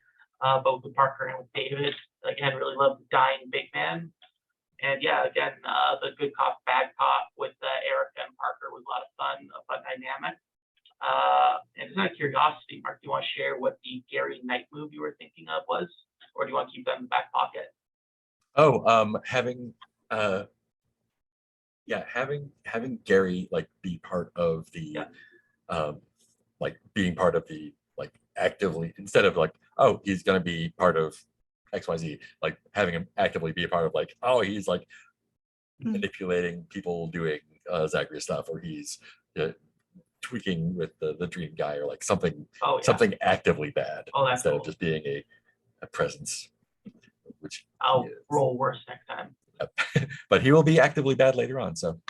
Both with Parker and with David. Again, really loved the dying big man. And yeah, again, the good cop, bad cop with Erica and Parker was a lot of fun, a fun dynamic. And just out of curiosity, Mark, do you want to share what the Gary Knight move you were thinking of was, or do you want to keep that in the back pocket? Oh, having Gary like be part of the like being part of the like actively, instead of like, oh, he's gonna be part of XYZ, like having him actively be a part of like, oh, he's like manipulating people doing Zachary stuff, or he's tweaking with the dream guy, or like something something actively bad, instead of just being a presence, which I'll roll worse next time. But he will be actively bad later on, so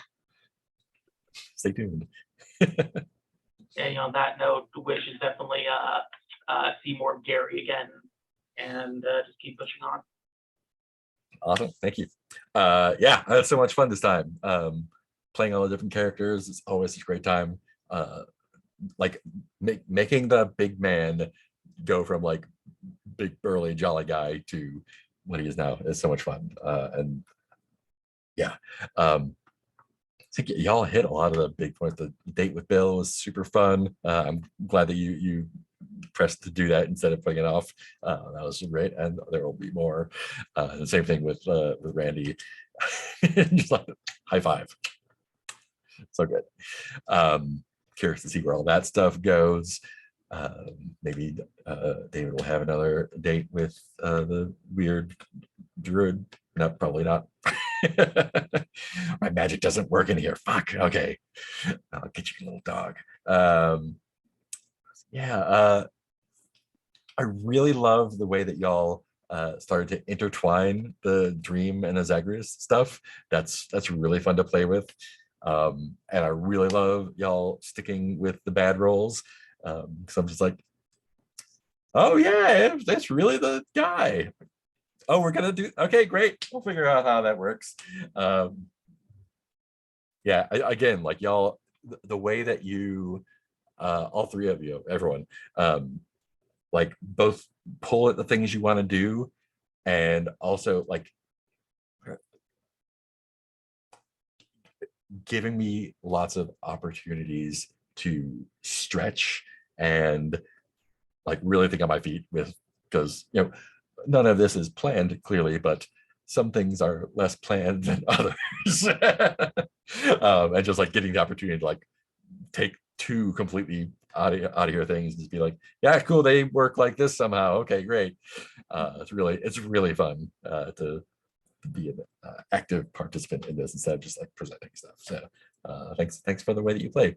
stay tuned. And on that note, the wish is definitely see more of Gary again, and just keep pushing on. Awesome, thank you. Yeah, I had so much fun this time. Playing all the different characters is always a great time. like making the big man go from like big burly jolly guy to what he is now is so much fun. And yeah, I think y'all hit a lot of the big points. The date with Bill was super fun. I'm glad that you pressed to do that instead of putting it off. That was great, and there will be more. The same thing with Randy. Just like high five. So good. Curious to see where all that stuff goes. Maybe David will have another date with the weird druid. No, probably not. My magic doesn't work in here. Fuck. Okay. I'll get you, little dog. Yeah. I really love the way that y'all started to intertwine the Dream and the Zagreus stuff. That's really fun to play with. And I really love y'all sticking with the bad rolls. So I'm just like, oh yeah, that's really the guy. Oh, we're gonna do, okay, great. We'll figure out how that works. Yeah, again, like y'all, the way that you, all three of you, everyone, like both pull at the things you want to do, and also like giving me lots of opportunities to stretch and like really think on my feet with, because you know none of this is planned clearly, but some things are less planned than others. And just like getting the opportunity to like take two completely out of here things and just be like, yeah, cool, they work like this somehow. Okay, great. It's really fun to be an active participant in this instead of just like presenting stuff. So thanks for the way that you play.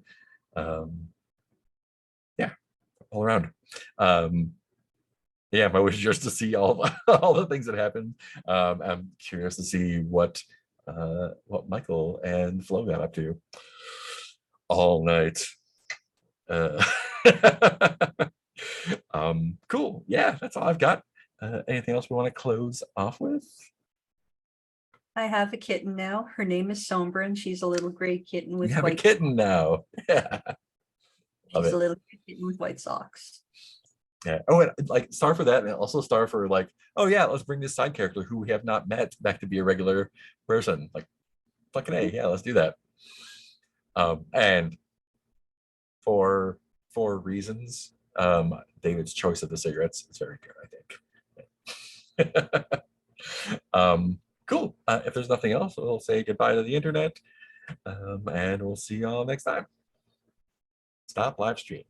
Yeah, all around. Yeah, my wish is just to see all the things that happen. I'm curious to see what Michael and Flo got up to all night. Cool. Yeah, that's all I've got. Anything else we want to close off with? I have a kitten now. Her name is Sombra, and she's a little gray kitten with We have a white. kitten now. Yeah. Love She's it. a little kitten with white socks. Yeah. Oh, and like star for that, and also star for like, oh yeah, let's bring this side character who we have not met back to be a regular person. Like, fucking A, yeah, let's do that. And for reasons, David's choice of the cigarettes is very good, I think. Cool. If there's nothing else, we'll say goodbye to the internet, and we'll see y'all next time. Stop live stream.